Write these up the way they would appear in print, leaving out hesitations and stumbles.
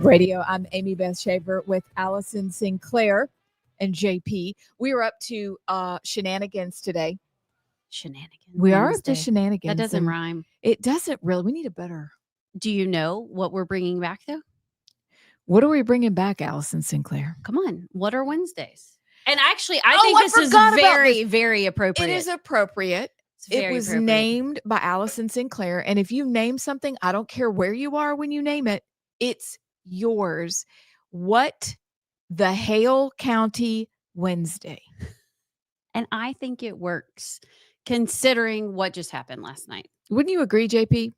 Radio. I'm Amy Beth Shaver with Allison Sinclair and JP. We are up to shenanigans today. Shenanigans. We are up to shenanigans. That doesn't rhyme. It doesn't really. We need a better. Do you know what we're bringing back, though? What are we bringing back, Allison Sinclair? Come on. What are Wednesdays? And actually, I think this is very, very appropriate. It is appropriate. It was named by Allison Sinclair. And if you name something, I don't care where you are when you name it, it's yours. What the Hale County Wednesday? And I think it works considering what just happened last night. Wouldn't you agree, JP?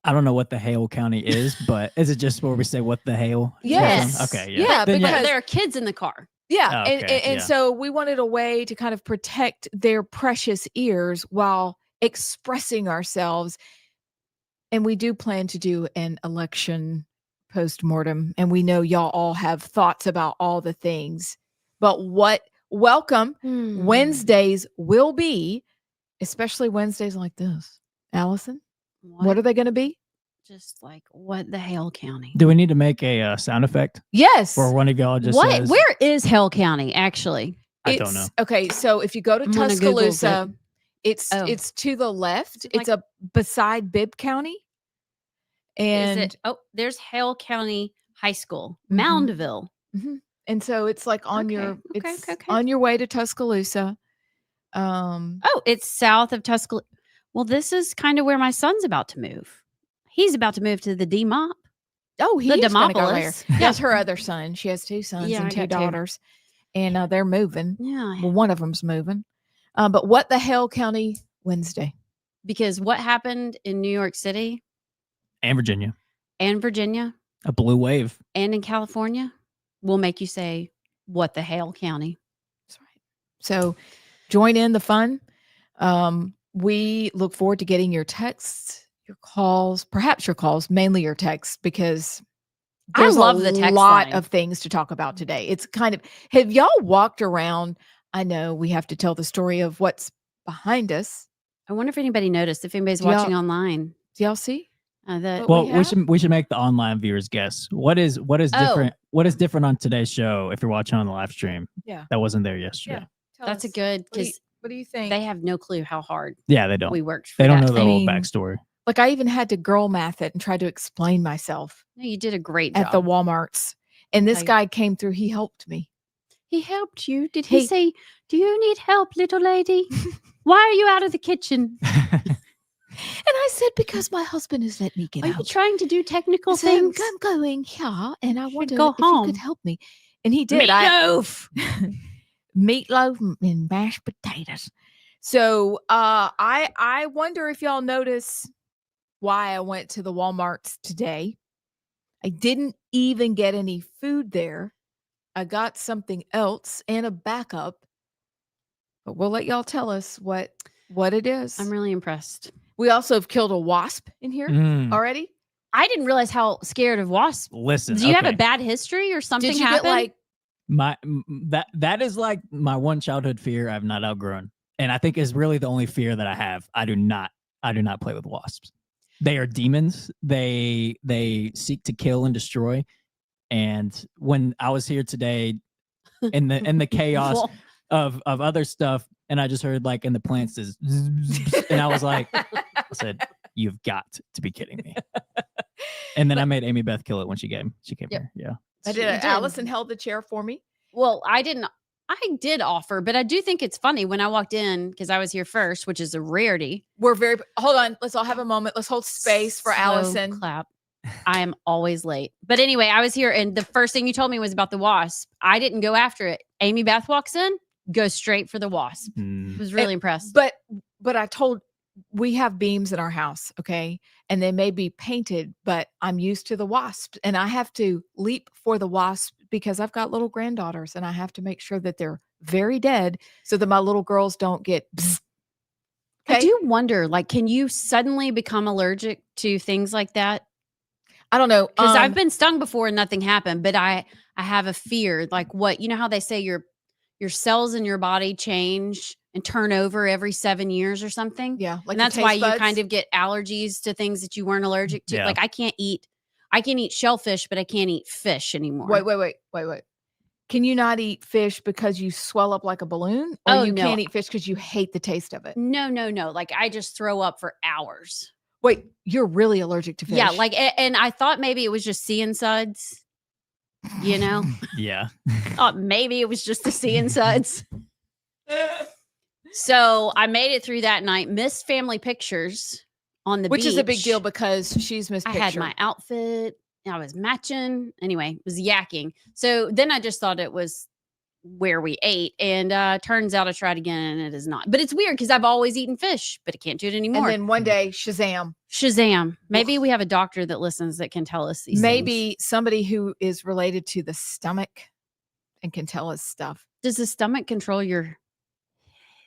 I don't know what the Hale County is, but is it just where we say what the Hale? Yes. Okay. Yeah, because there are kids in the car. Yeah. And so we wanted a way to kind of protect their precious ears while expressing ourselves. And we do plan to do an election postmortem. And we know y'all all have thoughts about all the things. But welcome Wednesdays will be, especially Wednesdays like this. Allison? What are they going to be? Just like what the Hale County? Do we need to make a sound effect? Yes. Or one of y'all just says, where is Hale County actually? I don't know. Okay, so if you go to Tuscaloosa, it's to the left. It's beside Bibb County. And there's Hale County High School, Moundville. Mm-hmm. And so it's like on on your way to Tuscaloosa. It's south of Tuscaloosa. Well, this is kind of where my son's about to move. He's about to move to the D-Mop. Oh, he's going to go there. Yeah. That's her other son. She has 2 sons and 2 daughters. And they're moving. Yeah. Well, one of them's moving. But what the Hale County Wednesday? Because what happened in New York City? And Virginia. A blue wave. And in California will make you say, what the Hale County? That's right. So join in the fun. We look forward to getting your texts, your calls, perhaps your calls, mainly your texts, because there's the text lot line. of things to talk about today. It's kind of, have y'all walked around? I know we have to tell the story of what's behind us. I wonder if anybody noticed, if anybody's watching online. Do y'all see? We should make the online viewers guess. What is different? What is different on today's show if you're watching on the live stream? Yeah. That wasn't there yesterday. Yeah. That's a good, because what do you think? they have no clue how hard they don't. we worked for They don't that. know the whole backstory. Like I even had to girl math it and try to explain myself. No, you did a great job. At the Walmarts. And this guy came through. He helped me. He helped you? Did he say, do you need help, little lady? Why are you out of the kitchen? And I said, because my husband has let me get out. Are you trying to do technical things? I'm going here and I want to go home. You could help me. And he did. Meatloaf. Meatloaf and mashed potatoes. So I wonder if y'all notice why I went to the Walmarts today. I didn't even get any food there. I got something else and a backup. But we'll let y'all tell us what it is. I'm really impressed. We also have killed a wasp in here already. I didn't realize how scared of wasps. Listen, do you have a bad history or something? Did you happen? get that is like my one childhood fear I've not outgrown, and I think is really the only fear that I have. I do not play with wasps. They are demons. They seek to kill and destroy. And when I was here today, in the chaos of other stuff, and I just heard like in the plants is, and I was like, I said, "You've got to be kidding me!" And then I made Amy Beth kill it when she came here. Yeah, I did. Allison held the chair for me. Well, I didn't. I did offer, but I do think it's funny when I walked in because I was here first, which is a rarity. Hold on. Let's all have a moment. Let's hold space for Allison. Clap. I am always late. But anyway, I was here and the first thing you told me was about the wasp. I didn't go after it. Amy Beth walks in, goes straight for the wasp. I was really impressed. But I told, we have beams in our house, okay? And they may be painted, but I'm used to the wasps and I have to leap for the wasp because I've got little granddaughters and I have to make sure that they're very dead so that my little girls don't get bzz. Okay? I do wonder, like, can you suddenly become allergic to things like that? I don't know. Because I've been stung before and nothing happened, but I have a fear, like what, you know how they say your cells in your body change and turn over every 7 years or something? Yeah. Like and that's why you kind of get allergies to things that you weren't allergic to. Yeah. Like I can't eat I can eat shellfish, but I can't eat fish anymore. Wait. Can you not eat fish because you swell up like a balloon? Or Oh, you no. can't eat fish because you hate the taste of it? No. Like I just throw up for hours. Wait, you're really allergic to fish? Yeah, like, and I thought maybe it was just sea insides, you know? Yeah. Thought maybe it was just the sea insides. So I made it through that night, missed family pictures on the beach. Which is a big deal because she's missed I picture. had my outfit. I was matching. Anyway, it was yakking. So then I just thought it was where we ate. And turns out I tried again and it is not. But it's weird because I've always eaten fish, but I can't do it anymore. And then one day, Shazam. Maybe we have a doctor that listens that can tell us these Maybe things. somebody who is related to the stomach and can tell us stuff. Does the stomach control your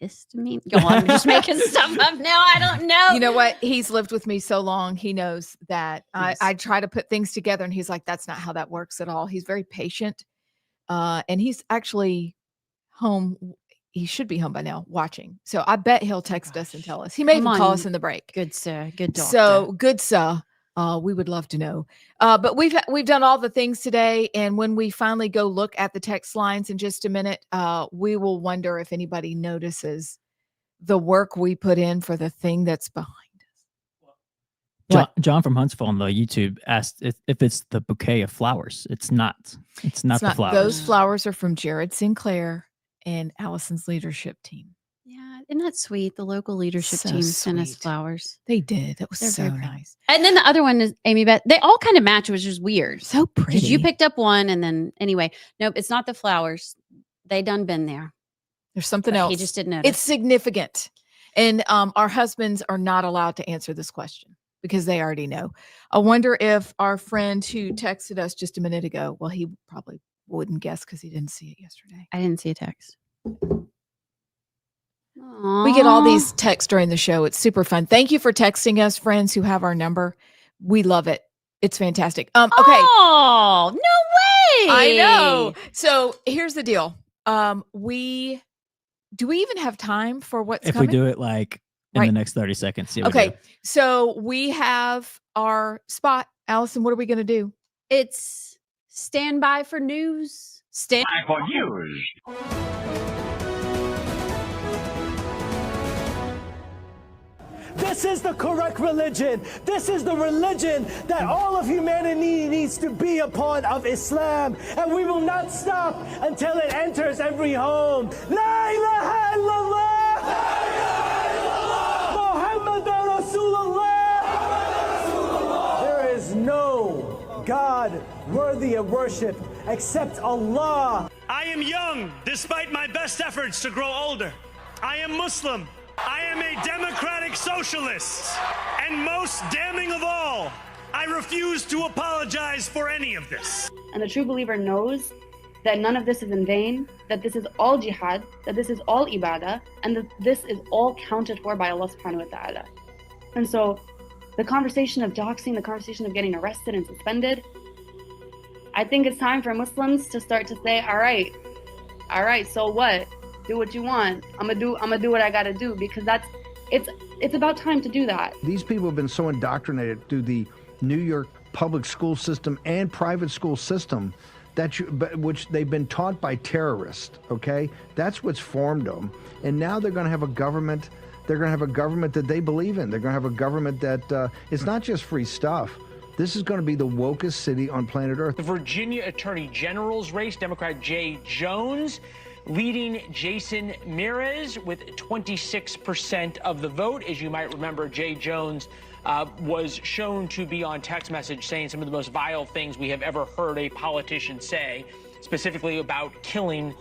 histamine? Go on, I'm just making stuff up now. I don't know. You know what? He's lived with me so long. He knows that Yes. I try to put things together and he's like, that's not how that works at all. He's very patient. And he's actually home. He should be home by now watching. So I bet he'll text us and tell us. He may even call us in the break. Good sir. Good doctor. So good, sir. We would love to know. But we've done all the things today. And when we finally go look at the text lines in just a minute, we will wonder if anybody notices the work we put in for the thing that's behind us. John from Huntsville on the YouTube asked if it's the bouquet of flowers. It's not. It's not the flowers. Those flowers are from Jared Sinclair and Allison's leadership team. Yeah, isn't that sweet? The local leadership So team sent us sweet. flowers. They did. That was They're so very pretty. nice. And then the other one is Amy Beth. They all kind of match, which is weird. So pretty. Because you picked up one and then anyway, nope, it's not the flowers. They done been there. There's something But else. he just didn't notice. It's significant. And our husbands are not allowed to answer this question because they already know. I wonder if our friend who texted us just a minute ago, well, he probably wouldn't guess because he didn't see it yesterday. I didn't see a text. We get all these texts during the show. It's super fun. Thank you for texting us, friends who have our number. We love it. It's fantastic. Okay. Oh, no way. I know. So here's the deal. Do we even have time for what's if coming? we do it like in Right. the next 30 seconds. Yeah, we Okay. do. So we have our spot. Allison, what are we going to do? It's stand by for news. Stand for news. This is the correct religion. This is the religion that all of humanity needs to be upon, of Islam. And we will not stop until it enters every home. La ilaha illallah! La ilaha illallah! Muhammadan Rasulullah! There is no God worthy of worship except Allah. I am young, despite my best efforts to grow older. I am Muslim. I am a democratic socialist. And most damning of all, I refuse to apologize for any of this. And the true believer knows that none of this is in vain, that this is all jihad, that this is all ibadah, and that this is all counted for by Allah subhanahu wa ta'ala. And so the conversation of doxing, the conversation of getting arrested and suspended, I think it's time for Muslims to start to say, all right, so what? Do what you want. I'm gonna do what I gotta do, because it's about time to do that. These people have been so indoctrinated through the New York public school system and private school system which they've been taught by terrorists. Okay, that's what's formed them, and now they're going to have a government. They're going to have a government that they believe in. They're going to have a government that it's not just free stuff. This is going to be the wokest city on planet Earth. The Virginia Attorney General's race, Democrat Jay Jones leading Jason Mraz with 26% of the vote. As you might remember, Jay Jones was shown to be on text message saying some of the most vile things we have ever heard a politician say, specifically about killing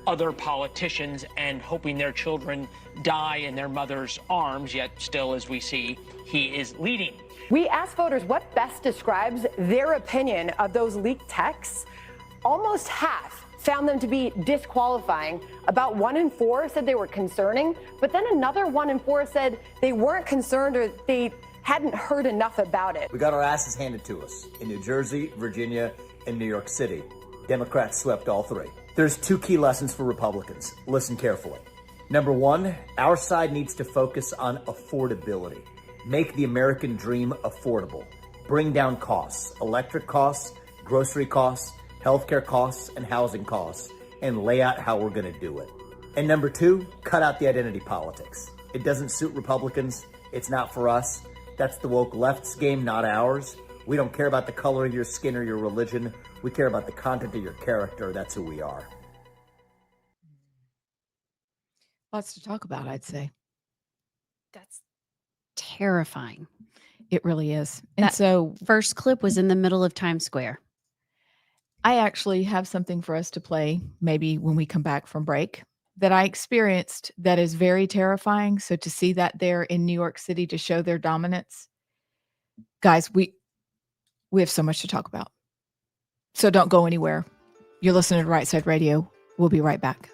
other politicians and hoping their children die in their mother's arms, yet still, as we see, he is leading. We asked voters what best describes their opinion of those leaked texts. Almost half found them to be disqualifying. About 1 in 4 said they were concerning, but then another 1 in 4 said they weren't concerned or they hadn't heard enough about it. We got our asses handed to us in New Jersey, Virginia, and New York City. Democrats swept all three. There's 2 key lessons for Republicans. Listen carefully. Number 1, our side needs to focus on affordability. Make the American dream affordable. bring down costs, electric costs, grocery costs, healthcare costs, and housing costs, and lay out how we're going to do it. And number 2, cut out the identity politics. It doesn't suit Republicans. It's not for us. That's the woke left's game, not ours. We don't care about the color of your skin or your religion. We care about the content of your character. That's who we are. Lots to talk about, I'd say. That's terrifying. It really is. And That so first clip was in the middle of Times Square. I actually have something for us to play maybe when we come back from break that I experienced that is very terrifying. So to see that there in New York City to show their dominance, guys, we have so much to talk about. So don't go anywhere. You're listening to Rightside Radio. We'll be right back.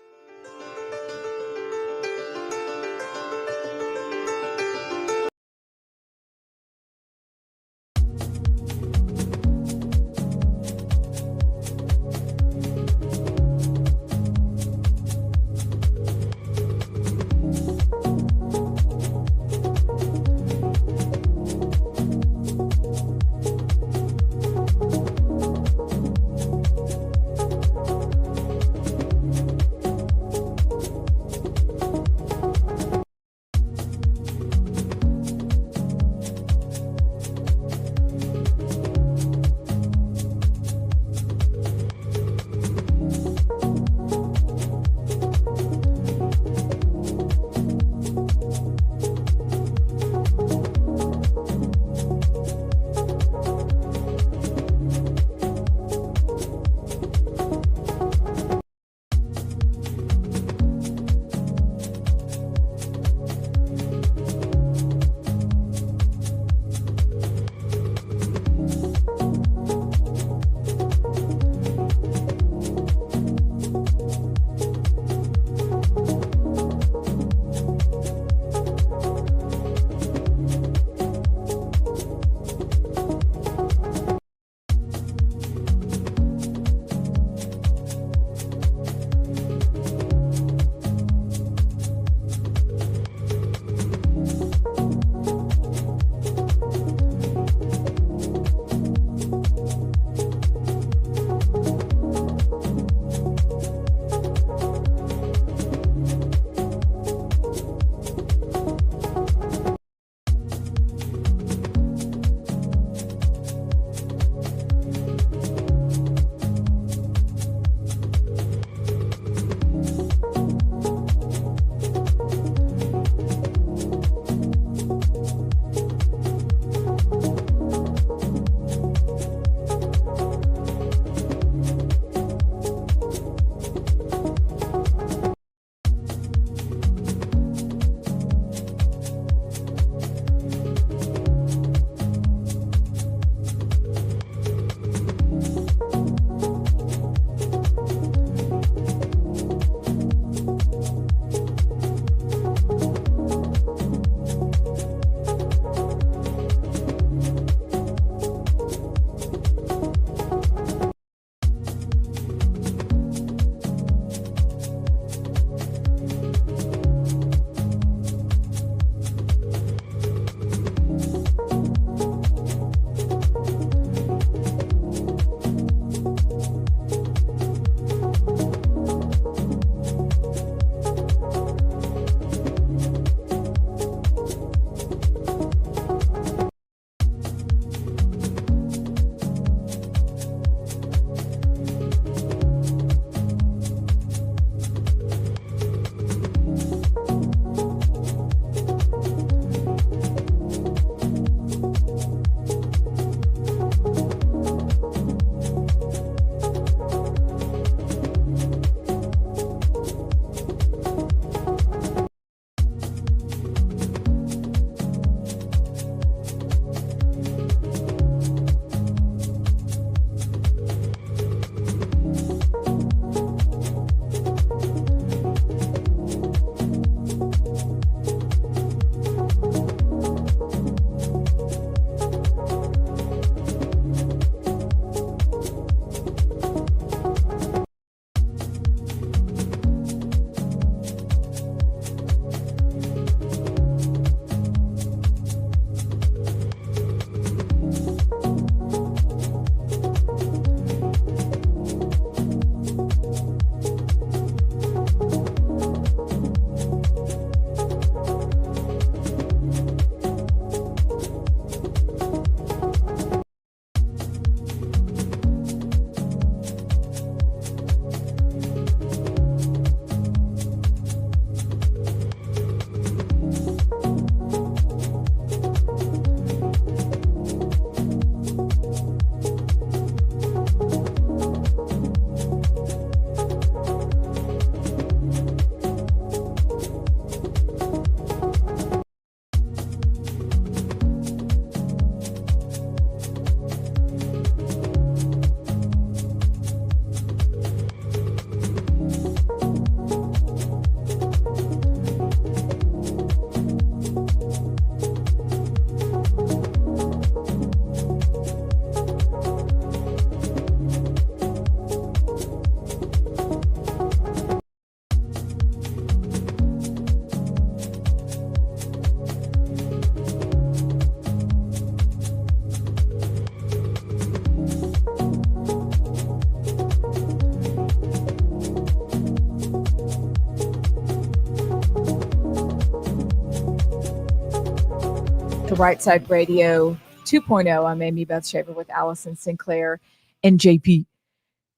to Rightside Radio 2.0. I'm Amy Beth Shaver with Allison Sinclair and JP.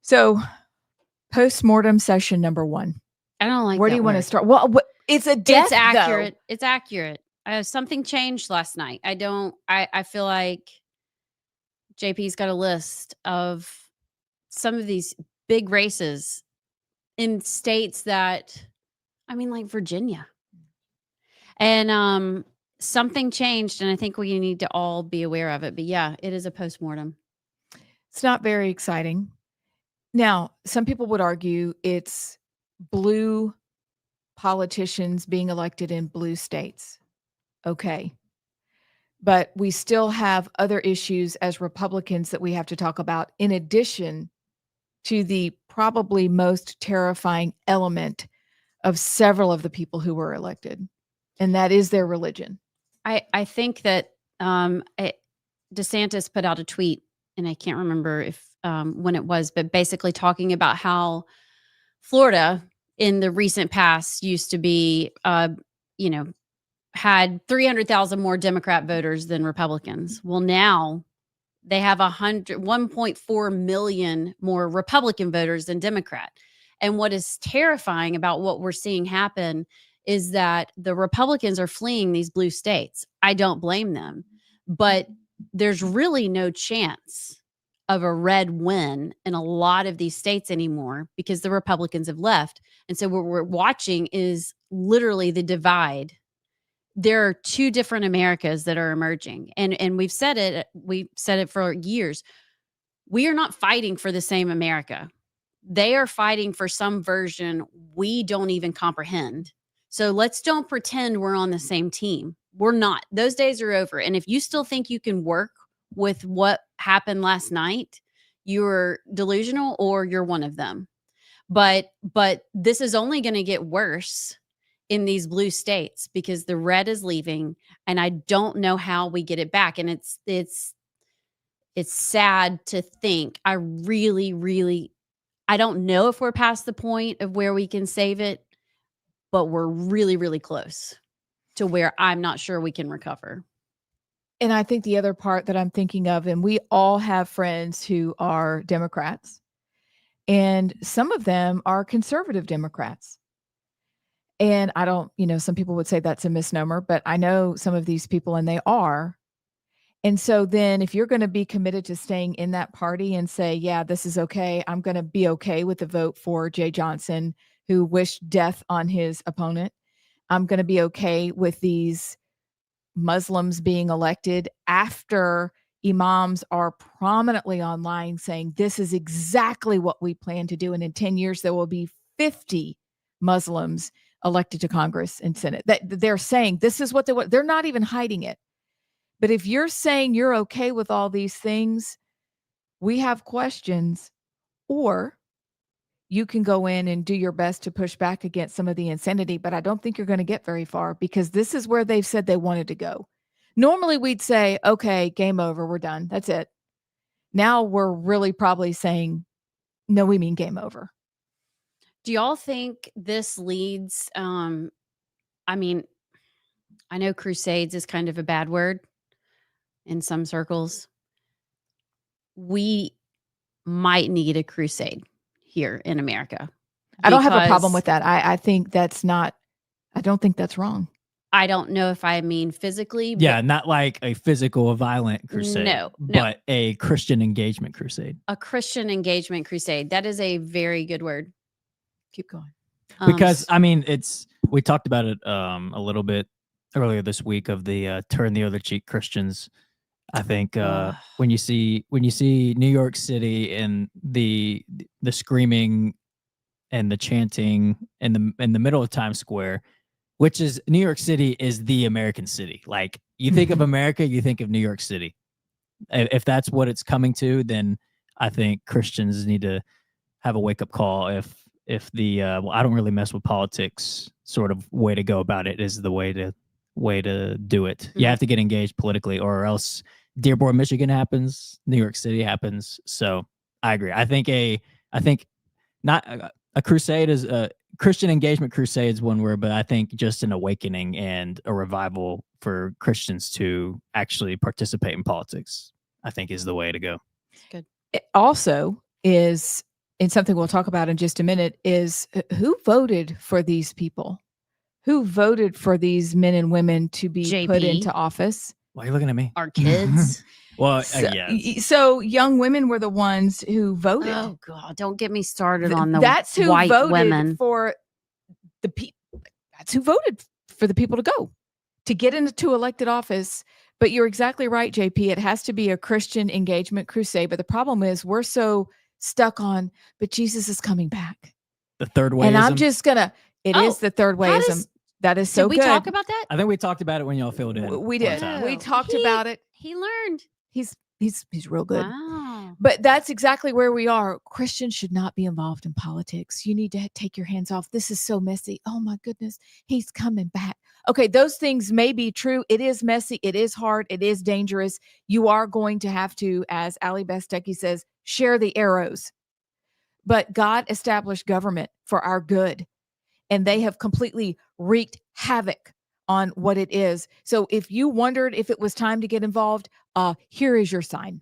So, post-mortem session number 1. I don't like Where that do you want to word. start? Well, it's a death, It's accurate. though. It's accurate. Something changed last night. I feel like JP's got a list of some of these big races in states that, I mean, like Virginia. And something changed, and I think we need to all be aware of it. But yeah, it is a postmortem. It's not very exciting. Now, some people would argue it's blue politicians being elected in blue states. Okay. But we still have other issues as Republicans that we have to talk about, in addition to the probably most terrifying element of several of the people who were elected, and that is their religion. I think that DeSantis put out a tweet, and I can't remember if when it was, but basically talking about how Florida in the recent past used to be, had 300,000 more Democrat voters than Republicans. Well, now they have 1.4 million more Republican voters than Democrat. And what is terrifying about what we're seeing happen is that the Republicans are fleeing these blue states. I don't blame them, but there's really no chance of a red win in a lot of these states anymore because the Republicans have left. And so what we're watching is literally the divide. There are two different Americas that are emerging. And we've said it for years. We are not fighting for the same America. They are fighting for some version we don't even comprehend. So let's don't pretend we're on the same team. We're not. Those days are over. And if you still think you can work with what happened last night, you're delusional or you're one of them. But this is only going to get worse in these blue states because the red is leaving, and I don't know how we get it back. And it's sad to think. I don't know if we're past the point of where we can save it, but we're really, really close to where I'm not sure we can recover. And I think the other part that I'm thinking of, and we all have friends who are Democrats, and some of them are conservative Democrats. And I don't, some people would say that's a misnomer, but I know some of these people and they are. And so then if you're going to be committed to staying in that party and say, yeah, this is okay, I'm going to be okay with the vote for Jay Johnson, who wished death on his opponent. I'm going to be okay with these Muslims being elected after imams are prominently online saying this is exactly what we plan to do. And in 10 years, there will be 50 Muslims elected to Congress and Senate. That they're saying this is what they want. They're not even hiding it. But if you're saying you're okay with all these things, we have questions. Or you can go in and do your best to push back against some of the insanity, but I don't think you're going to get very far because this is where they've said they wanted to go. Normally we'd say, okay, game over, we're done. That's it. Now we're really probably saying, no, we mean game over. Do y'all think this leads, I mean, I know crusades is kind of a bad word in some circles. We might need a crusade here in America. I don't have a problem with that. I think that's not, I don't think that's wrong. I don't know if I mean physically. Yeah, not like a physical violent crusade. No. But a Christian engagement crusade. A Christian engagement crusade. That is a very good word. Keep going. Because I mean, we talked about it a little bit earlier this week of the turn the other cheek Christians. I think when you see New York City and the screaming and the chanting in the middle of Times Square, which is New York City is the American city. Like you think of America, you think of New York City. If that's what it's coming to, then I think Christians need to have a wake up call. If the I don't really mess with politics sort of way to go about it is the way to do it. You have to get engaged politically, or else Dearborn, Michigan happens, New York City happens. So I agree. I think not a crusade is Christian engagement crusade is one word, but I think just an awakening and a revival for Christians to actually participate in politics, I think, is the way to go. Good. It also is, and something we'll talk about in just a minute, is who voted for these people? Who voted for these men and women to be put JP. into office? Why are you looking at me? Our kids. Well, So, yes. so young women were the ones who voted. Oh God! Don't get me started on the That's who white voted women. for the people. That's who voted for the people to go to get into elected office. But you're exactly right, JP. It has to be a Christian engagement crusade. But the problem is we're so stuck on, but Jesus is coming back. The third wayism. And I'm just gonna. It is the third how wayism. does- That is so Did we good. talk about that? I think we talked about it when y'all filled in. We did. one time. We talked He- about it. He learned. He's real good. Wow. But that's exactly where we are. Christians should not be involved in politics. You need to take your hands off. This is so messy. Oh my goodness, he's coming back. Okay, those things may be true. It is messy. It is hard. It is dangerous. You are going to have to, as Ali Bestecki says, share the arrows. But God established government for our good, and they have completely wreaked havoc on what it is. So if you wondered if it was time to get involved, here is your sign.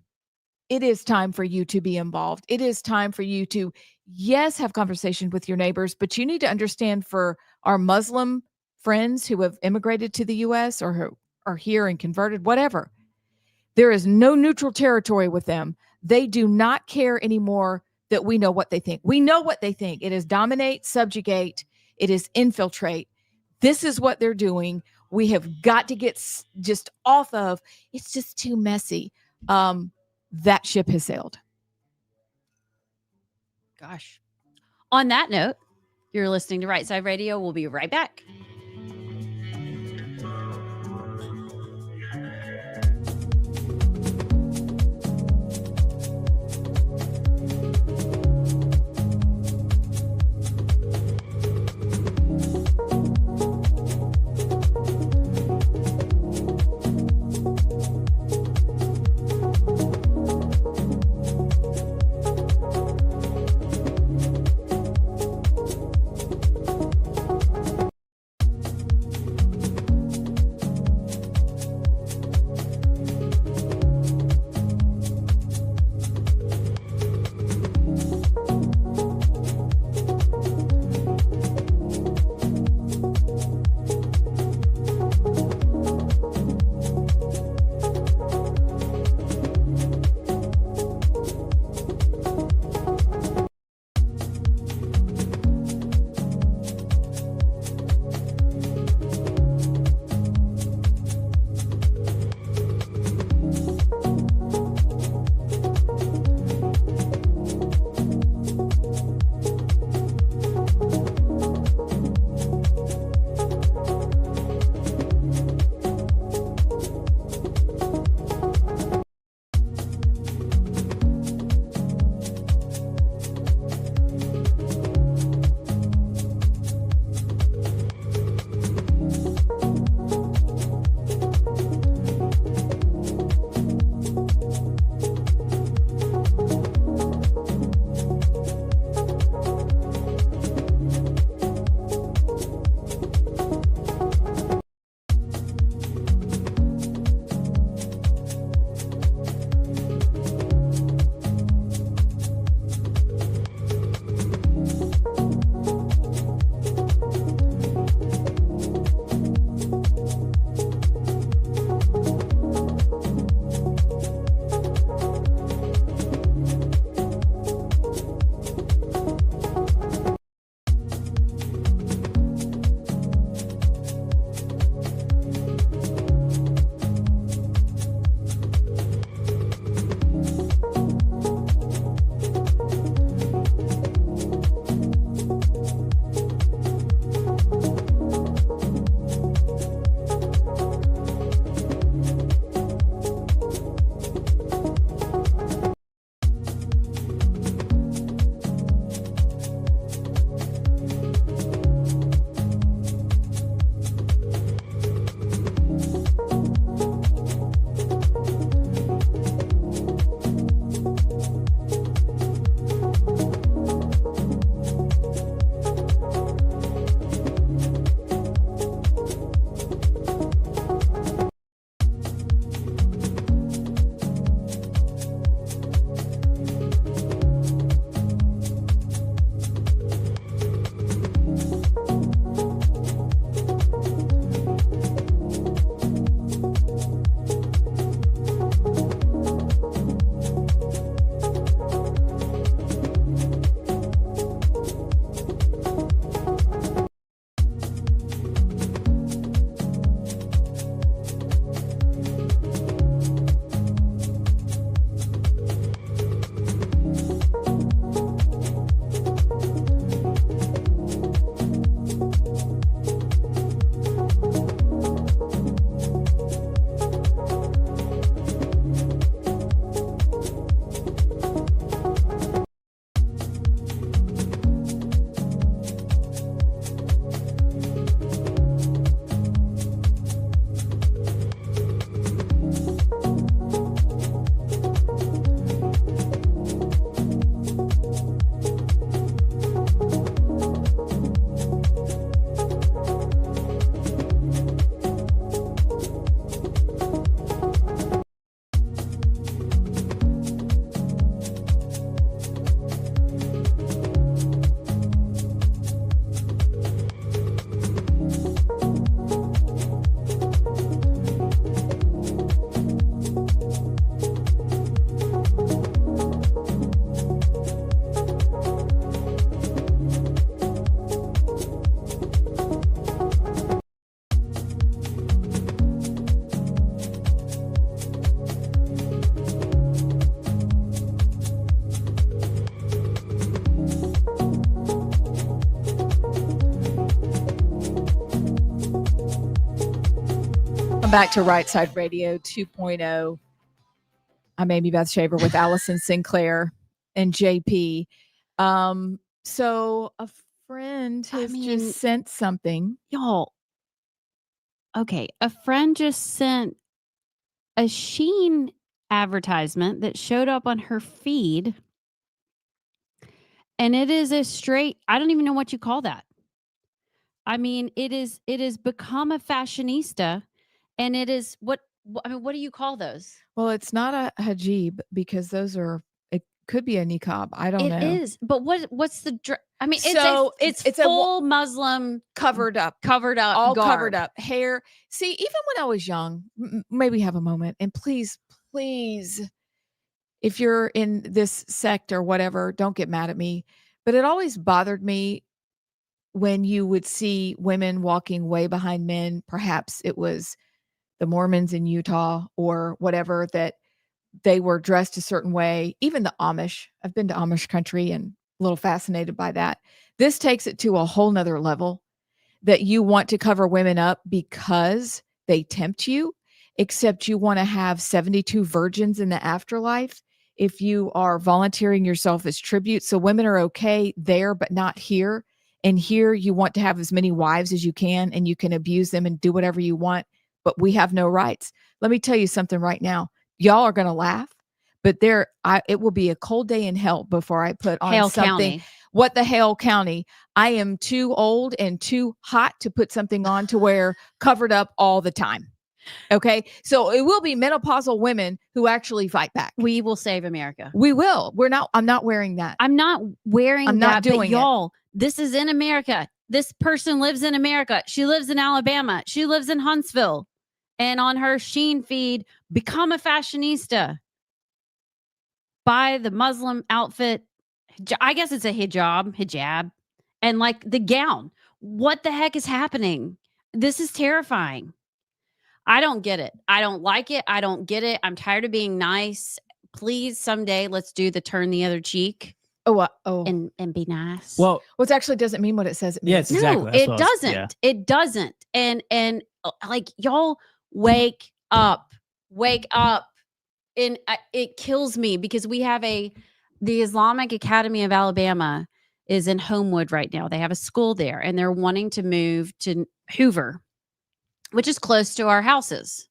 It is time for you to be involved. It is time for you to, yes, have conversation with your neighbors, but you need to understand for our Muslim friends who have immigrated to the U.S. or who are here and converted, whatever, there is no neutral territory with them. They do not care anymore that we know what they think. We know what they think. It is dominate, subjugate. It is infiltrate. This is what they're doing. We have got to get just off of, it's just too messy. That ship has sailed. Gosh. On that note, you're listening to Rightside Radio. We'll be right back. back to Rightside Radio 2.0. I'm Amy Beth Shaver with Allison Sinclair and JP. So a friend has just sent something. Y'all. Okay. A friend just sent a Shein advertisement that showed up on her feed. And it is a straight, I don't even know what you call that. I mean, it is become a fashionista, and it is what do you call those? Well, it's not a hijab because it could be a niqab. I don't know. It is, but what's the? I mean, it's a full Muslim covered up, all garb. covered up hair. See, even when I was young, maybe have a moment, and please, if you're in this sect or whatever, don't get mad at me. But it always bothered me when you would see women walking way behind men. Perhaps it was the Mormons in Utah or whatever, that they were dressed a certain way. Even the Amish. I've been to Amish country and a little fascinated by that. This takes it to a whole nother level, that you want to cover women up because they tempt you, except you want to have 72 virgins in the afterlife if you are volunteering yourself as tribute. So women are okay there, but not here. And here you want to have as many wives as you can, and you can abuse them and do whatever you want, but we have no rights. Let me tell you something right now. Y'all are going to laugh, but it will be a cold day in hell before I put on Hale something. County. What the hell, County? I am too old and too hot to put something on to wear covered up all the time. Okay. So it will be menopausal women who actually fight back. We will save America. We will. I'm not wearing that. I'm not wearing I'm that. not doing but y'all, this is in America. This person lives in America. She lives in Alabama. She lives in Huntsville. And on her Shein feed, become a fashionista. Buy the Muslim outfit. I guess it's a hijab. And like the gown. What the heck is happening? This is terrifying. I don't get it. I don't like it. I don't get it. I'm tired of being nice. Please, someday, let's do the turn the other cheek. And be nice. Well, which actually doesn't mean what it says it means. Yes, exactly. No, That's it what I was- doesn't. yeah. It doesn't. And like, y'all wake up. And it kills me because we have the Islamic Academy of Alabama is in Homewood right now. They have a school there, and they're wanting to move to Hoover, which is close to our houses.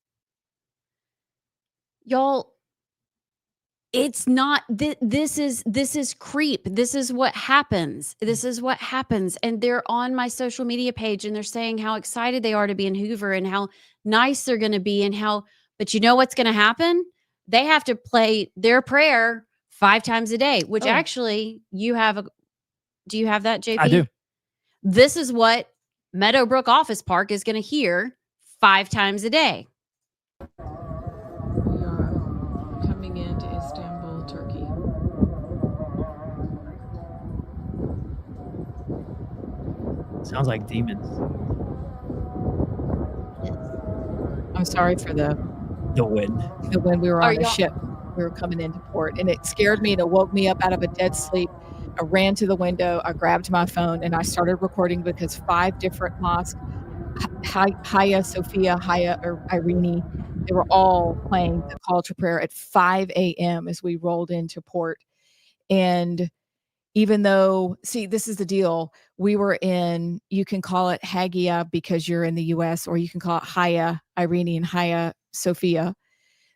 Y'all, it's not this is creep. This is what happens. And they're on my social media page, and they're saying how excited they are to be in Hoover and how nice they're going to be, but you know what's going to happen? They have to play their prayer 5 times a day, which actually do you have that, JP? I do. This is what Meadowbrook Office Park is going to hear 5 times a day. We are coming into Istanbul, Turkey. Sounds like demons. I'm sorry for the wind. We were on a ship. We were coming into port, and it scared me and it woke me up out of a dead sleep. I ran to the window, I grabbed my phone, and I started recording because 5 different mosques, Hagia Sophia, or Irene, they were all playing the call to prayer at 5 a.m. as we rolled into port. And even though, see, this is the deal. We were you can call it Hagia because you're in the US, or you can call it Hagia Irene and Hagia Sophia.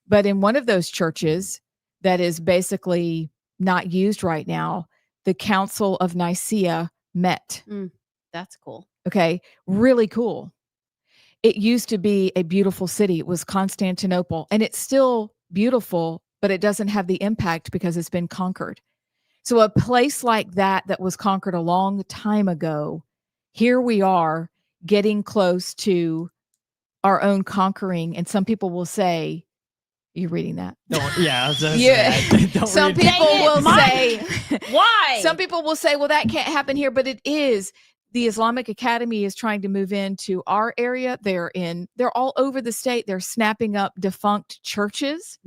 But in one of those churches that is basically not used right now, the Council of Nicaea met. That's cool. Okay. Really cool. It used to be a beautiful city. It was Constantinople, and it's still beautiful, but it doesn't have the impact because it's been conquered. So a place like that was conquered a long time ago, here we are getting close to our own conquering. And some people will say, you're reading that? Some people will say, why? Some people will say, well, that can't happen here, but it is. The Islamic Academy is trying to move into our area. They're all over the state. They're snapping up defunct churches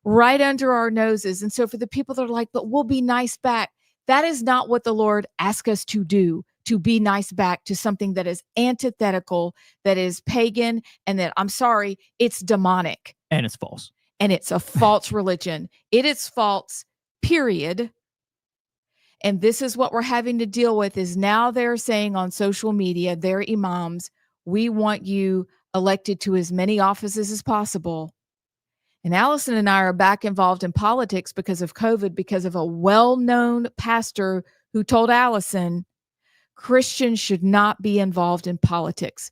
right under our noses. And so for the people that are like, but we'll be nice back, that is not what the Lord asked us to do, to be nice back to something that is antithetical, that is pagan, and that, I'm sorry, it's demonic. And it's false. And it's a false religion. It is false, period. And this is what we're having to deal with is now they're saying on social media, their imams, we want you elected to as many offices as possible. And Allison and I are back involved in politics because of COVID, because of a well-known pastor who told Allison, Christians should not be involved in politics.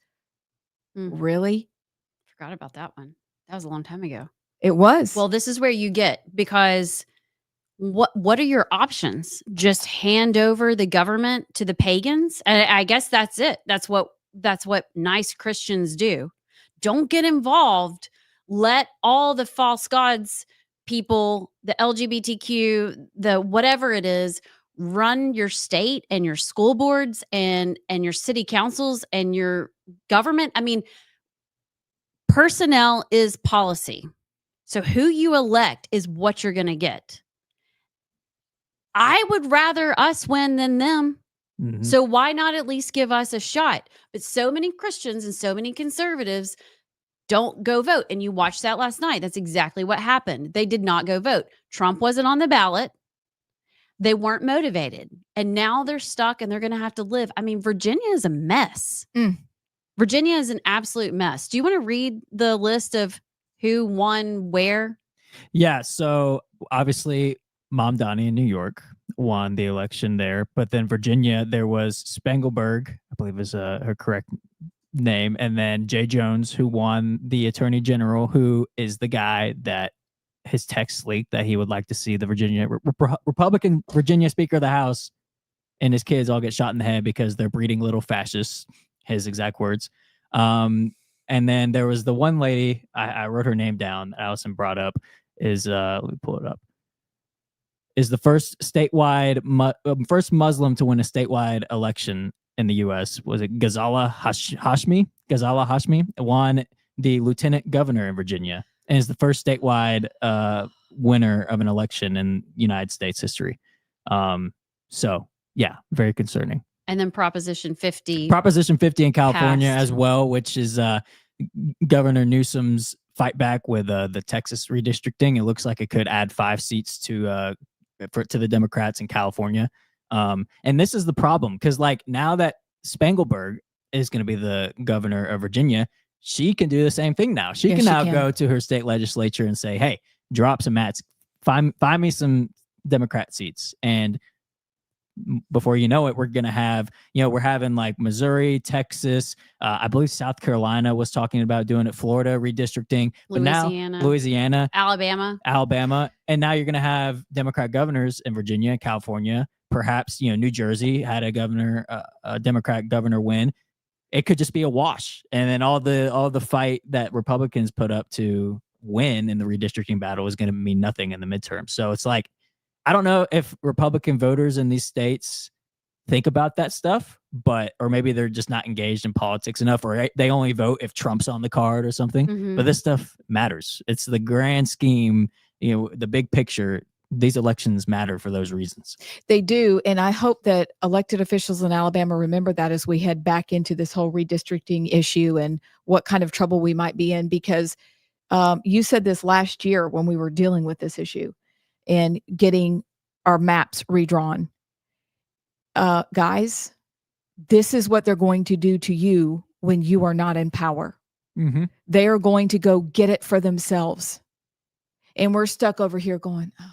Really? Forgot about that one. That was a long time ago. It was. Well, this is where you get, because what are your options? Just hand over the government to the pagans? And I guess that's it. That's what nice Christians do. Don't get involved. Let all the false gods people, the LGBTQ, the whatever it is, run your state and your school boards and your city councils and your government. I mean, personnel is policy. So who you elect is what you're going to get. I would rather us win than them. Mm-hmm. So why not at least give us a shot? But so many Christians and so many conservatives don't go vote. And you watched that last night. That's exactly what happened. They did not go vote. Trump wasn't on the ballot. They weren't motivated. And now they're stuck and they're going to have to live. I mean, Virginia is a mess. Virginia is an absolute mess. Do you want to read the list of who won where? Yeah. So obviously, Mom Donnie in New York won the election there. But then Virginia, there was Spangelberg, I believe is her correct name. And then Jay Jones, who won the attorney general, who is the guy that his text leaked that he would like to see the Virginia Republican Virginia Speaker of the House and his kids all get shot in the head because they're breeding little fascists, his exact words. And then there was the one lady, I wrote her name down, Allison brought up, is, let me pull it up, is the first statewide, first Muslim to win a statewide election in the U.S. Was it Ghazala Hashmi? Ghazala Hashmi won the lieutenant governor in Virginia and is the first statewide winner of an election in United States history. So, yeah, very concerning. And then Proposition 50. Proposition 50 in California passed as well, which is Governor Newsom's fight back with the Texas redistricting. It looks like it could add 5 seats to the Democrats in California. And this is the problem, because like now that Spangelberg is going to be the governor of Virginia, she can do the same thing now. She can now go to her state legislature and say, hey, drop some mats, find me some Democrat seats. And before you know it, we're going to have, we're having like Missouri, Texas, I believe South Carolina was talking about doing it, Florida redistricting, but Louisiana, now Louisiana, Alabama. And now you're going to have Democrat governors in Virginia, California, perhaps, New Jersey had a Democrat governor win. It could just be a wash. And then all the fight that Republicans put up to win in the redistricting battle is going to mean nothing in the midterm. So it's like, I don't know if Republican voters in these states think about that stuff, or maybe they're just not engaged in politics enough, or they only vote if Trump's on the card or something. Mm-hmm. But this stuff matters. It's the grand scheme, the big picture. These elections matter for those reasons. They do. And I hope that elected officials in Alabama remember that as we head back into this whole redistricting issue and what kind of trouble we might be in, because you said this last year when we were dealing with this issue and getting our maps redrawn. Guys, this is what they're going to do to you when you are not in power. Mm-hmm. They are going to go get it for themselves. And we're stuck over here going, oh,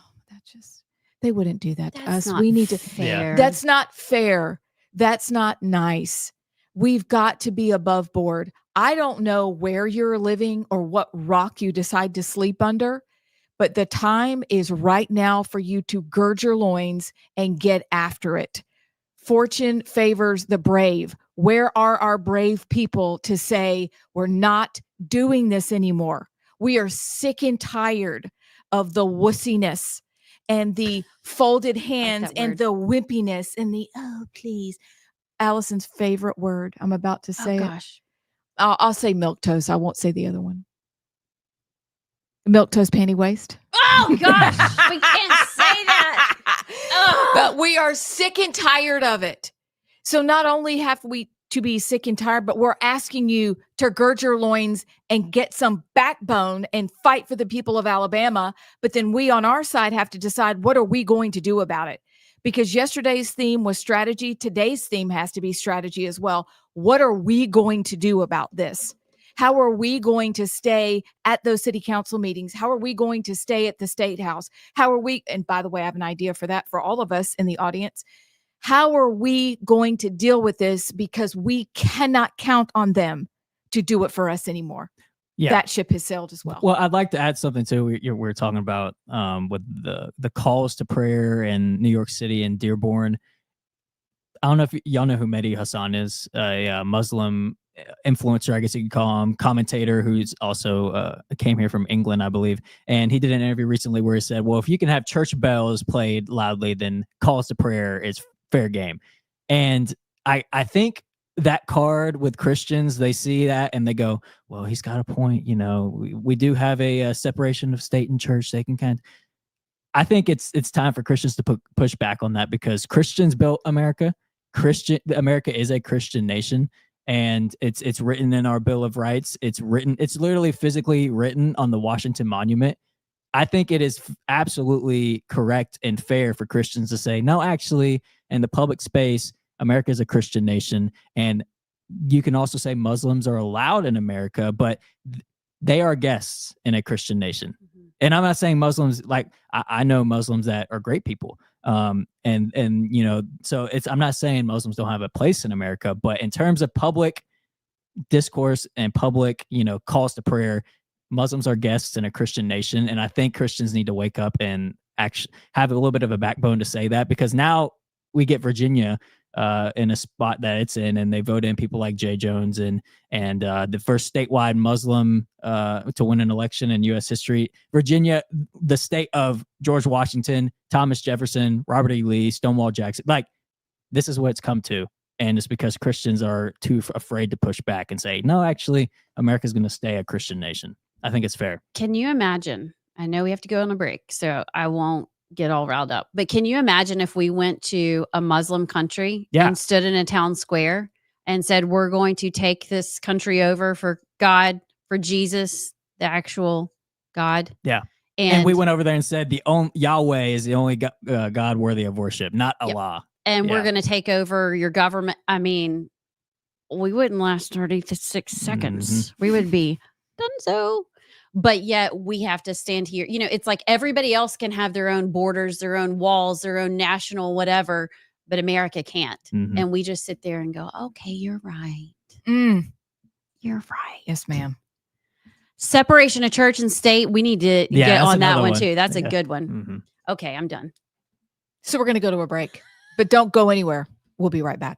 they wouldn't do that to us. We need to. Fair. That's not fair. That's not nice. We've got to be above board. I don't know where you're living or what rock you decide to sleep under, but the time is right now for you to gird your loins and get after it. Fortune favors the brave. Where are our brave people to say, we're not doing this anymore? We are sick and tired of the wussiness and the folded hands and the wimpiness and the, oh, please. Allison's favorite word. I'm about to say it. I'll say milquetoast. I won't say the other one. Milquetoast panty waist. Oh, gosh. We can't say that. But we are sick and tired of it. So not only have we to be sick and tired, but we're asking you to gird your loins and get some backbone and fight for the people of Alabama. But then we on our side have to decide, what are we going to do about it? Because yesterday's theme was strategy. Today's theme has to be strategy as well. What are we going to do about this? How are we going to stay at those city council meetings? How are we going to stay at the state house? How are we, and by the way, I have an idea for that for all of us in the audience. How are we going to deal with this? Because we cannot count on them to do it for us anymore. Yeah. That ship has sailed as well. Well, I'd like to add something too. We're talking about with the calls to prayer in New York City and Dearborn. I don't know if y'all know who Mehdi Hassan is, a Muslim influencer, I guess you could call him, commentator who's also came here from England, I believe. And he did an interview recently where he said, well, if you can have church bells played loudly, then calls to prayer is fair game. And I think that card with Christians, they see that and they go, well, he's got a point. You know, we do have a separation of state and church. They can kind of, I think it's time for Christians to push back on that, because Christians built America. America is a Christian nation, and it's written in our Bill of Rights. It's literally physically written on the Washington Monument. I think it is absolutely correct and fair for Christians to say, no, actually, in the public space, America is a Christian nation. And you can also say Muslims are allowed in America, but they are guests in a Christian nation. Mm-hmm. And I'm not saying Muslims, like I know Muslims that are great people. And you know, so I'm not saying Muslims don't have a place in America, but in terms of public discourse and public, you know, calls to prayer, Muslims are guests in a Christian nation. And I think Christians need to wake up and actually have a little bit of a backbone to say that, because now we get Virginia in a spot that it's in, and they vote in people like Jay Jones and the first statewide Muslim to win an election in U.S. history. Virginia, the state of George Washington, Thomas Jefferson, Robert E. Lee, Stonewall Jackson. Like, this is what it's come to. And it's because Christians are too afraid to push back and say, no, actually, America's going to stay a Christian nation. I think it's fair. Can you imagine? I know we have to go on a break, so I won't get all riled up. But can you imagine if we went to a Muslim country and stood in a town square and said, we're going to take this country over for God, for Jesus, the actual God? Yeah. And we went over there and said Yahweh is the only God worthy of worship, not Allah. And we're going to take over your government. I mean, we wouldn't last 36 seconds. Mm-hmm. We would be done so. But yet we have to stand here. You know, it's like everybody else can have their own borders, their own walls, their own national whatever, but America can't. Mm-hmm. And we just sit there and go, okay, you're right. You're right. Yes, ma'am. Separation of church and state. We need to get on that one too. That's a good one. Mm-hmm. Okay, I'm done. So we're going to go to a break, but don't go anywhere. We'll be right back.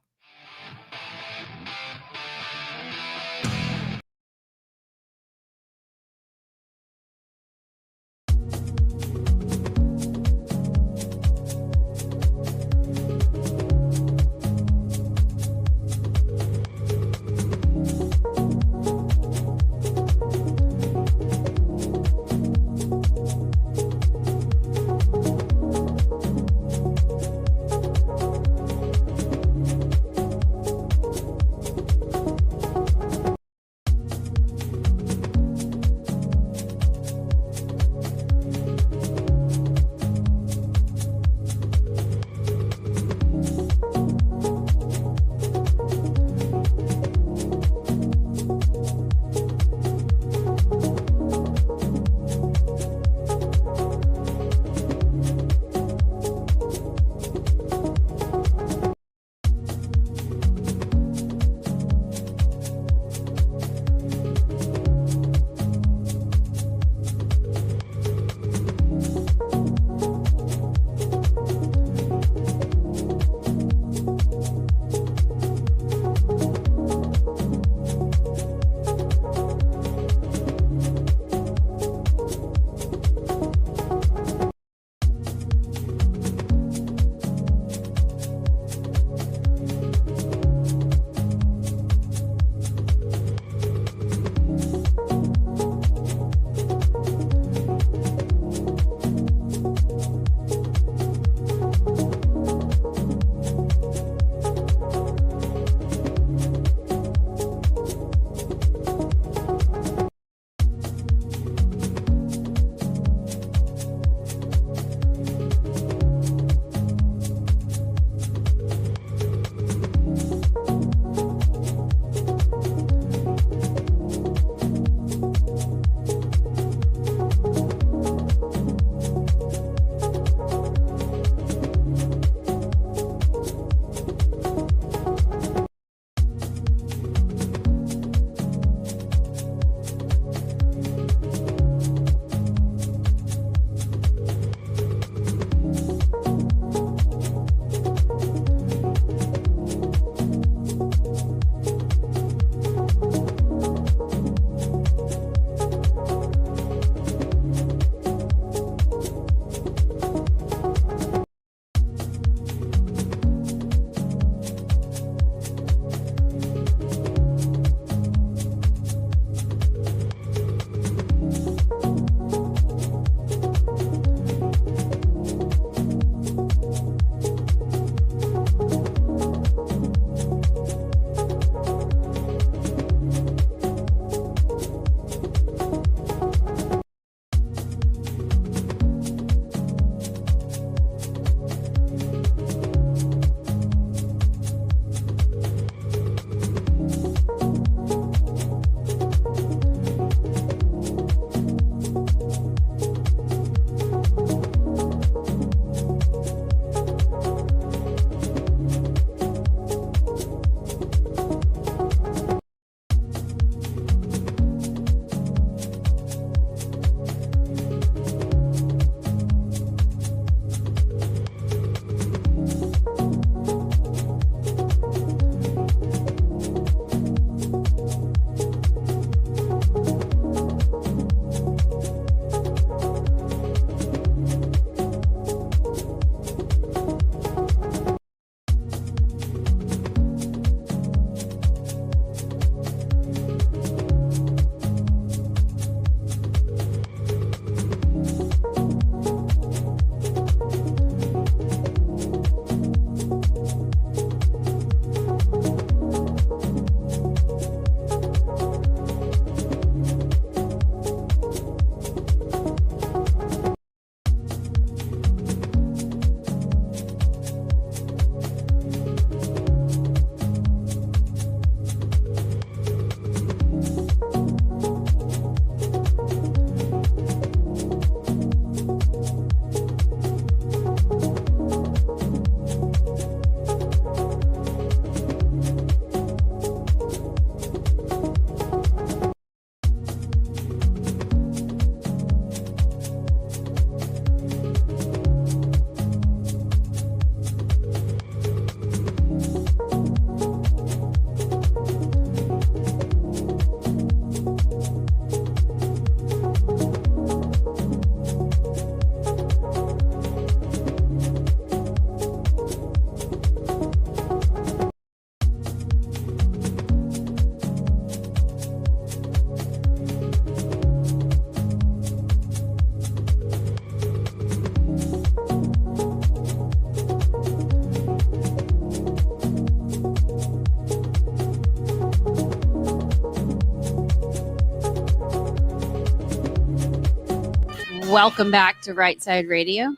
Welcome back to Rightside Radio.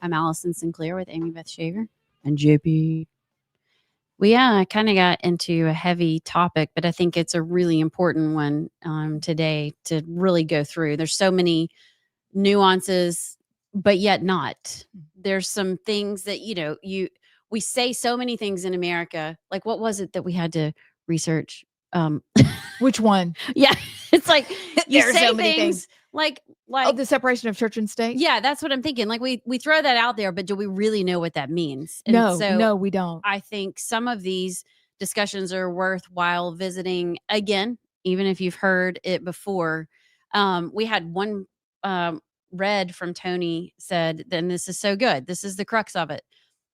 I'm Allison Sinclair with Amy Beth Shaver and JP. We kind of got into a heavy topic, but I think it's a really important one today to really go through. There's so many nuances, but yet not. There's some things that, we say so many things in America. Like, what was it that we had to research? Which one? Yeah, it's like you There are say so many things things. like The separation of church and state? yeah, that's what I'm thinking. Like we throw that out there, but do we really know what that means? And No, we don't. I think some of these discussions are worthwhile visiting again, even if you've heard it before. We had one read from Tony said, then this is so good. This is the crux of it.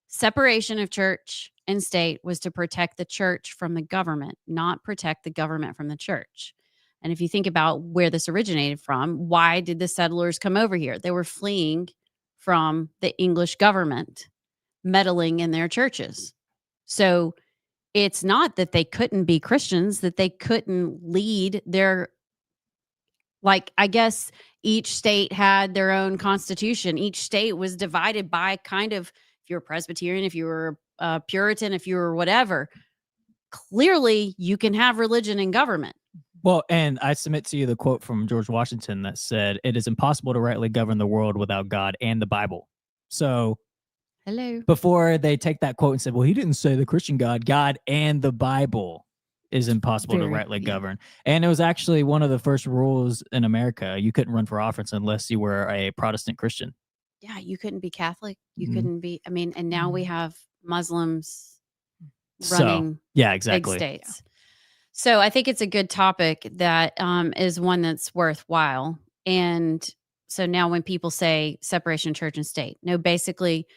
Separation of church and state was to protect the church from the government, not protect the government from the church. And if you think about where this originated from, why did the settlers come over here? They were fleeing from the English government meddling in their churches. So it's not that they couldn't be Christians, that they couldn't lead their, I guess each state had their own constitution. Each state was divided by kind of, if you were Presbyterian, if you were Puritan, if you were whatever, clearly you can have religion in government. Well, and I submit to you the quote from George Washington that said, "It is impossible to rightly govern the world without God and the Bible." So hello, before they take that quote and said, well, he didn't say the Christian God and the Bible is impossible to rightly govern. And it was actually one of the first rules in America. You couldn't run for office unless you were a Protestant Christian. Yeah, you couldn't be Catholic. You couldn't be, and now we have Muslims running exactly. big states. Yeah. So I think it's a good topic that is one that's worthwhile. And so now when people say separation of church and state, no, basically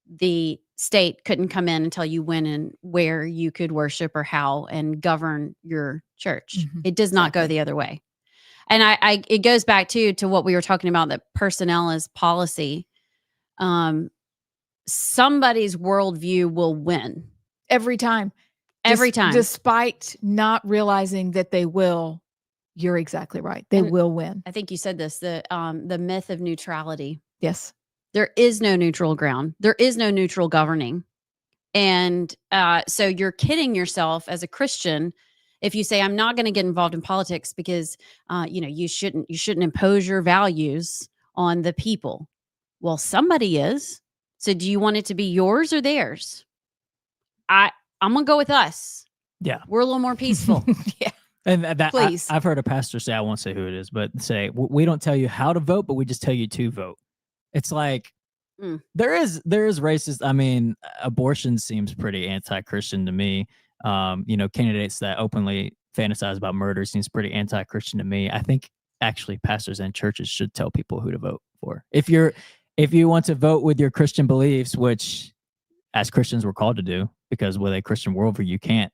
the state couldn't come in and tell you when and where you could worship or how and govern your church. It does not go the other way. And I it goes back to what we were talking about, that personnel is policy. Somebody's worldview will win every time. Every time. Despite not realizing that they will, you're exactly right. They will win. I think you said this, the myth of neutrality. Yes. There is no neutral ground. There is no neutral governing. And so you're kidding yourself as a Christian if you say, I'm not going to get involved in politics because, you shouldn't impose your values on the people. Well, somebody is. So do you want it to be yours or theirs? I'm going to go with us. Yeah. We're a little more peaceful. Yeah. And that Please. I've heard a pastor say, I won't say who it is, but say, we don't tell you how to vote, but we just tell you to vote. It's like, there is racist. I mean, abortion seems pretty anti-Christian to me. Candidates that openly fantasize about murder seems pretty anti-Christian to me. I think actually pastors and churches should tell people who to vote for. If you want to vote with your Christian beliefs, which as Christians we're called to do, because with a Christian worldview, you can't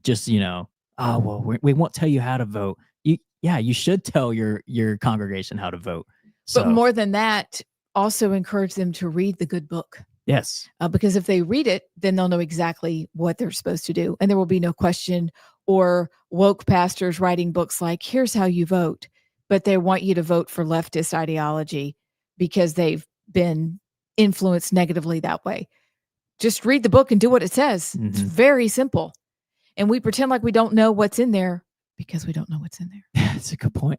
just, we won't tell you how to vote. You should tell your congregation how to vote. So, but more than that, also encourage them to read the good book. Yes. Because if they read it, then they'll know exactly what they're supposed to do. And there will be no question or woke pastors writing books like, here's how you vote. But they want you to vote for leftist ideology because they've been influenced negatively that way. Just read the book and do what it says. It's very simple. And we pretend like we don't know what's in there because we don't know what's in there. Yeah, that's a good point.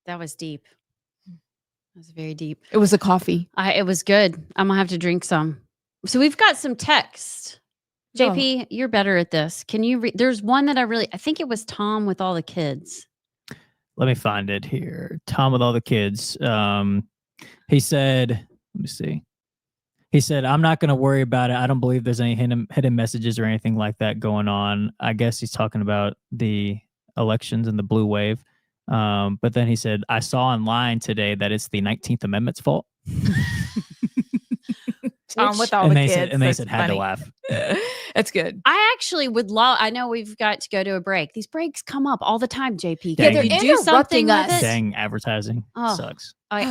That was deep. That was very deep. It was a coffee. It was good. I'm going to have to drink some. So we've got some text. JP, you're better at this. Can you read? There's one that I think it was Tom with all the kids. Let me find it here. Tom with all the kids. He said, let me see. He said, I'm not going to worry about it. I don't believe there's any hidden messages or anything like that going on. I guess he's talking about the elections and the blue wave. But then he said, I saw online today that it's the 19th Amendment's fault. Tom with all the kids. And they said, had to laugh. That's good. I actually would love, I know we've got to go to a break. These breaks come up all the time, JP. Yeah, they're do something us. with it? Dang, advertising sucks. I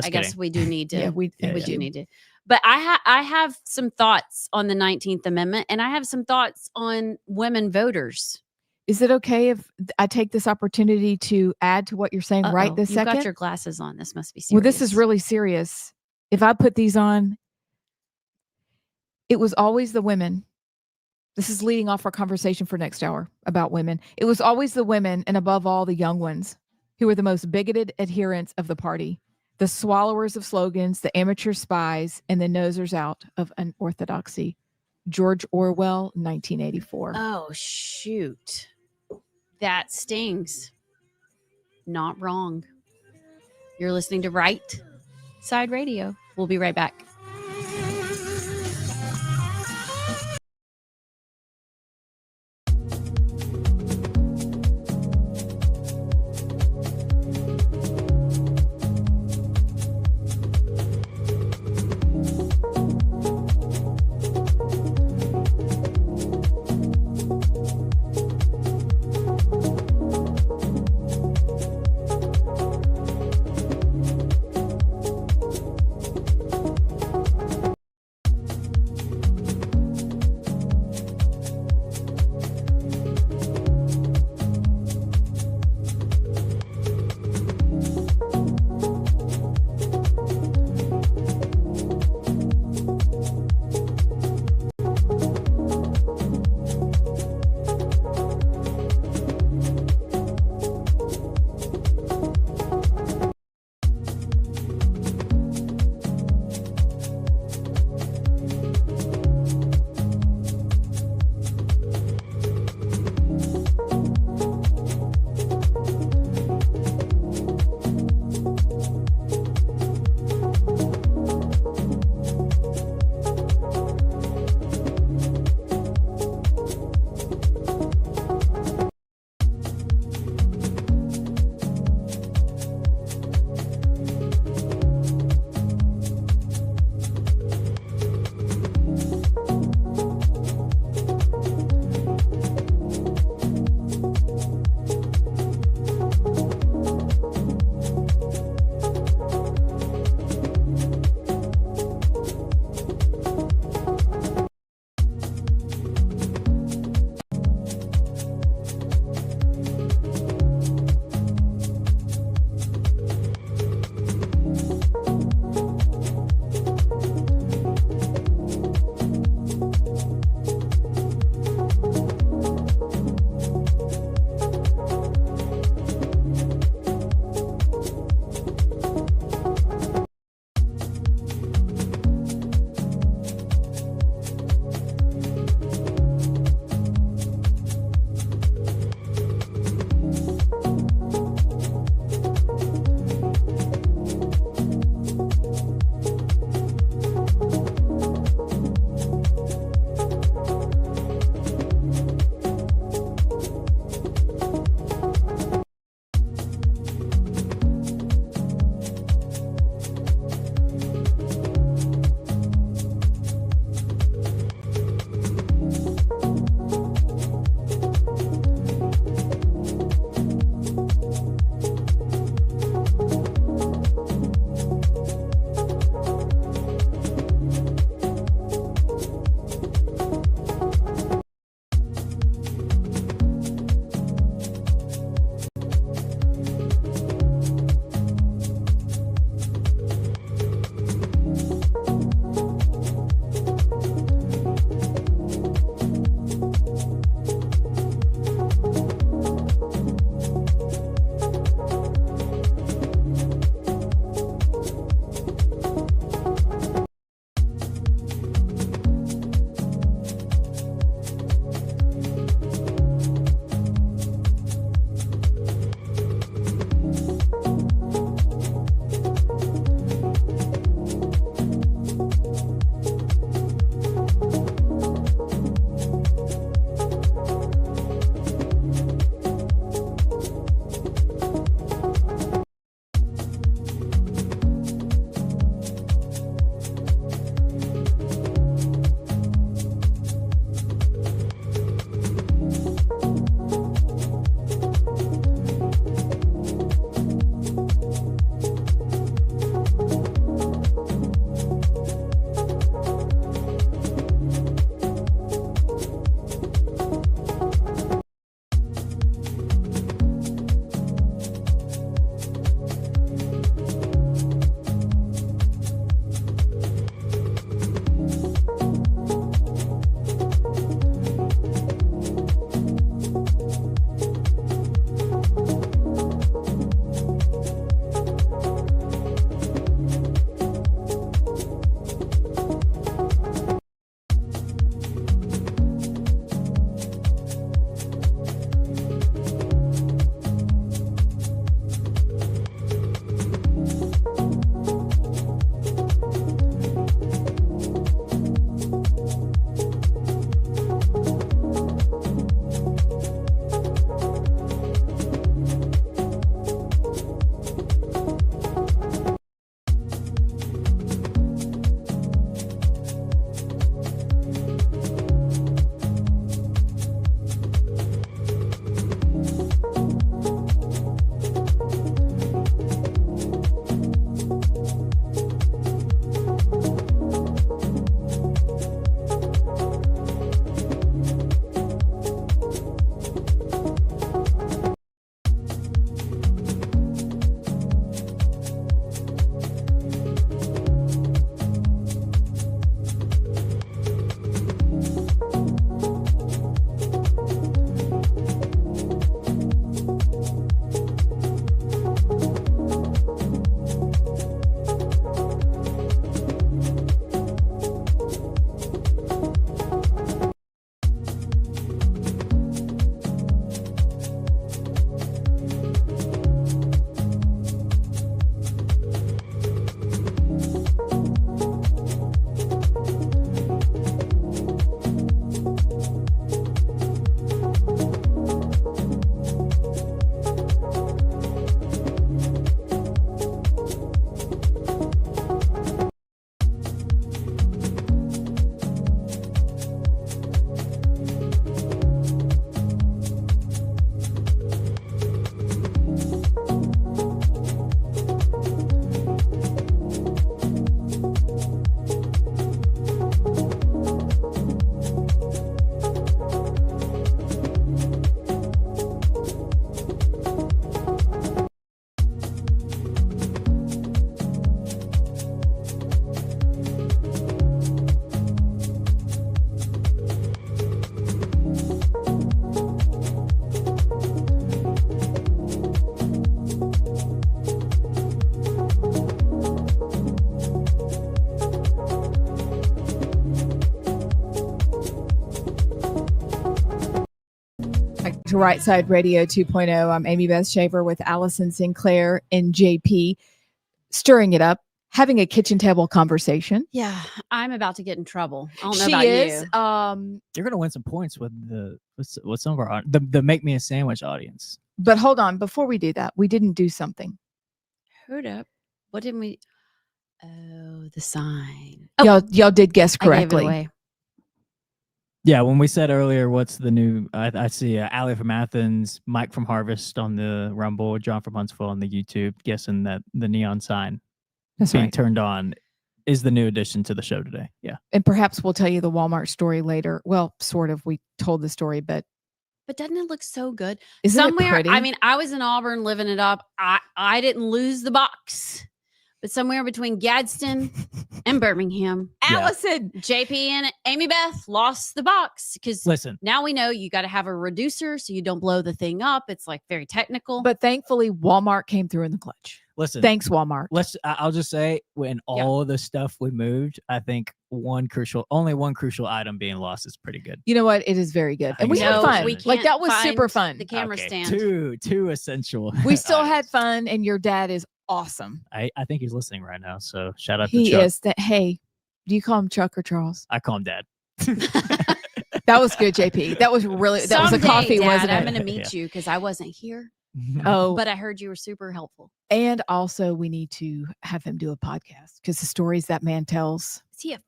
guess we do need to. We do need to. But I have some thoughts on the 19th Amendment, and I have some thoughts on women voters. Is it okay if I take this opportunity to add to what you're saying right this You've second? got your glasses on. This must be serious. Well, this is really serious. If I put these on, it was always the women. This is leading off our conversation for next hour about women. It was always the women, and above all, the young ones, who were the most bigoted adherents of the party, the swallowers of slogans, the amateur spies, and the nosers out of unorthodoxy. George Orwell, 1984. Oh, shoot. That stings. Not wrong. You're listening to Right Side Radio. We'll be right back. to Rightside Radio 2.0. I'm Amy Beth Shaver with Allison Sinclair and JP, stirring it up, having a kitchen table conversation. Yeah, I'm about to get in trouble. I don't know She about is. you. You're gonna win some points with some of our the Make Me a Sandwich audience. But hold on, before we do that, we didn't do something. Hold up. What didn't we? Oh, the sign. Oh, Y'all did guess I gave it correctly. away. Yeah, when we said earlier, what's the new? I see Allie from Athens, Mike from Harvest on the Rumble, John from Huntsville on the YouTube, guessing that the neon sign That's being right. turned on is the new addition to the show today. Yeah. And perhaps we'll tell you the Walmart story later. Well, sort of. We told the story, but doesn't it look so good? Isn't it Somewhere, pretty? I mean, I was in Auburn living it up. I didn't lose the box, but somewhere between Gadsden and Birmingham, Allison, JP and Amy Beth lost the box because Listen, now we know you got to have a reducer so you don't blow the thing up. It's like very technical. but thankfully Walmart came through in the clutch. listen. Thanks, Walmart. I'll just say, when all the stuff we moved, I think only one crucial item being lost is pretty good. You know what? It is very good. I And we think had so. fun. We Like, that can't was super find fun. The camera Okay, stand. Two essential. We still had items. fun, and your dad is awesome. I think he's listening right now. So shout out to He Chuck. is. That. Hey, do you call him Chuck or Charles? I call him Dad. That was good, JP. That was really. That was a Someday, coffee, Dad, wasn't I'm it? going to meet you because I wasn't here, Oh, but I heard you were super helpful. and also we need to have him do a podcast because the stories that man tells. Is he a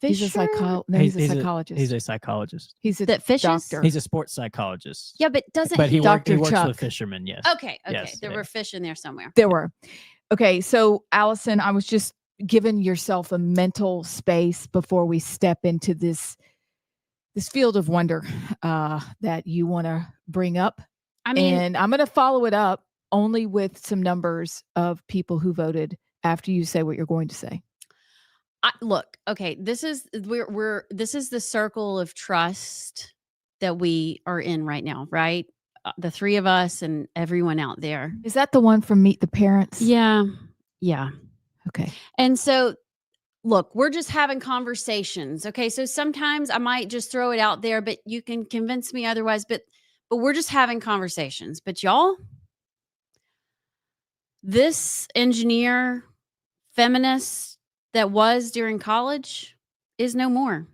He's fisher? he's a psychologist. He's a psychologist. He's a That fishes? doctor. He's a sports psychologist. Yeah, but doesn't but he, he? he Dr. works Chuck. with fishermen. Yes. Okay. Yes, There yeah. were fish in there somewhere. There were. Okay, so Allison, I was just giving yourself a mental space before we step into this field of wonder that you want to bring up. I mean, And I'm going to follow it up only with some numbers of people who voted after you say what you're going to say. look, okay, this is this is the circle of trust that we are in right now, right? The three of us and everyone out there. Is that the one from Meet the Parents? Yeah. Okay. And so, look, we're just having conversations. Okay. So sometimes I might just throw it out there, but you can convince me otherwise. But we're just having conversations. But y'all, this engineer, feminist that was during college is no more.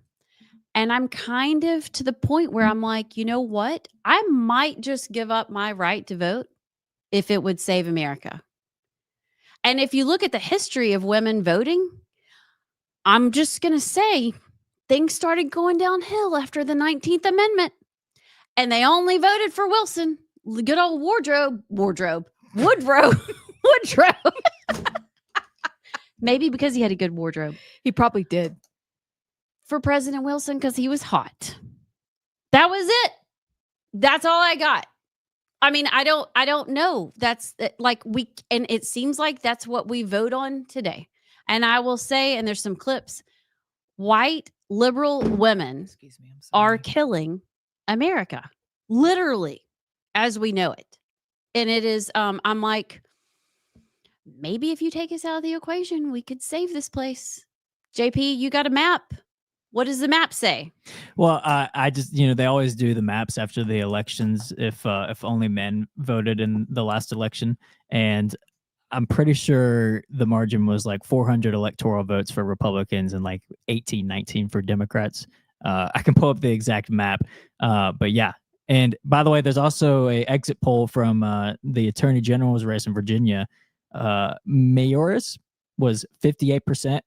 And I'm kind of to the point where I'm like, you know what? I might just give up my right to vote if it would save America. And if you look at the history of women voting, I'm just going to say things started going downhill after the 19th Amendment. And they only voted for Wilson. Good old Woodrow. Maybe because he had a good wardrobe. He probably did. For President Wilson, because he was hot. That was it. That's all I got. I mean, I don't know. That's like and it seems like that's what we vote on today. And I will say, and there's some clips, white liberal women Excuse me, I'm sorry. are killing America, literally, as we know it. And it is, I'm like, maybe if you take us out of the equation, we could save this place. JP, you got a map. What does the map say? Well, I just, they always do the maps after the elections if only men voted in the last election. And I'm pretty sure the margin was like 400 electoral votes for Republicans and like 19 for Democrats. I can pull up the exact map. But yeah. And by the way, there's also a exit poll from the Attorney General's race in Virginia. Mayoris was 58%.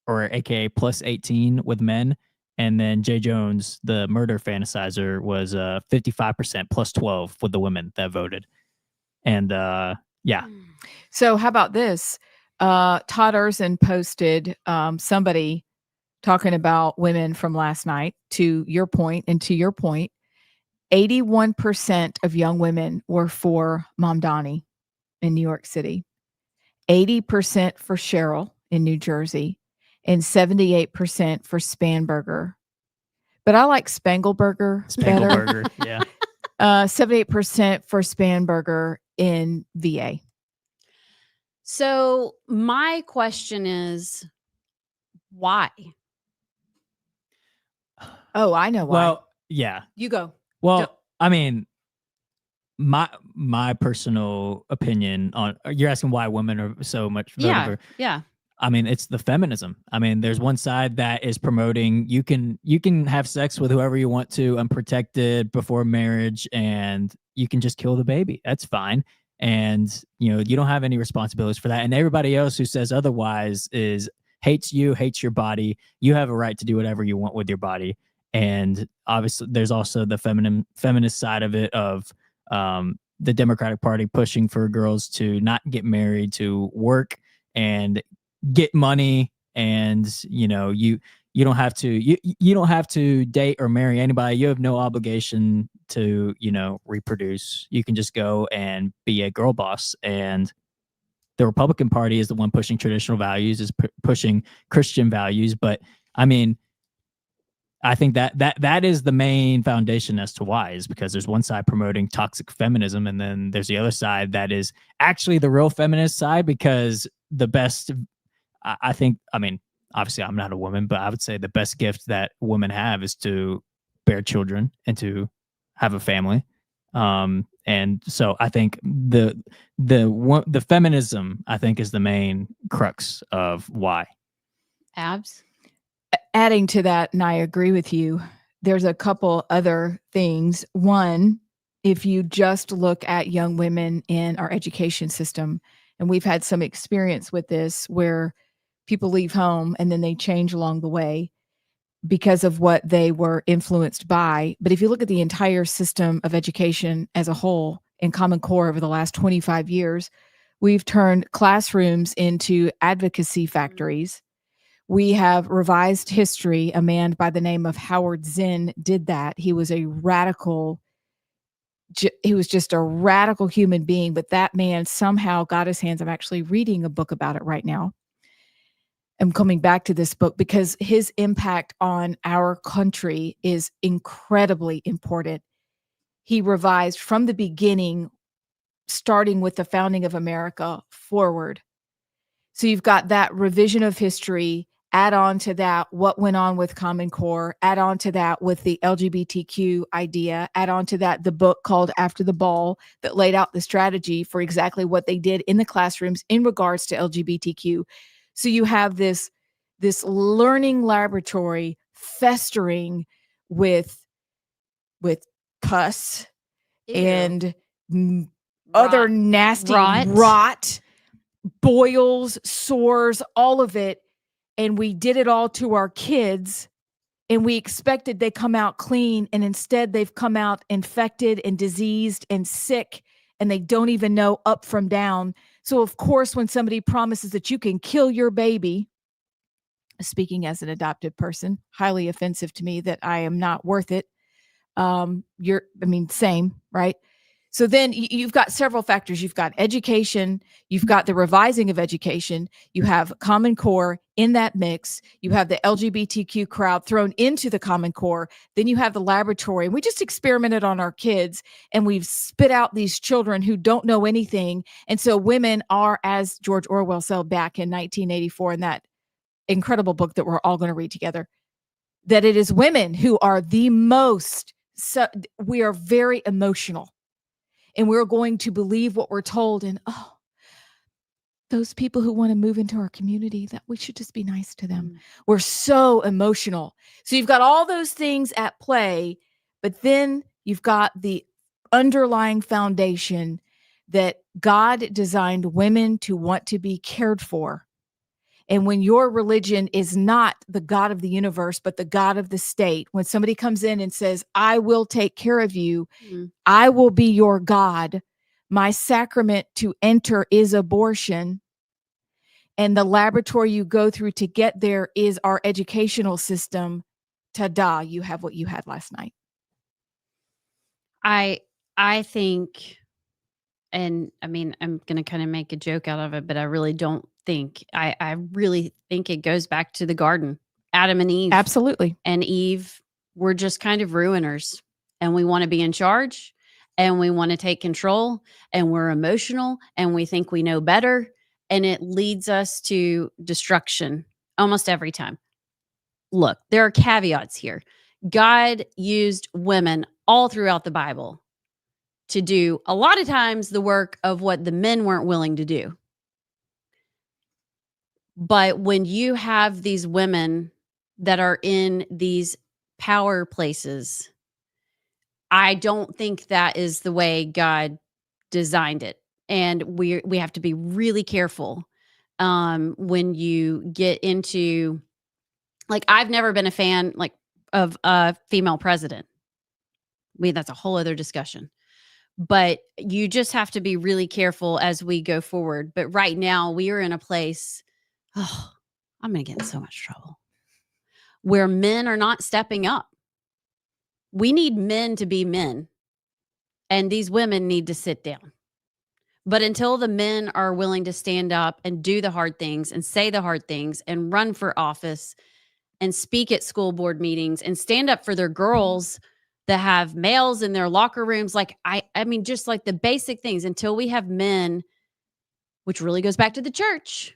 Or AKA plus 18 with men. And then Jay Jones, the murder fantasizer, was 55% plus 12 with the women that voted. And yeah. So how about this? Todd Erzen posted somebody talking about women from last night. To your point, 81% of young women were for Mamdani in New York City, 80% for Cheryl in New Jersey, and 78% for Spanberger. But I like Spangelberger better. Spangelberger, yeah. 78% for Spanberger in VA. So my question is, why? Oh, I know why. Well, yeah. You go. Well, I mean, my personal opinion on, you're asking why women are so much voted Yeah. for. Yeah. I mean, it's the feminism. I mean, there's one side that is promoting you can have sex with whoever you want to unprotected before marriage, and you can just kill the baby. That's fine. And you don't have any responsibilities for that. And everybody else who says otherwise is hates you, hates your body. You have a right to do whatever you want with your body. And obviously there's also the feminist side of it, of the Democratic Party pushing for girls to not get married, to work and get money. And you don't have to you don't have to date or marry anybody. You have no obligation to reproduce. You can just go and be a girl boss. And the Republican Party is the one pushing traditional values, is pushing Christian values. But I mean, I think that is the main foundation as to why, is because there's one side promoting toxic feminism, and then there's the other side that is actually the real feminist side. Because the best, I think, I mean, obviously I'm not a woman, but I would say the best gift that women have is to bear children and to have a family. And so I think the feminism, I think, is the main crux of why. Abs. Adding to that, and I agree with you, there's a couple other things. One, if you just look at young women in our education system, and we've had some experience with this where people leave home and then they change along the way because of what they were influenced by. But if you look at the entire system of education as a whole in Common Core over the last 25 years, we've turned classrooms into advocacy factories. We have revised history. A man by the name of Howard Zinn did that. He was a radical, he was just a radical human being, but that man somehow got his hands. I'm actually reading a book about it right now. I'm coming back to this book because his impact on our country is incredibly important. He revised from the beginning, starting with the founding of America forward. So you've got that revision of history, add on to that what went on with Common Core, add on to that with the LGBTQ idea, add on to that the book called After the Ball that laid out the strategy for exactly what they did in the classrooms in regards to LGBTQ. So you have this learning laboratory festering with pus and other nasty rot, boils, sores, all of it. And we did it all to our kids, and we expected they come out clean. And instead they've come out infected and diseased and sick, and they don't even know up from down. So of course, when somebody promises that you can kill your baby, speaking as an adopted person, highly offensive to me that I am not worth it. Same, right? So then you've got several factors. You've got education, you've got the revising of education, you have Common Core in that mix, you have the LGBTQ crowd thrown into the Common Core, then you have the laboratory. We just experimented on our kids, and we've spit out these children who don't know anything. And so women are, as George Orwell said back in 1984 in that incredible book that we're all going to read together, that it is women who are the most, we are very emotional. And we're going to believe what we're told. And, those people who want to move into our community, that we should just be nice to them. We're so emotional. So you've got all those things at play, but then you've got the underlying foundation that God designed women to want to be cared for. And when your religion is not the God of the universe, but the God of the state, when somebody comes in and says, I will take care of you, I will be your God, my sacrament to enter is abortion, and the laboratory you go through to get there is our educational system, ta-da, you have what you had last night. I think, and I mean, I'm going to kind of make a joke out of it, but I really don't think, I really think it goes back to the garden. Adam and Eve. Absolutely. And Eve were just kind of ruiners, and we want to be in charge, and we want to take control, and we're emotional, and we think we know better, and it leads us to destruction almost every time. Look, there are caveats here. God used women all throughout the Bible to do a lot of times the work of what the men weren't willing to do. But when you have these women that are in these power places, I don't think that is the way God designed it. And we have to be really careful when you get into, like, I've never been a fan like of a female president. That's a whole other discussion. But you just have to be really careful as we go forward. But right now we are in a place, oh, I'm going to get in so much trouble, where men are not stepping up. We need men to be men, and these women need to sit down. But until the men are willing to stand up and do the hard things and say the hard things and run for office and speak at school board meetings and stand up for their girls that have males in their locker rooms, like I mean, just like the basic things, until we have men, which really goes back to the church,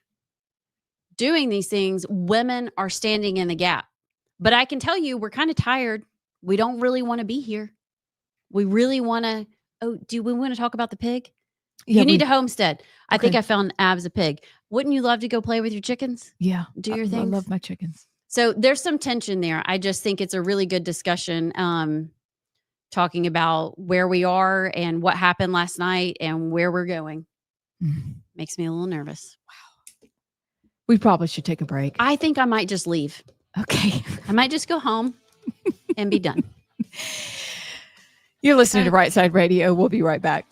doing these things, women are standing in the gap. But I can tell you, we're kind of tired. We don't really want to be here. We really want to. Oh, do we want to talk about the pig? Yeah, you need to homestead. I think Okay. I found Abs a pig. Wouldn't you love to go play with your chickens? Yeah. Do your I things? love my chickens. So there's some tension there. I just think it's a really good discussion, talking about where we are and what happened last night and where we're going. Makes me a little nervous. We probably should take a break. I think I might just leave. Okay. I might just go home and be done. You're listening to Rightside Radio. We'll be right back.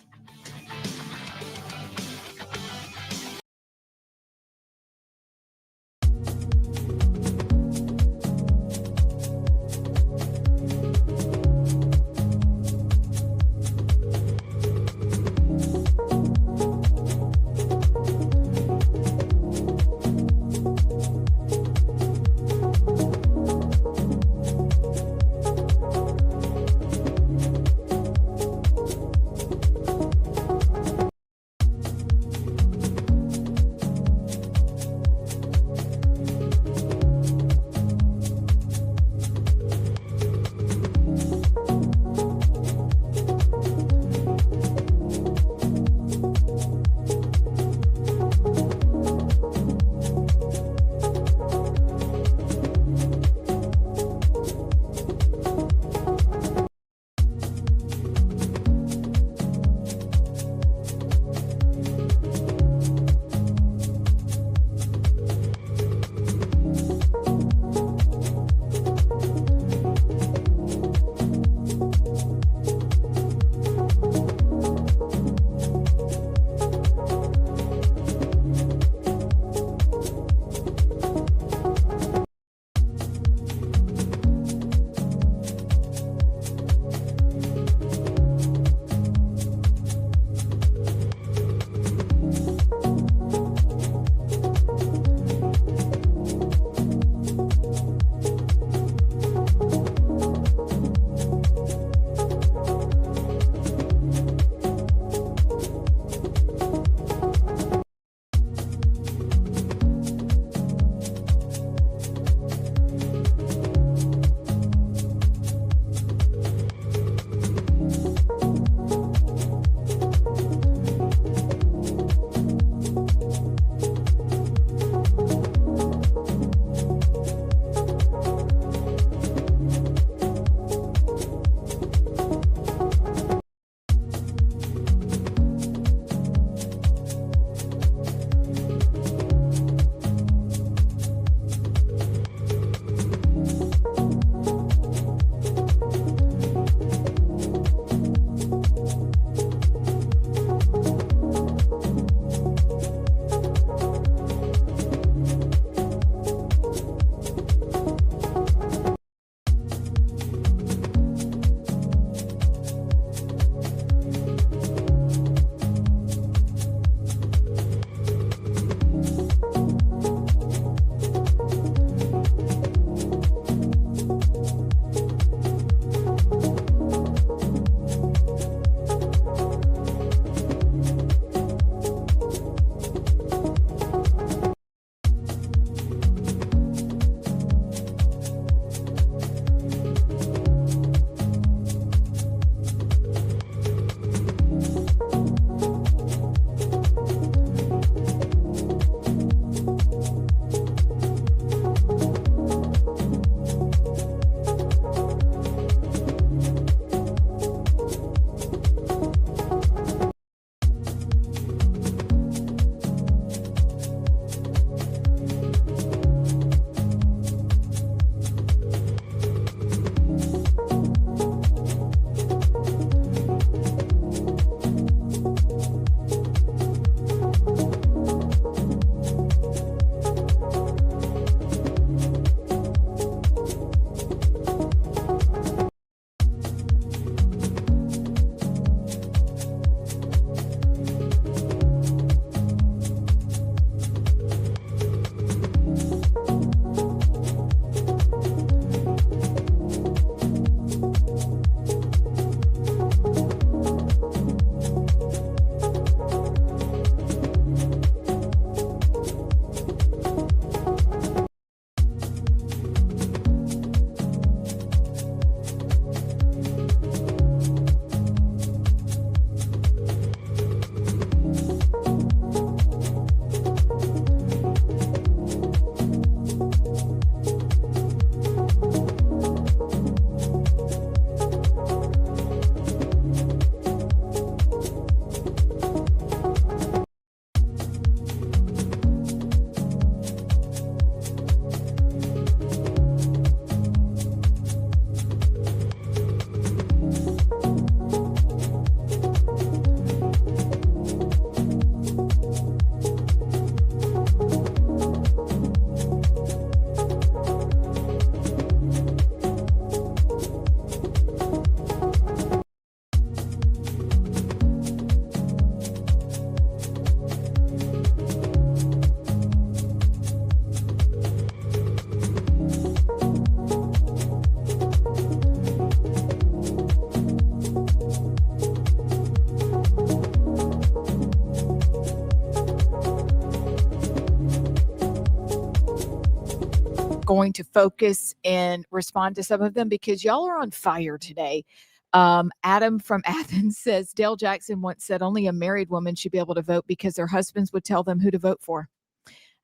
going to focus and respond to some of them because y'all are on fire today. Adam from Athens says Dale Jackson once said only a married woman should be able to vote because their husbands would tell them who to vote for.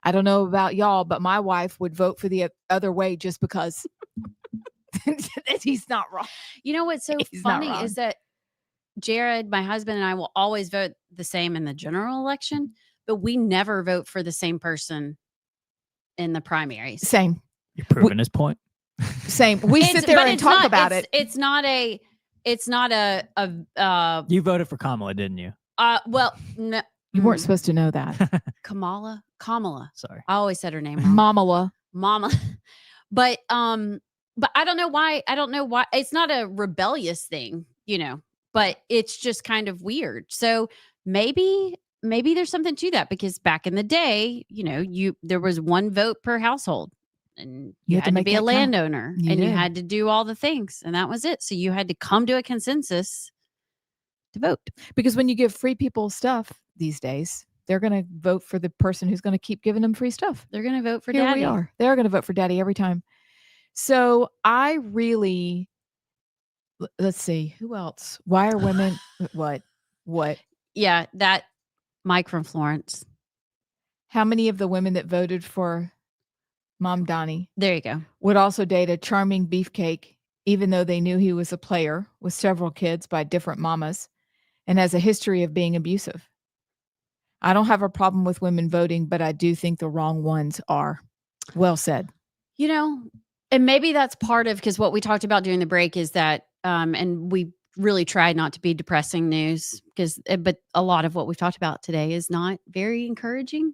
I don't know about y'all, but my wife would vote for the other way just because he's not wrong. You know what's so He's not funny wrong. is that Jared, my husband, and I will always vote the same in the general election, but we never vote for the same person in the primaries. Same. You're proving his point. Same. We sit there and talk about it. It's not a You voted for Kamala, didn't you? well, no, You weren't supposed to know that. Kamala. Sorry. I always said her name wrong. Mama. But I don't know why. It's not a rebellious thing, but it's just kind of weird. So maybe there's something to that because back in the day, there was one vote per household and you had to be a landowner and you had to do all the things and that was it. So you had to come to a consensus to vote. Because when you give free people stuff these days, they're going to vote for the person who's going to keep giving them free stuff. They're going to vote for Here daddy. we are. They're going to vote for daddy every time. So I really, let's see, who else? Why are women, what? Yeah, that Mike from Florence. How many of the women that voted for Mom Donnie there you go would also date a charming beefcake, even though they knew he was a player with several kids by different mamas and has a history of being abusive? I don't have a problem with women voting, but I do think the wrong ones are. Well said. And maybe that's part of, because what we talked about during the break is that, and we really tried not to be depressing news but a lot of what we've talked about today is not very encouraging.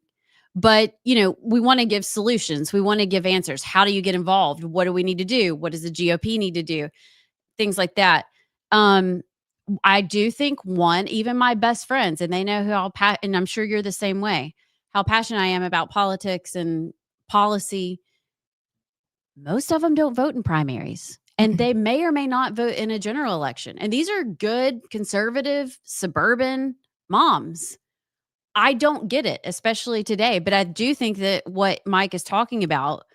But, we want to give solutions. We want to give answers. How do you get involved? What do we need to do? What does the GOP need to do? Things like that. I do think even my best friends, and they know and I'm sure you're the same way, how passionate I am about politics and policy. Most of them don't vote in primaries and they may or may not vote in a general election. And these are good, conservative, suburban moms. I don't get it, especially today, but I do think that what Mike is talking about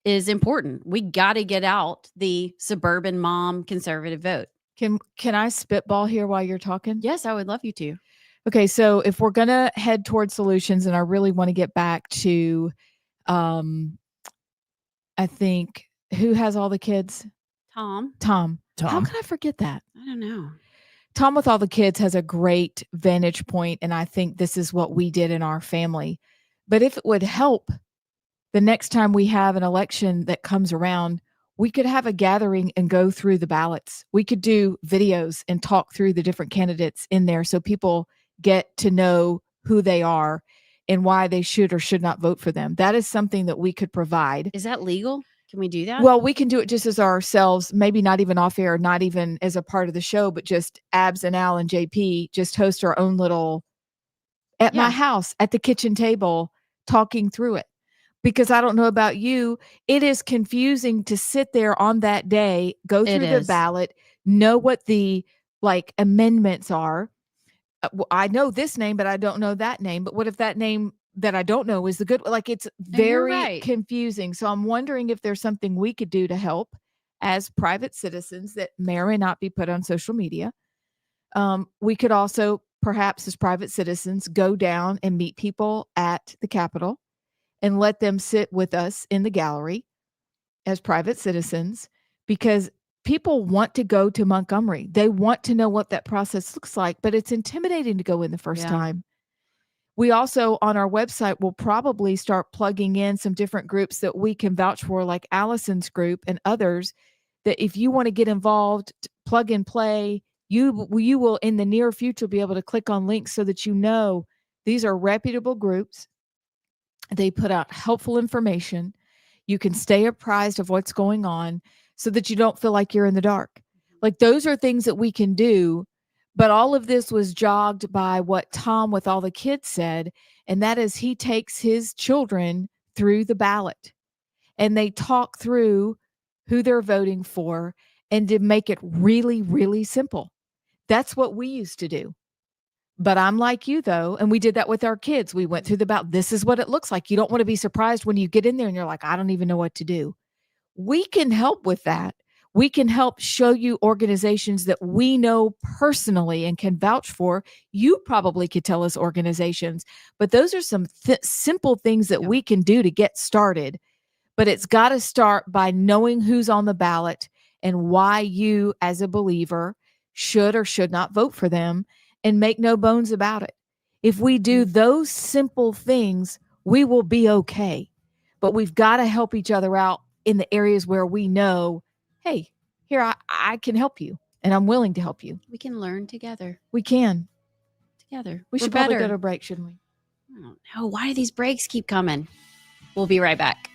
is important. We got to get out the suburban mom conservative vote. Can I spitball here while you're talking? Yes, I would love you to. Okay, so if we're going to head towards solutions, and I really want to get back to, I think, who has all the kids? Tom. How can I forget that? I don't know. Tom with all the kids has a great vantage point, and I think this is what we did in our family. But if it would help the next time we have an election that comes around, we could have a gathering and go through the ballots. We could do videos and talk through the different candidates in there so people get to know who they are and why they should or should not vote for them. That is something that we could provide. Is that legal? Can we do that? Well, we can do it just as ourselves, maybe not even off air, not even as a part of the show, but just Abs and Al and JP just host our own little at my house at the kitchen table talking through it. Because I don't know about you, it is confusing to sit there on that day, go through the ballot, know what the amendments are. I know this name, but I don't know that name. But what if that name that I don't know is the good? It's very confusing. So I'm wondering if there's something we could do to help as private citizens that may or may not be put on social media. We could also, perhaps as private citizens, go down and meet people at the Capitol and let them sit with us in the gallery as private citizens, because people want to go to Montgomery. They want to know what that process looks like, but it's intimidating to go in the first time. We also, on our website, will probably start plugging in some different groups that we can vouch for, like Allison's group and others, that if you want to get involved, plug and play, you will in the near future be able to click on links so that these are reputable groups. They put out helpful information. You can stay apprised of what's going on so that you don't feel like you're in the dark. Those are things that we can do. But all of this was jogged by what Tom with all the kids said. And that is, he takes his children through the ballot and they talk through who they're voting for and to make it really, really simple. That's what we used to do. But I'm like you, though, and we did that with our kids. We went through this is what it looks like. You don't want to be surprised when you get in there and you're like, I don't even know what to do. We can help with that. We can help show you organizations that we know personally and can vouch for. You probably could tell us organizations, but those are some simple things that we can do to get started. But it's got to start by knowing who's on the ballot and why you, as a believer, should or should not vote for them, and make no bones about it. If we do those simple things, we will be okay. But we've got to help each other out in the areas where we know, hey, here, I can help you, and I'm willing to help you. We can learn together. We can. Together. We should probably go to a break, shouldn't we? I don't know. Why do these breaks keep coming? We'll be right back.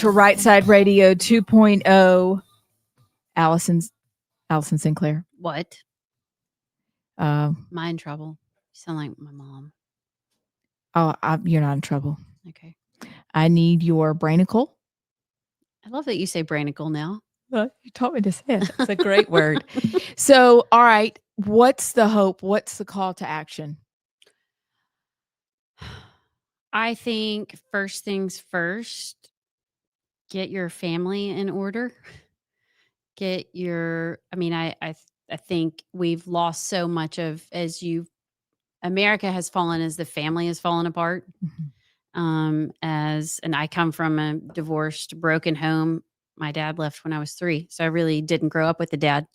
to Rightside Radio 2.0. Allison Sinclair. What? Uh, Am I in trouble? You sound like my mom. you're not in trouble. Okay. I need your brainicle. I love that you say brainicle now. You taught me to say it. It's a great word. So, all right. What's the hope? What's the call to action? I think first things first, get your family in order. I think we've lost so much of America has fallen as the family has fallen apart. And I come from a divorced, broken home. My dad left when I was 3. So I really didn't grow up with a dad.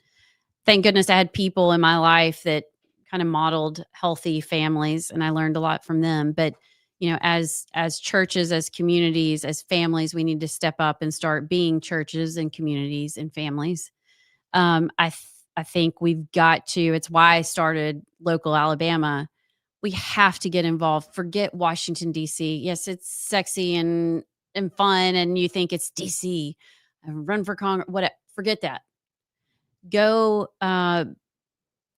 Thank goodness I had people in my life that kind of modeled healthy families, and I learned a lot from them. But, as churches, as communities, as families, we need to step up and start being churches and communities and families. I think we've got to, it's why I started Local Alabama. We have to get involved. Forget Washington, D.C. Yes, it's sexy and fun, and you think it's D.C. Run for Congress, whatever. Forget that. Go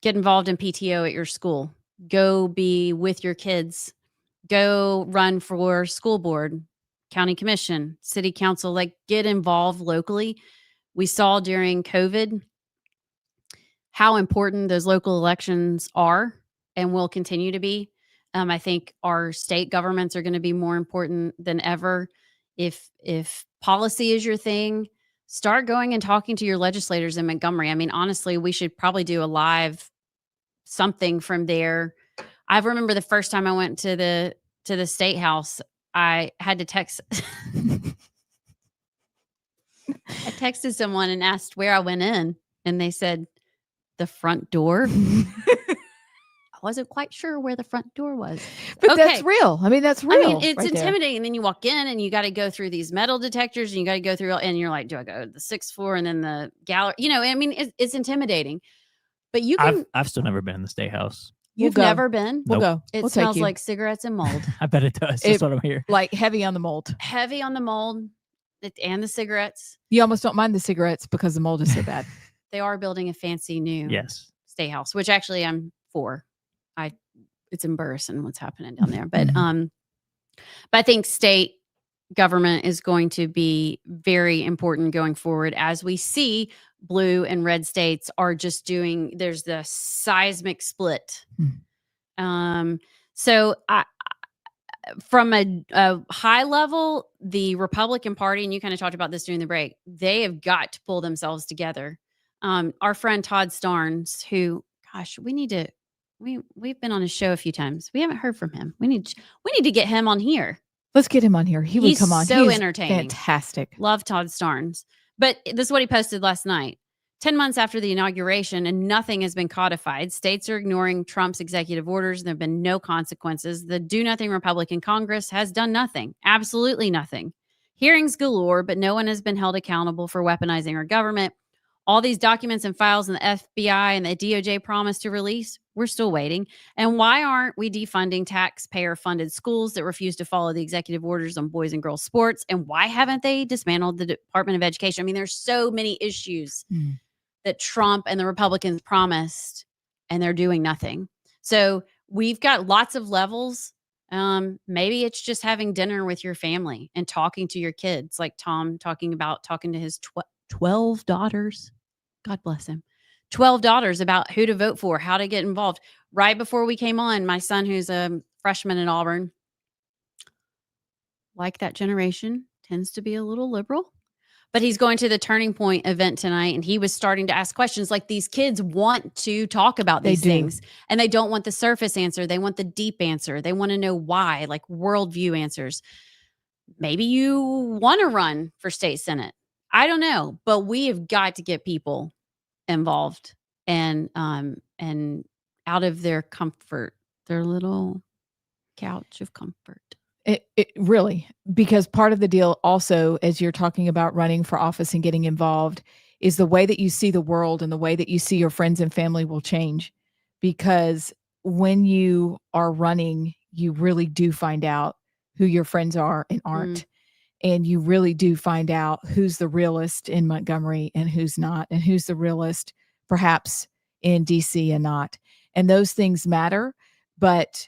get involved in PTO at your school. Go be with your kids. Go run for school board, county commission, city council. Like, get involved locally. We saw during COVID how important those local elections are and will continue to be. I think our state governments are going to be more important than ever. If policy is your thing, start going and talking to your legislators in Montgomery. I mean, honestly, we should probably do a live something from there. I remember the first time I went to the state house, I had to text. I texted someone and asked where I went in, and they said the front door. I wasn't quite sure where the front door was. But that's real. I mean, that's real. I mean, it's right intimidating. And then you walk in and you got to go through these metal detectors, and you got to go through, and you're like, do I go to the 6th floor and then the gallery? I mean, it's intimidating. But you can. I've still never been in the state house. You've never been? We'll go. It We'll smells take you. like cigarettes and mold. I bet it does. That's what I'm here. Like heavy on the mold. Heavy on the mold and the cigarettes. You almost don't mind the cigarettes because the mold is so bad. They are building a fancy new state house, which actually I'm for. It's embarrassing what's happening down there. But I think state government is going to be very important going forward, as we see blue and red states are just doing, there's the seismic split. So from a high level, the Republican Party, and you kind of talked about this during the break, they have got to pull themselves together. Our friend Todd Starnes, who, gosh, we've been on his show a few times. We haven't heard from him. We need to get him on here. Let's get him on here. He would come on. So He's entertaining. Fantastic. Love Todd Starnes. But this is what he posted last night. 10 months after the inauguration and nothing has been codified, states are ignoring Trump's executive orders. There have been no consequences. The do-nothing Republican Congress has done nothing. Absolutely nothing. Hearings galore, but no one has been held accountable for weaponizing our government. All these documents and files and the FBI and the DOJ promised to release, we're still waiting. And why aren't we defunding taxpayer-funded schools that refuse to follow the executive orders on boys and girls sports? And why haven't they dismantled the Department of Education? I mean, there's so many issues that Trump and the Republicans promised, and they're doing nothing. So we've got lots of levels. Maybe it's just having dinner with your family and talking to your kids, like Tom talking to his 12 daughters. God bless him. 12 daughters about who to vote for, how to get involved. Right before we came on, my son, who's a freshman in Auburn, like that generation, tends to be a little liberal. But he's going to the Turning Point event tonight, and he was starting to ask questions. Like, these kids want to talk about these things, and they don't want the surface answer. They want the deep answer. They want to know why, like worldview answers. Maybe you want to run for state senate. I don't know, but we have got to get people involved and out of their comfort, their little couch of comfort. It really, because part of the deal also, as you're talking about running for office and getting involved, is the way that you see the world and the way that you see your friends and family will change. Because when you are running, you really do find out who your friends are and aren't. And you really do find out who's the realist in Montgomery and who's not, and who's the realist perhaps in DC and not. And those things matter, but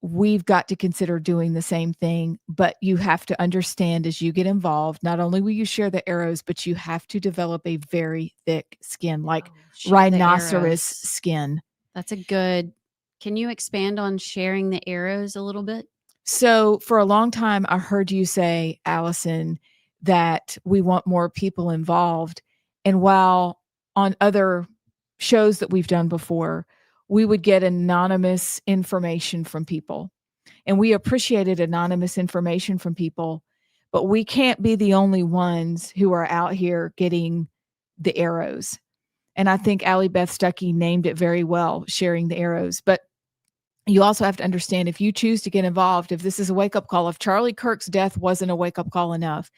we've got to consider doing the same thing. But you have to understand, as you get involved, not only will you share the arrows, but you have to develop a very thick skin, like Share the rhinoceros arrows. skin. That's a good. Can you expand on sharing the arrows a little bit? So for a long time, I heard you say, Allison, that we want more people involved. And while on other shows that we've done before, we would get anonymous information from people. And we appreciated anonymous information from people, but we can't be the only ones who are out here getting the arrows. And I think Allie Beth Stuckey named it very well, sharing the arrows. But you also have to understand, if you choose to get involved, if this is a wake-up call, if Charlie Kirk's death wasn't a wake-up call enough,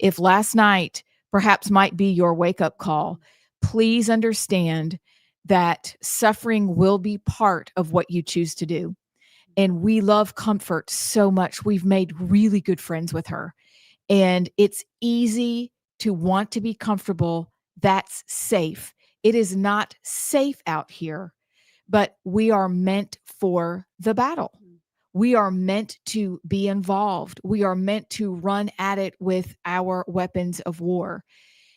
if last night perhaps might be your wake-up call, please understand that suffering will be part of what you choose to do. And we love Comfort so much. We've made really good friends with her. And it's easy to want to be comfortable. That's safe. It is not safe out here, but we are meant for the battle. We are meant to be involved. We are meant to run at it with our weapons of war.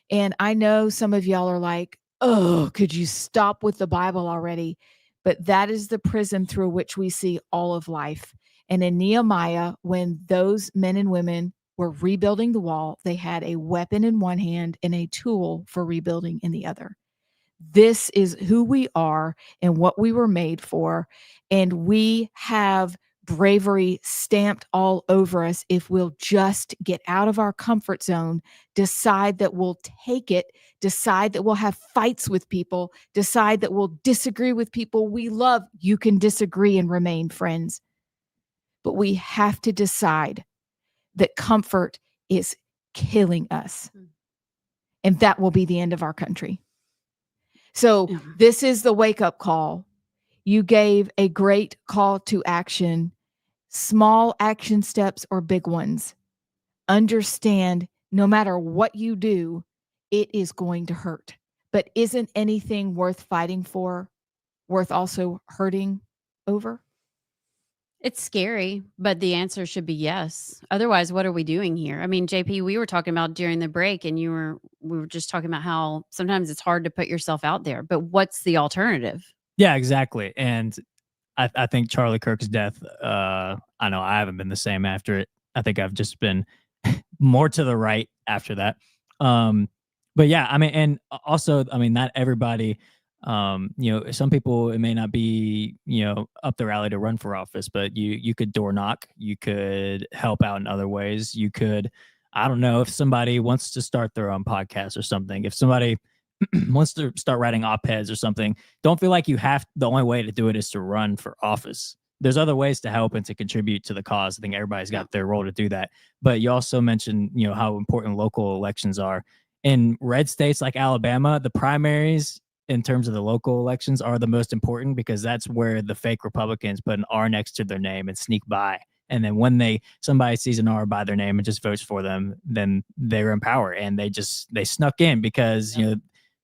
And I know some of y'all are like, oh, could you stop with the Bible already? But that is the prism through which we see all of life. And in Nehemiah, when those men and women were rebuilding the wall, they had a weapon in one hand and a tool for rebuilding in the other. This is who we are and what we were made for. And we have bravery stamped all over us if we'll just get out of our comfort zone, decide that we'll take it, decide that we'll have fights with people, decide that we'll disagree with people we love. You can disagree and remain friends. But we have to decide that comfort is killing us. And that will be the end of our country. So this is the wake-up call. You gave a great call to action, small action steps or big ones. Understand, no matter what you do, it is going to hurt. But isn't anything worth fighting for worth also hurting over? It's scary, but the answer should be yes. Otherwise, what are we doing here? I mean, JP, we were talking about during the break, and we were just talking about how sometimes it's hard to put yourself out there. But what's the alternative? Yeah, exactly. And I think Charlie Kirk's death, I know I haven't been the same after it. I think I've just been more to the right after that. But yeah, I mean, and also, I mean, not everybody, some people, it may not be, up their alley to run for office, but you could door knock, you could help out in other ways. You could, I don't know, if somebody wants to start their own podcast or something, if somebody wants to start writing op-eds or something, don't feel like the only way to do it is to run for office. There's other ways to help and to contribute to the cause. I think everybody's got their role to do that. But you also mentioned, how important local elections are. In red states like Alabama, the primaries in terms of the local elections are the most important, because that's where the fake Republicans put an R next to their name and sneak by. And then when somebody sees an R by their name and just votes for them, then they're in power. And they snuck in because,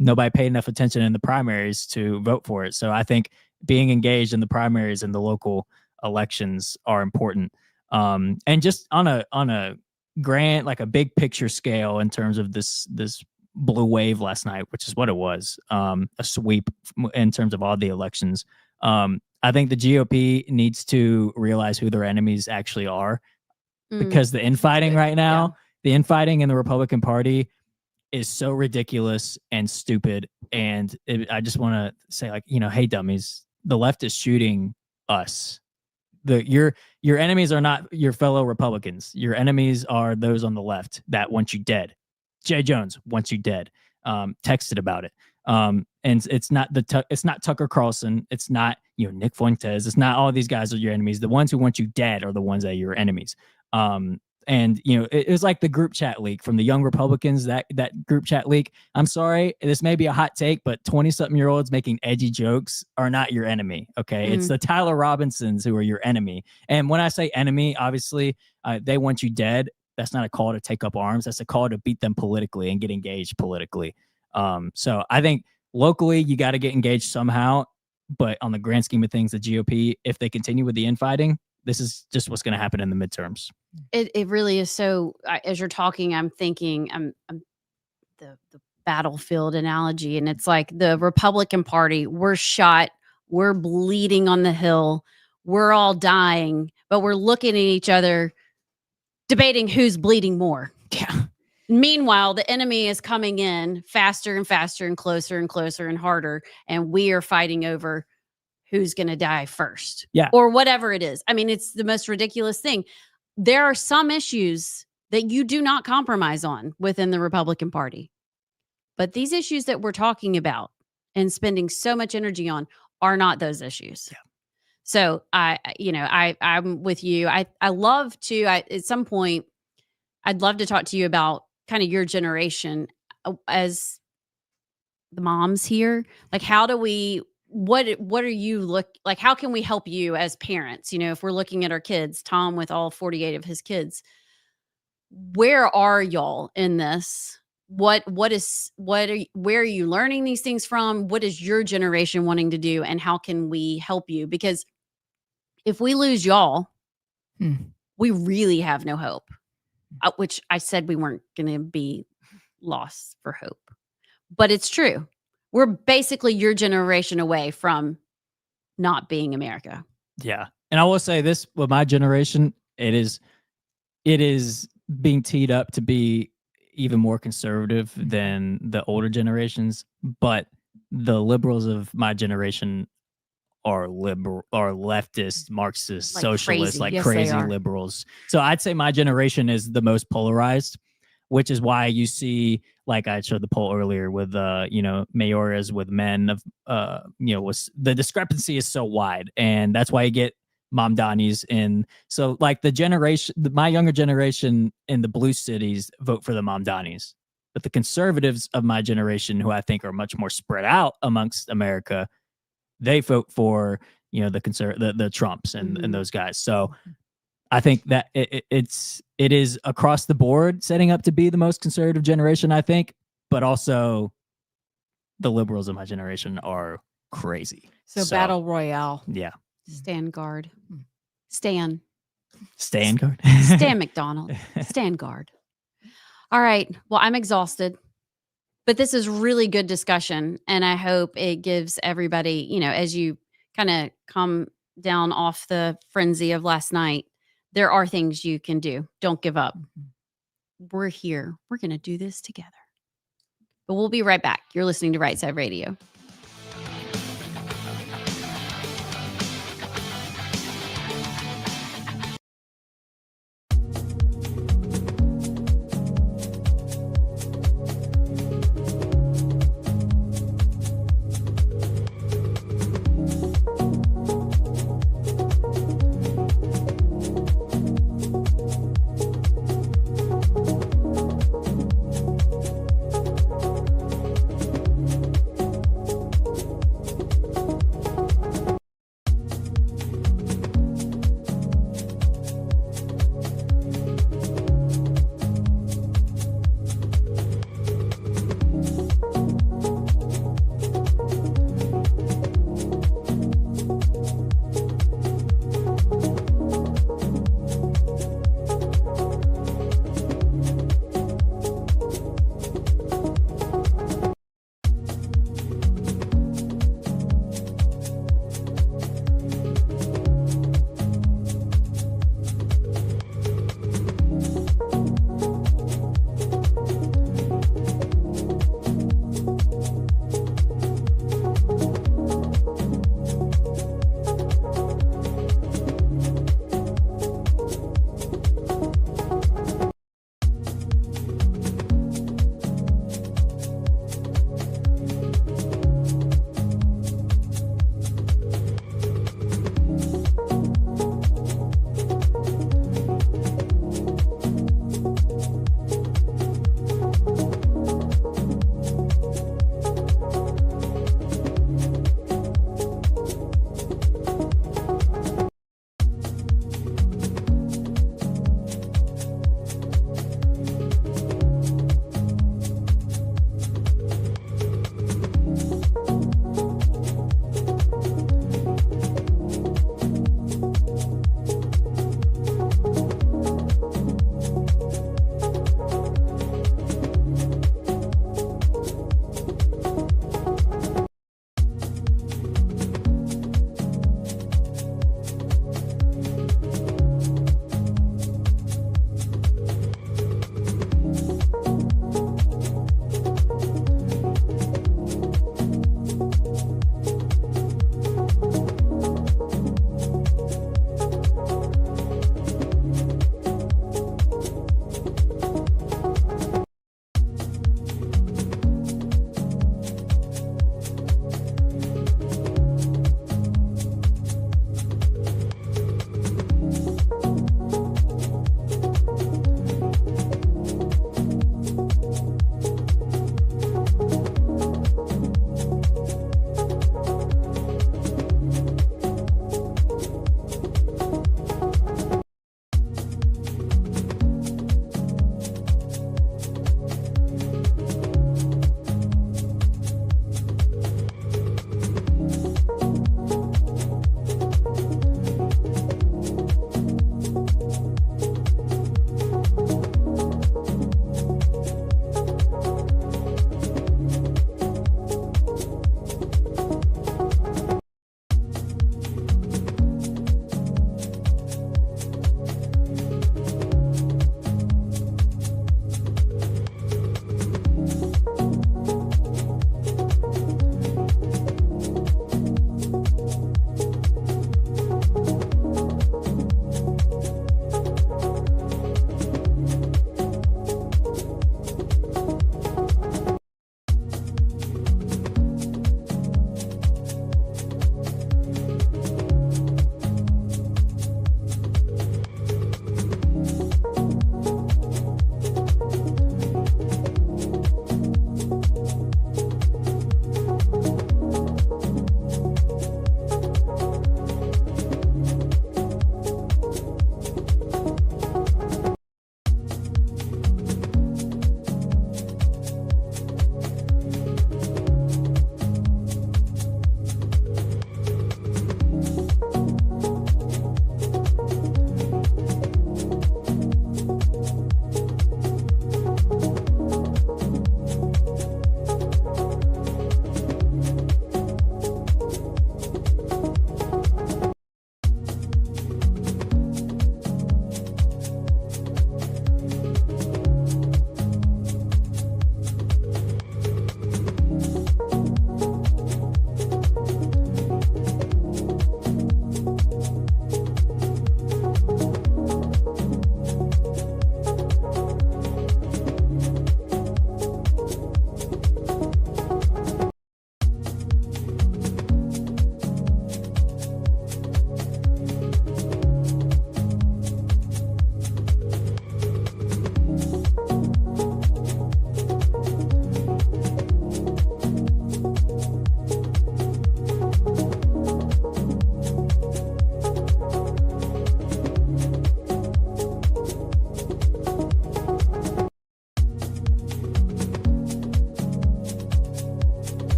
nobody paid enough attention in the primaries to vote for it. So I think being engaged in the primaries and the local elections are important. And just on a grand, like a big picture scale in terms of this blue wave last night, which is what it was, a sweep in terms of all the elections. I think the GOP needs to realize who their enemies actually are, because the infighting right now, the infighting in the Republican Party is so ridiculous and stupid. And I just want to say, like, hey, dummies, the left is shooting us. Your enemies are not your fellow Republicans. Your enemies are those on the left that want you dead. Jay Jones wants you dead. Texted about it. And it's not it's not Tucker Carlson. It's not Nick Fuentes. It's not all these guys are your enemies. The ones who want you dead are the ones that are your enemies. And it was like the group chat leak from the Young Republicans, that group chat leak. I'm sorry, this may be a hot take, but 20-something-year-olds making edgy jokes are not your enemy. Okay. It's the Tyler Robinsons who are your enemy. And when I say enemy, obviously they want you dead. That's not a call to take up arms. That's a call to beat them politically and get engaged politically. So I think locally, you got to get engaged somehow. But on the grand scheme of things, the GOP, if they continue with the infighting, this is just what's going to happen in the midterms. It really is. So as you're talking, I'm thinking I'm the battlefield analogy, and it's like the Republican Party. We're shot, we're bleeding on the hill, we're all dying, but we're looking at each other, debating who's bleeding more. Yeah. Meanwhile, the enemy is coming in faster and faster and closer and harder, and we are fighting over who's going to die first. Yeah. Or whatever it is. I mean, it's the most ridiculous thing. There are some issues that you do not compromise on within the Republican Party. But these issues that we're talking about and spending so much energy on are not those issues. Yeah. So I'm with you. I love to, at some point, I'd love to talk to you about kind of your generation as the moms here. Like, how do we, what are you like, how can we help you as parents? You know, if we're looking at our kids, Tom with all 48 of his kids, where are y'all in this? Where are you learning these things from? What is your generation wanting to do? And how can we help you? Because if we lose y'all, we really have no hope. Which I said we weren't going to be lost for hope. But it's true. We're basically your generation away from not being America. Yeah. And I will say this with my generation, it is being teed up to be even more conservative than the older generations. But the liberals of my generation are leftist, Marxist, Like socialists, crazy. like Yes, they crazy are. liberals. So I'd say my generation is the most polarized, which is why you see, like I showed the poll earlier with, mayores with men of, the discrepancy is so wide, and that's why you get Mamdanis in. So like my younger generation in the blue cities vote for the Mamdanis, but the conservatives of my generation, who I think are much more spread out amongst America, they vote for, the Trumps and those guys. So I think that it is across the board setting up to be the most conservative generation, I think, but also the liberals of my generation are crazy. So battle royale. Yeah. Stand guard. Stan guard. Stan McDonald. Stand guard. All right. Well, I'm exhausted. But this is really good discussion, and I hope it gives everybody, as you kind of come down off the frenzy of last night, there are things you can do. Don't give up. We're here. We're going to do this together. But we'll be right back. You're listening to Rightside Radio.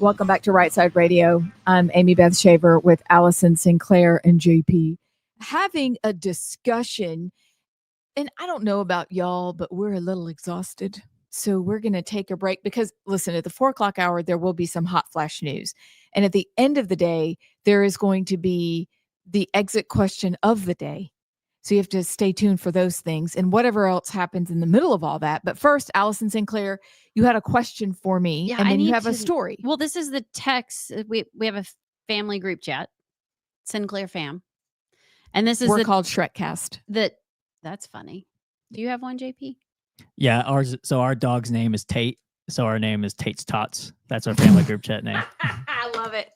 Welcome back to Rightside Radio. I'm Amy Beth Shaver with Allison Sinclair and JP, having a discussion. And I don't know about y'all, but we're a little exhausted. So we're going to take a break because, listen, at the 4 o'clock hour, there will be some hot flash news. And at the end of the day, there is going to be the exit question of the day. So you have to stay tuned for those things and whatever else happens in the middle of all that. But first, Allison Sinclair, you had a question for me, Yeah, and I then you need have a to- story. Well, this is the text. We have a family group chat, Sinclair fam. And this is We're called Shrekcast. That's funny. Do you have one, JP? Yeah, ours. So our dog's name is Tate. So our name is Tate's Tots. That's our family group chat name. I love it.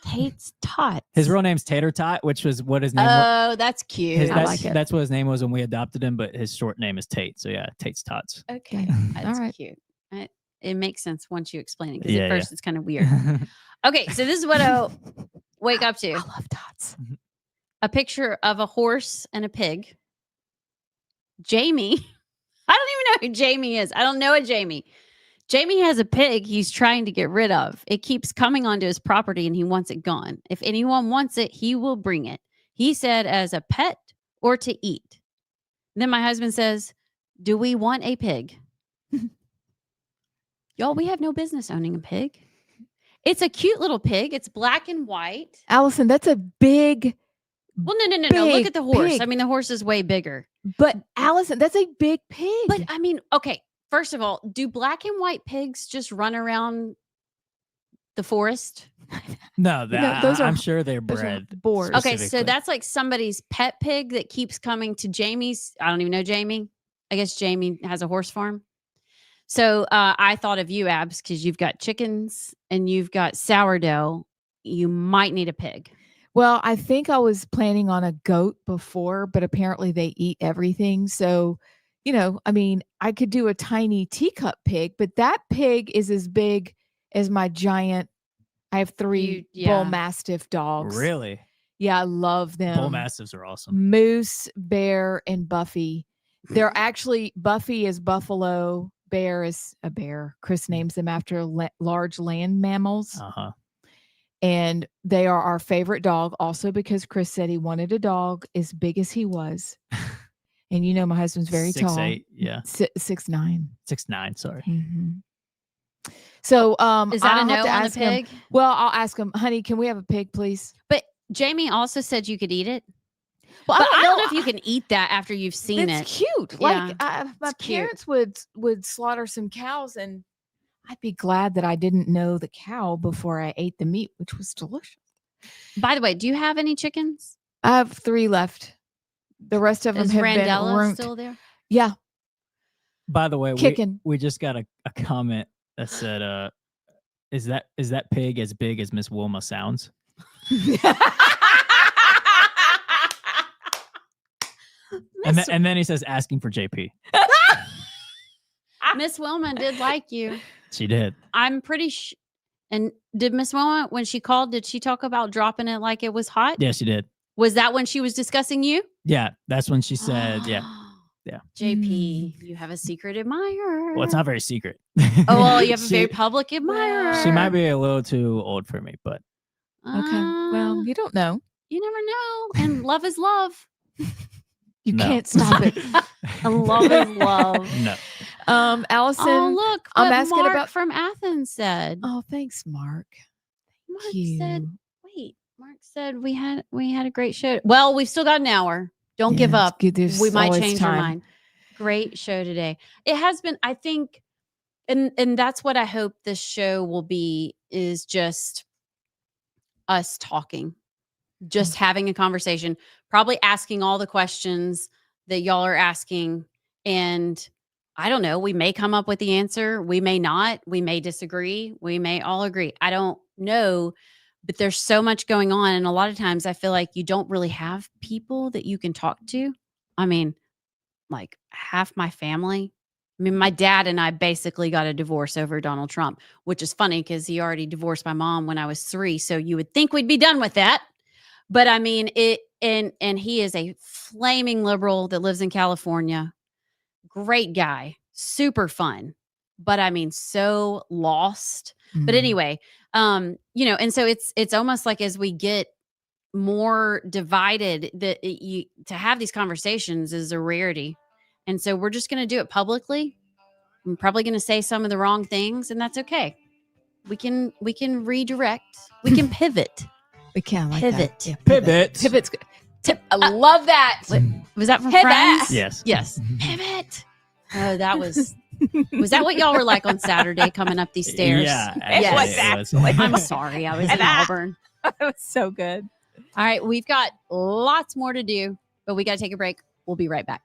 Tate's Tots. His real name's Tater Tot, which was what his name was. Oh, that's cute. I like it. That's what his name was when we adopted him, but his short name is Tate. So yeah, Tate's Tots. Okay. That's All right. cute. It makes sense once you explain it because Yeah, at first it's kind of weird. Okay, so this is what I wake up to. I love dots. A picture of a horse and a pig. Jamie. I don't even know who Jamie is. I don't know a Jamie. Jamie has a pig he's trying to get rid of. It keeps coming onto his property and he wants it gone. If anyone wants it, he will bring it. He said as a pet or to eat. Then my husband says, "Do we want a pig?" Y'all, we have no business owning a pig. It's a cute little pig. It's black and white. Allison, that's a big, Well, no. Look Big at the horse. pig. I mean, the horse is way bigger. but Allison, that's a big pig. But I mean, okay, first of all, do black and white pigs just run around the forest? No, those are- I'm sure they're those are bred. boars. Okay, so specifically. that's like somebody's pet pig that keeps coming to Jamie's. I don't even know Jamie. I guess Jamie has a horse farm. So I thought of you, Abs, because you've got chickens and you've got sourdough. You might need a pig. Well, I think I was planning on a goat before, but apparently they eat everything. So, I mean, I could do a tiny teacup pig, but that pig is as big as my giant. I have 3 bull mastiff dogs. Really, Yeah, I love them. bull mastiffs are awesome. Moose, Bear, and Buffy. They're actually, Buffy is buffalo, Bear is a bear. Chris names them after large land mammals. Uh-huh. And they are our favorite dog also because Chris said he wanted a dog as big as he was. And my husband's very tall. 6'8", yeah. 6'9". 6'9", sorry. Mhm. So Is that I'll a have no to on a ask him. pig? Well, I'll ask him, honey, can we have a pig, please? But Jamie also said you could eat it. Well, But I don't know if you can eat that after you've seen It's it. cute. Yeah, Like my it's cute. parents would slaughter some cows, and I'd be glad that I didn't know the cow before I ate the meat, which was delicious. By the way, do you have any chickens? I have 3 left. The rest of them Is have Randella been ruined. still there? Yeah, By the way, kicking. we just got a comment that said, "Is that pig as big as Miss Wilma sounds?" And then he says, "Asking for JP." Miss Wilma did like you. She did. I'm pretty and did Miss Wilma, when she called, did she talk about dropping it like it was hot? Yeah, she did. Was that when she was discussing you? Yeah, that's when she said, "Yeah." Yeah. JP, you have a secret admirer. Well, it's not very secret. Oh, well, you have a She- very public admirer. She might be a little too old for me, but Okay. Well, you don't know. You never know. And love is love. You No. can't stop it. And love is love. no. Allison. Oh, look. I'm What asking Mark about- from Athens said. Oh, thanks, Mark. Mark you. said, wait, Mark said we had a great show. Well, we've still got an hour. Don't give Yeah, up. there's We might always change our time. mind. Great show today. It has been, I think, and that's what I hope this show will be, is just us talking, just having a conversation, probably asking all the questions that y'all are asking. And I don't know, we may come up with the answer. We may not. We may disagree. We may all agree. I don't know. But there's so much going on. And a lot of times I feel like you don't really have people that you can talk to. I mean, like half my family. I mean, my dad and I basically got a divorce over Donald Trump, which is funny because he already divorced my mom when I was 3. So you would think we'd be done with that. But I mean, and he is a flaming liberal that lives in California. Great guy, super fun. but I mean, so lost. But Mhm. anyway, and so it's almost like as we get more divided, that to have these conversations is a rarity. And so we're just going to do it publicly. I'm probably going to say some of the wrong things, and that's okay. We can redirect. We can pivot. We can like Pivot. that. Yeah, Pivot. Pivot's good. I love that. Was that from Pivot. Friends? Yes. Yes. Pivot. Oh, that was that what y'all were like on Saturday coming up these stairs? Yeah. Yes. actually, it was. I'm sorry. I was in Auburn. It was so good. All right. We've got lots more to do, but we got to take a break. We'll be right back.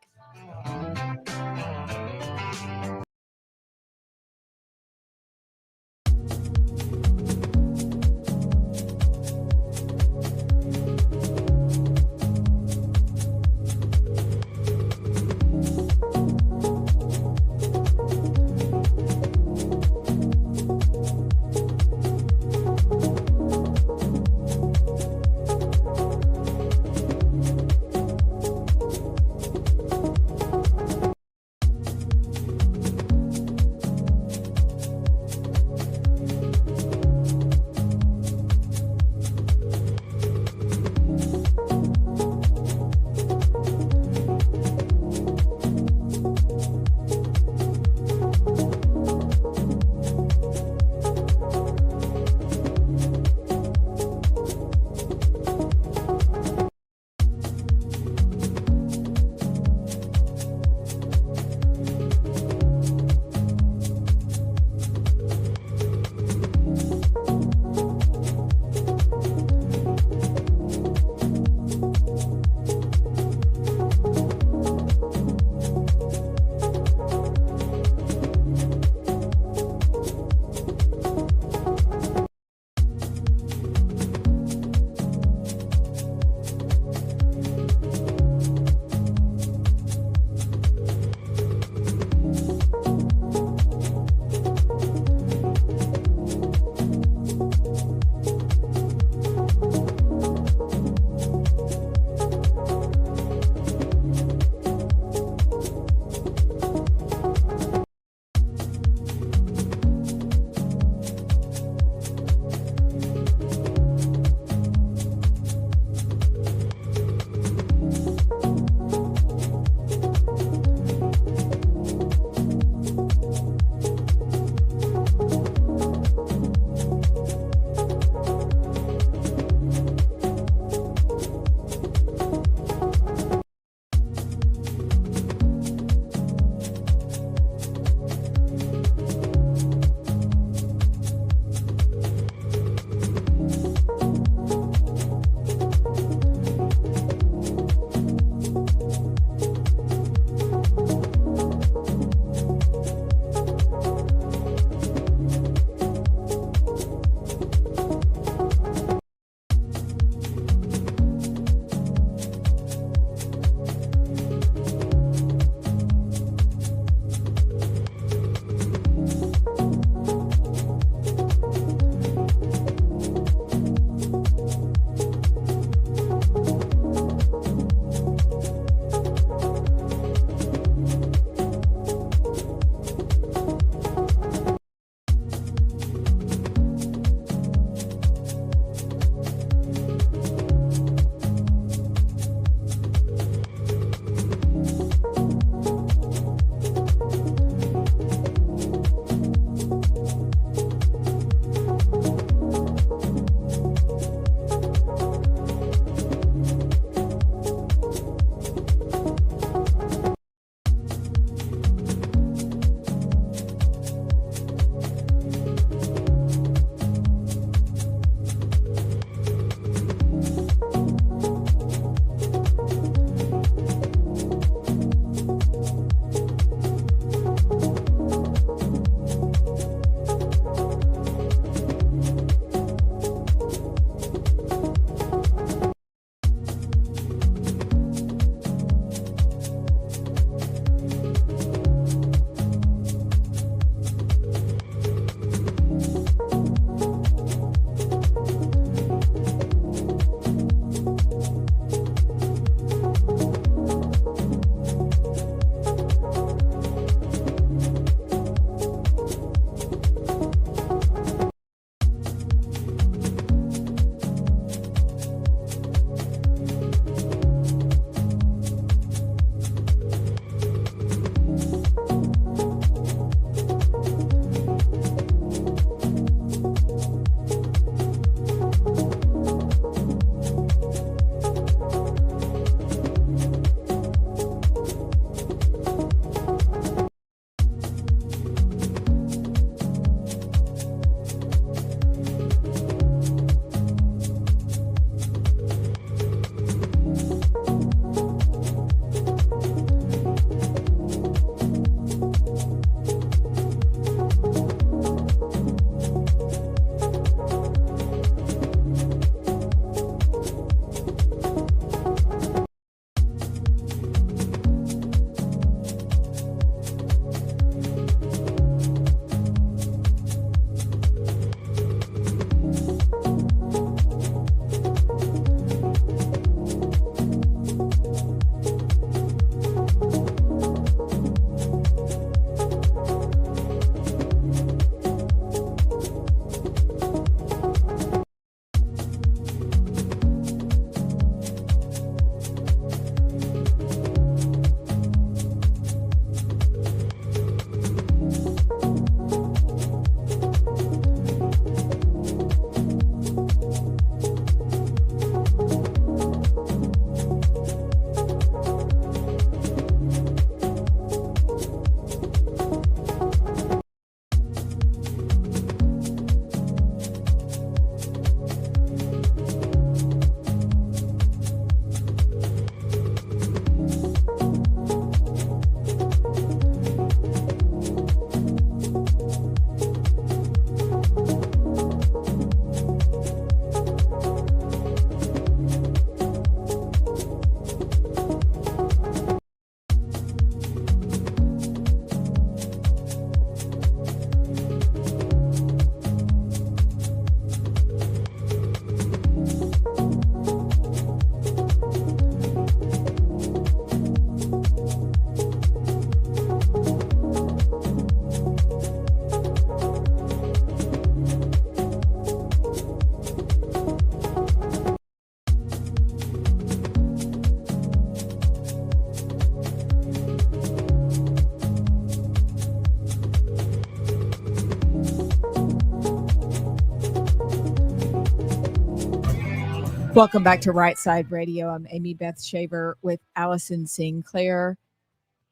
Welcome back to Rightside Radio. I'm Amy Beth Shaver with Allison Sinclair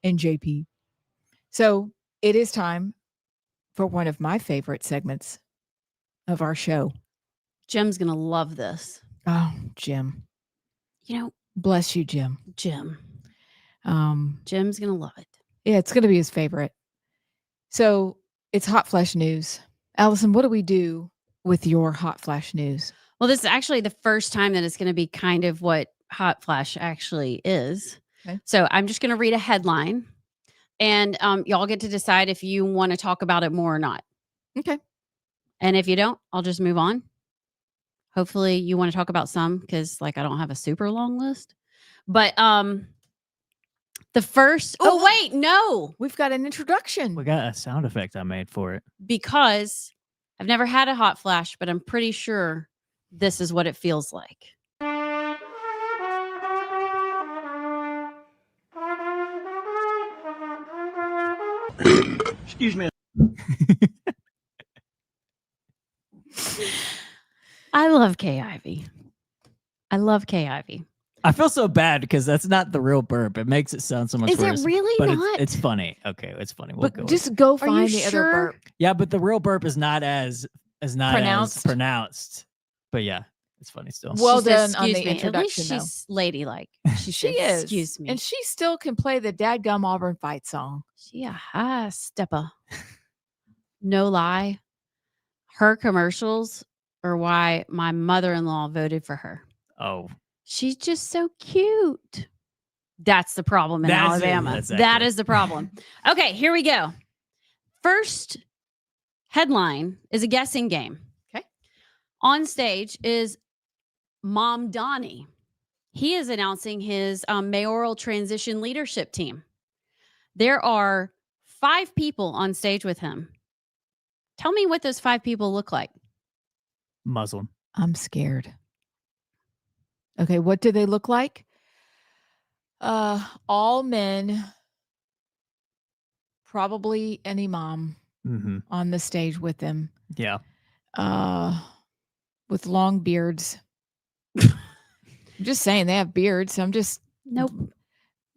and JP. So it is time for one of my favorite segments of our show. Jim's going to love this. Oh, Jim. You know, bless you, Jim. Jim. Um, Jim's going to love it. Yeah, it's going to be his favorite. So it's hot flash news. Allison, what do we do with your hot flash news? Well, this is actually the first time that it's going to be kind of what hot flash actually is. Okay. So I'm just going to read a headline, and y'all get to decide if you want to talk about it more or not. Okay. And if you don't, I'll just move on. Hopefully you want to talk about some, because like I don't have a super long list. But the first wait, no. We've got an introduction. We got a sound effect I made for it. Because I've never had a hot flash, but I'm pretty sure this is what it feels like. Excuse me. I love Kay Ivey. I love Kay Ivey. I feel so bad because that's not the real burp. It makes it sound so much Is worse. it really but not? It's funny. Okay, it's funny. We'll But go with just it. go Are find you the sure? other burp. Yeah, but the real burp is not as pronounced. But yeah, it's funny still. Well She says, done on the "Excuse me." introduction, At though. least she's ladylike. She She said, is. Excuse me. And she still can play the dadgum Auburn fight song. She a high stepper. No lie. Her commercials are why my mother-in-law voted for her. Oh, She's just so cute. That's the problem in That's it. Alabama. That's That accurate. is the problem. Okay, here we go. First headline is a guessing game. Okay. On stage is Mom Donnie. He is announcing his mayoral transition leadership team. There are 5 people on stage with him. Tell me what those 5 people look like. Muslim. I'm scared. Okay, what do they look like? All men, probably an imam Mm-hmm. on the stage with them, Yeah. with long beards. I'm just saying they have beards. I'm just Nope.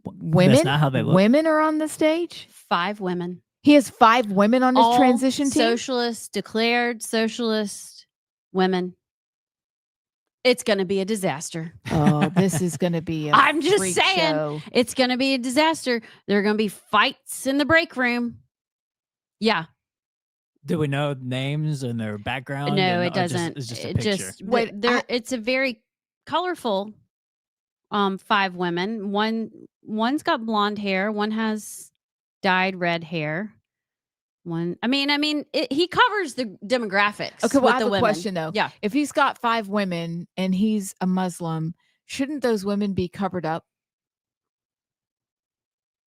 women. That's not how they look. Women are on the stage. 5 women. He has 5 women on his All transition team. socialist, declared socialist women. It's going to be a disaster. Oh, this is going to be. I'm just freak saying. show. It's going to be a disaster. There are going to be fights in the break room. Yeah. Do we know names and their background? No, and- it or just- doesn't. it's just a It picture. just Wait, it's a very colorful 5 women. One's got blonde hair, one has dyed red hair. He covers the demographics. Okay, well, with I have the a women. question though. Yeah. If he's got 5 women and he's a Muslim, shouldn't those women be covered up?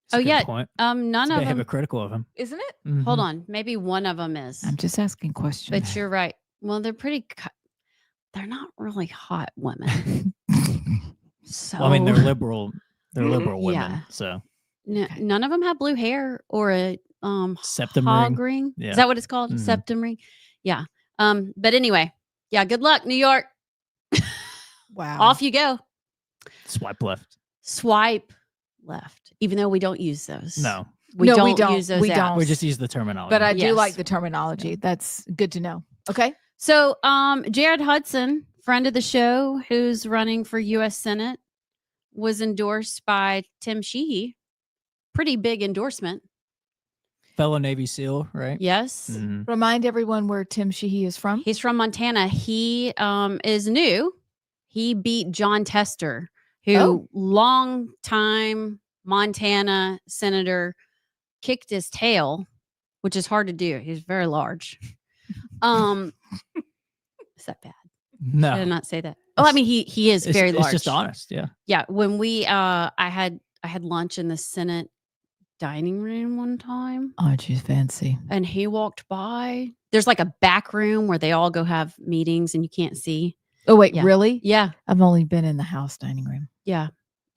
That's a Oh, good yeah. point. None It's a of bit them. hypocritical of him. Isn't it? Hold Mhm. on. Maybe one of them is. I'm just asking questions. But you're right. Well, they're pretty. They're not really hot women. So Well, I mean, they're liberal. They're liberal women. Yeah. So Okay. none of them have blue hair or a septum hog ring. ring. Yeah. Is that what it's called? Mhm. Septum ring. Yeah. But anyway, yeah. Good luck, New York. Wow. Off you go. Swipe left. Swipe left. Even though we don't use those. No, we No, don't, we don't. use those. We apps. don't. we just use the terminology. But I do Yes. like the terminology. That's good to know. Okay. So, Jared Hudson, friend of the show, who's running for U.S. Senate, was endorsed by Tim Sheehy. Pretty big endorsement. fellow Navy SEAL, right? Yes. Mhm. Remind everyone where Tim Sheehy is from. He's from Montana. He is new. He beat John Tester, who Oh. long time Montana senator, kicked his tail, which is hard to do. He's very large. Is that bad? No, I did not say that. Oh, I mean he is it's, very it's large. just honest. Yeah. Yeah, when we I had lunch in the Senate dining room one time, Oh, she's fancy. and he walked by. There's like a back room where they all go have meetings and you can't see. Oh, wait, Yeah. really? Yeah, I've only been in the house dining room. yeah.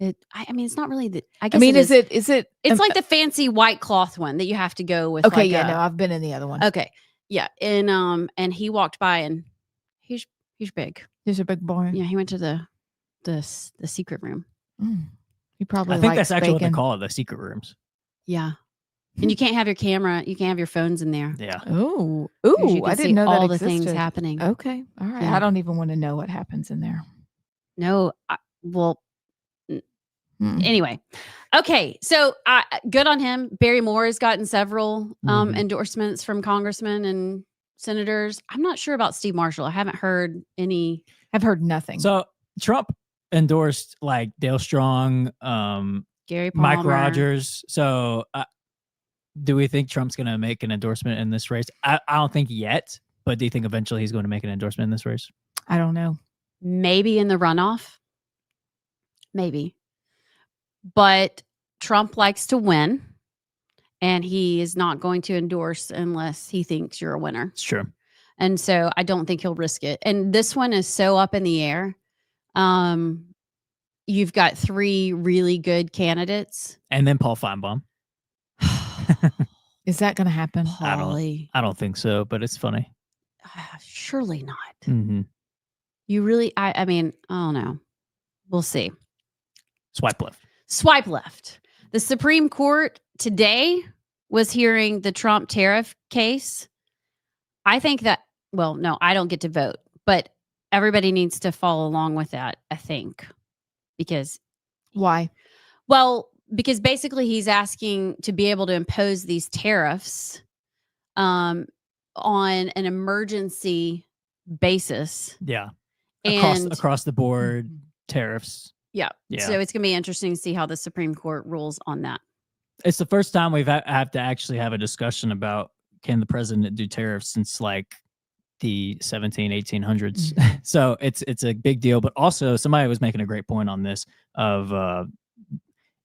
I mean, it's not really the. I I guess mean, it is. is it? It's like the fancy white cloth one that you have to go with. Okay, like yeah, a- no, I've been in the other one. Okay, yeah, and he walked by and he's big. He's a big boy. Yeah, he went to the the secret room. He probably I think likes that's actually what bacon. they call it, the secret rooms. Yeah. And you can't have your camera. You can't have your phones in there. Yeah. Ooh, 'Cause ooh! you can I see didn't know all that the things existed. happening. Okay, all right. Yeah. I don't even want to know what happens in there. No, well, Mm. anyway. Okay, so good on him. Barry Moore has gotten several endorsements from congressmen and senators. I'm not sure about Steve Marshall. I haven't heard any. I've heard nothing. So Trump endorsed like Dale Strong, Gary Palmer. Mike Rogers. So do we think Trump's going to make an endorsement in this race? I don't think yet, but do you think eventually he's going to make an endorsement in this race? I don't know. Maybe in the runoff. Maybe. But Trump likes to win, and he is not going to endorse unless he thinks you're a winner. It's true. And so I don't think he'll risk it. And this one is so up in the air. You've got 3 really good candidates. And then Paul Feinbaum. Is that going to happen? Holly. I don't think so, but it's funny. Surely not. Mm-hmm. You really, I mean, I don't know. We'll see. Swipe left. Swipe left. The Supreme Court today was hearing the Trump tariff case. I think that, well, no, I don't get to vote, but everybody needs to follow along with that, I think. Because Why? Well, because basically he's asking to be able to impose these tariffs on an emergency basis. Yeah. And Across the board tariffs. yeah. Yeah. So it's going to be interesting to see how the Supreme Court rules on that. It's the first time we've have to actually have a discussion about can the president do tariffs since like the 1800s. So it's a big deal. But also somebody was making a great point on this of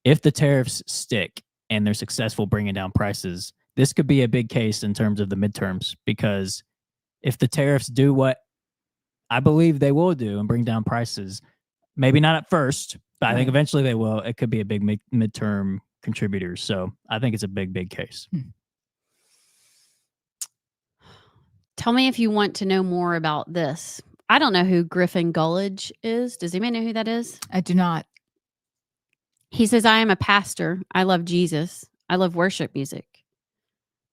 if the tariffs stick and they're successful bringing down prices, this could be a big case in terms of the midterms, because if the tariffs do what I believe they will do and bring down prices, maybe not at first, but I think eventually they will, it could be a big midterm contributor. So I think it's a big case. Tell me if you want to know more about this. I don't know who Griffin Gullidge is. Does anybody know who that is? I do not. He says, I am a pastor. I love Jesus. I love worship music.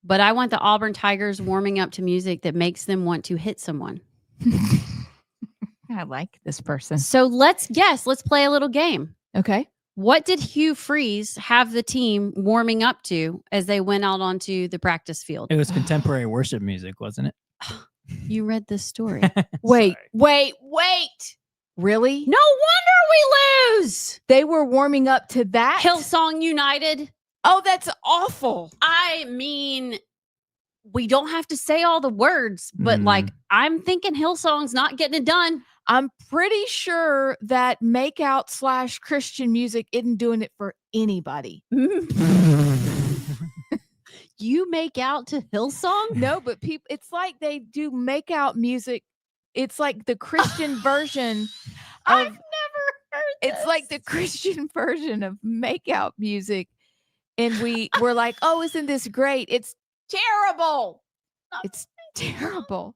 But I want the Auburn Tigers warming up to music that makes them want to hit someone. I like this person. So let's guess. Let's play a little game. Okay. What did Hugh Freeze have the team warming up to as they went out onto the practice field? It was contemporary worship music, wasn't it? You read this story. Wait. Really? No wonder we lose. They were warming up to that? Hillsong United. Oh, that's awful. I mean, we don't have to say all the words, but like, I'm thinking Hillsong's not getting it done. I'm pretty sure that makeout / Christian music isn't doing it for anybody. You make out to Hillsong? No, but people, it's like they do makeout music. It's like the Christian version. I've never heard It's like the Christian version of makeout music. And we're like, oh, isn't this great? It's terrible. It's terrible.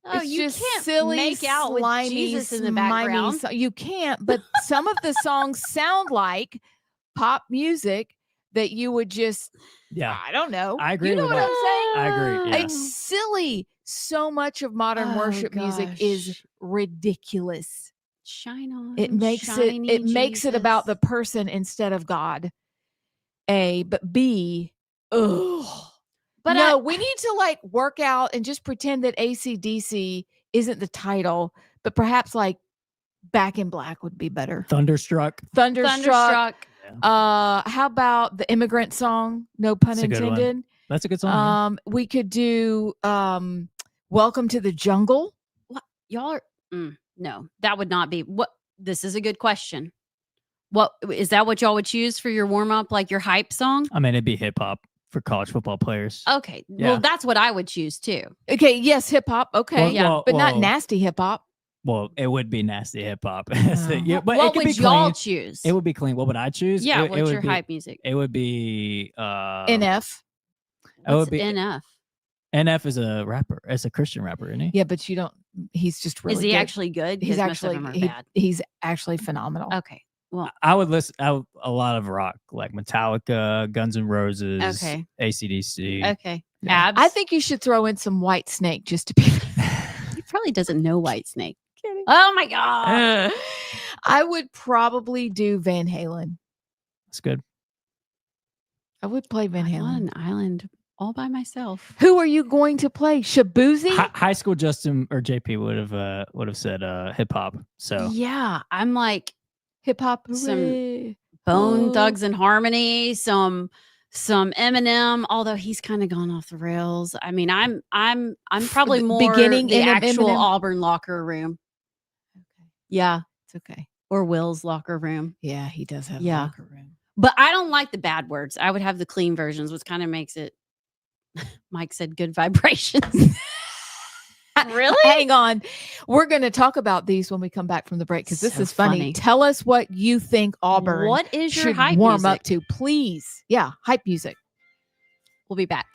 Oh, It's you just can't silly, make out with slimy, Jesus in the slimy background. You can't, but some of the songs sound like pop music that you would just, I don't know. I agree You know with what that. I'm saying? I agree. Yeah. It's silly. So much of modern worship music is ridiculous. Shine on. It makes it about the person instead of God. A, but B, ugh. But no, we need to like work out and just pretend that AC/DC isn't the title, but perhaps like Back in Black would be better. Thunderstruck. Thunderstruck. How about the Immigrant Song? No pun That's a good one. intended. That's a good song. We could do Welcome to the Jungle. What y'all are? No, that would not be what. This is a good question. What is that? What y'all would choose for your warm up, like your hype song? I mean, it'd be hip hop for college football players. Okay, Yeah. well, that's what I would choose too. Okay, yes, hip hop. Okay, but not nasty hip hop. Well, it would be nasty hip hop. Oh. Yeah, but What it could would be y'all clean. choose? It would be clean. What would I choose? Yeah, it what's would your be, hype music? It would be NF. It would What's be NF. NF is a rapper. It's a Christian rapper, isn't he? Yeah, but you don't. he's just really Is he good. actually good? He's 'Cause most of actually them are he- bad. he's actually phenomenal. Okay. Well, I would listen a lot of rock, like Metallica, Guns N' Roses, Okay. AC/DC. okay. Yeah. Abs. I think you should throw in some White Snake just to be. he probably doesn't know Whitesnake. Oh my god. I would probably do Van Halen. That's good. I would play Van I'm on Halen. an island all by myself. Who are you going to play? Shabuzi? High school Justin or JP would have said hip hop. So Yeah, I'm like Hip hop. Some Hooray. Bone Oh. Thugs and Harmony, some Eminem, although he's kind of gone off the rails. I mean, I'm probably more Beginning the actual Eminem? Auburn locker room. Okay. Yeah, It's okay. or Will's locker room. Yeah, he does have Yeah. a locker room. But I don't like the bad words. I would have the clean versions, which kind of makes it. Mike said good vibrations. Really? Hang on. We're going to talk about these when we come back from the break because this So is funny. funny. Tell us what you think Auburn What is your should hype warm up music? to, please. Yeah, hype music. We'll be back.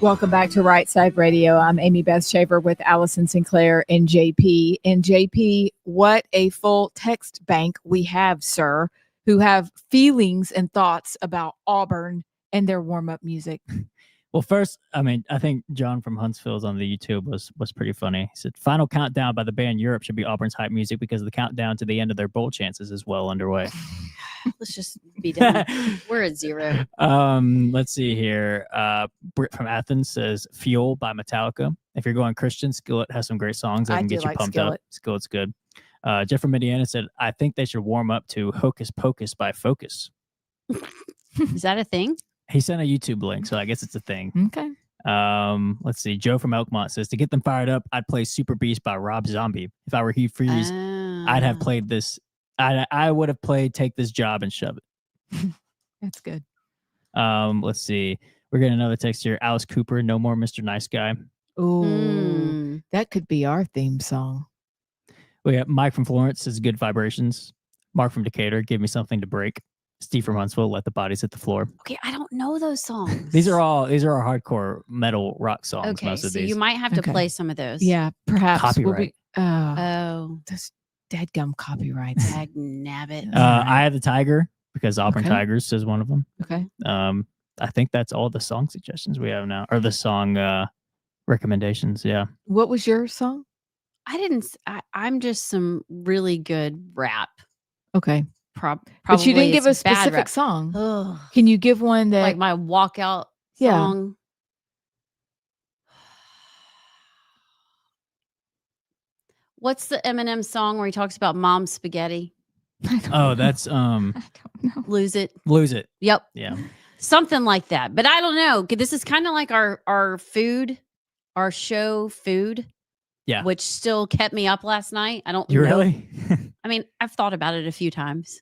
Welcome back to Rightside Radio. I'm Amy Beth Shaver with Allison Sinclair and JP. And JP, what a full text bank we have, sir, who have feelings and thoughts about Auburn and their warm-up music. Well, first, I mean, I think John from Huntsville's on the YouTube was pretty funny. He said, "Final countdown by the band Europe should be Auburn's hype music because the countdown to the end of their bowl chances is well underway." Let's just be done. We're at 0. Let's see here. Britt from Athens says, "Fuel" by Metallica. If you're going Christian, Skillet has some great songs that I can do get you like pumped Skillet. up. Skillet's good. Jeff from Indiana said, "I think they should warm up to Hocus Pocus by Focus." Is that a thing? He sent a YouTube link, so I guess it's a thing. Okay. Let's see. Joe from Elkmont says, "To get them fired up, I'd play Super Beast by Rob Zombie. If I were Hugh Freeze, I'd have played this. I would have played Take This Job and Shove It." That's good. Let's see. We're getting another text here. Alice Cooper, "No More Mr. Nice Guy." Ooh, that could be our theme song. We got Mike from Florence says, "Good Vibrations." Mark from Decatur, "Give Me Something to Break." Steve from Huntsville, "Let the Bodies Hit the Floor." Okay, I don't know those songs. These are our hardcore metal rock songs. Okay, most of so these. you might have to Okay. play some of those. Yeah, perhaps. Copyright. Oh, Those deadgum copyrights. dag nabbit. I Have the Tiger because Auburn Okay. Tigers is one of them. Okay. I think that's all the song suggestions we have now, or the song recommendations. Yeah. What was your song? I'm just some really good rap. Okay. Probably, But you didn't give a it's bad specific rap. song. Ugh. Can you give one that Like my walkout Yeah. song. What's the Eminem song where he talks about mom spaghetti? I don't Oh, know. that's I don't know. Lose it. Lose It. Yep. Yeah. Something like that. But I don't know. This is kind of like our food, our show food. Yeah. Which still kept me up last night. I don't You know. really? I mean, I've thought about it a few times.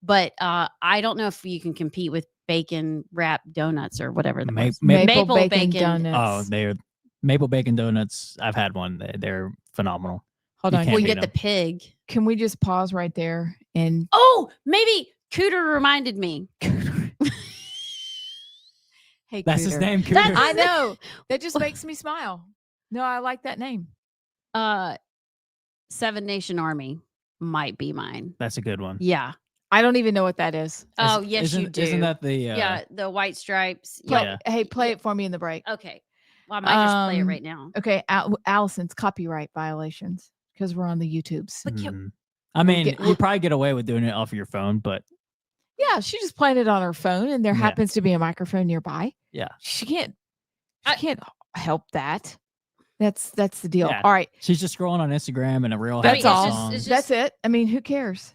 But I don't know if you can compete with bacon wrap donuts or whatever. that was. Maple bacon bacon. donuts. Oh, they're Maple Bacon Donuts. I've had one. They're phenomenal. Hold You on. can't Well, you beat get the 'em. pig. Can we just pause right there and Oh, maybe Cooter reminded me. hey, That's his Cooter. name. That's- Cooter. I know. That just makes me smile. No, I like that name. Seven Nation Army might be mine. That's a good one. Yeah. I don't even know what that is. Oh, yes, you do. Isn't that the? yeah, the white stripes. Play, Yeah. Hey, play it for me in the break. Okay. Well, I might just play it right now. Okay, Allison's copyright violations because we're on the YouTubes. But I mean, get- you probably get away with doing it off of your phone, but Yeah, she just played it on her phone, and there Yeah. happens to be a microphone nearby. yeah, She can't. I- She can't help that. That's the deal. Yeah. All right, she's just scrolling on Instagram and a real that's happy all. song. it's That's it. I mean, who cares?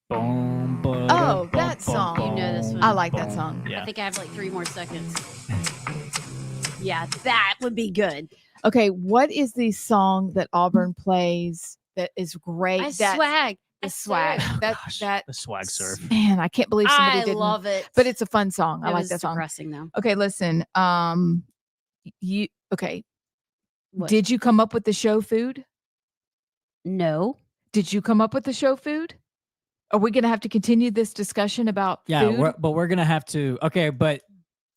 Boom, Oh, that song. You know this one. I like that song. Yeah. I think I have like 3 more seconds. Yeah, that would be good. Okay, what is the song that Auburn plays that is great? I That swag. the swag. Oh, that gosh, that the swag surf. man, I can't believe somebody I didn't. love it. But it's a fun song. I It like was that song. depressing though. Okay, listen. You okay? What? Did you come up with the show food? No. Did you come up with the show food? Are we going to have to continue this discussion about Yeah, food? but we're gonna have to. Okay, but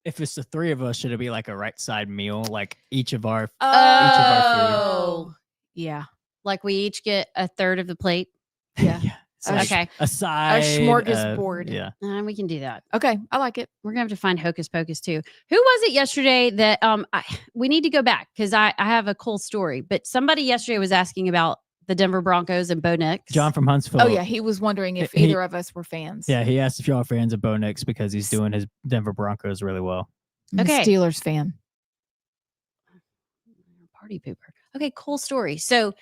if it's the 3 of us, should it be like a right side meal, like each of our? Oh, yeah, Like we each get a third of the plate. yeah. It's like Okay. a side smorgasbord. yeah, We can do that. Okay, I like it. We're gonna have to find Hocus Pocus too. Who was it yesterday that we need to go back because I have a cool story. But somebody yesterday was asking about the Denver Broncos and Bo Nix. John from Huntsville. Oh yeah, he was wondering if He- either of us were fans. Yeah, he asked if y'all are fans of Bo Nix because he's doing his Denver Broncos really well. I'm a Okay. Steelers fan. Party pooper. Okay, cool story. So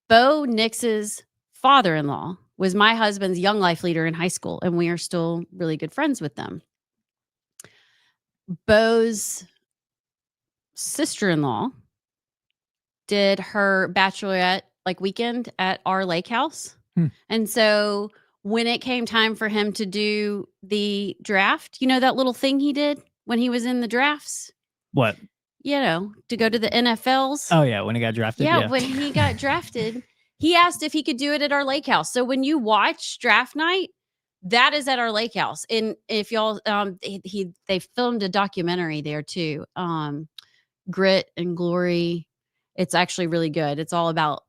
Bo Nix's father-in-law was my husband's young life leader in high school, and we are still really good friends with them. Bo's sister-in-law did her bachelorette like weekend at our lake house. And so when it came time for him to do the draft, you know that little thing he did when he was in the drafts? What? You know, to go to the NFLs. Oh yeah, when he got drafted. Yeah, when he got drafted, he asked if he could do it at our lake house. So when you watch draft night, That is at our lake house. And if y'all, they filmed a documentary there too. Grit and Glory. It's actually really good. It's all about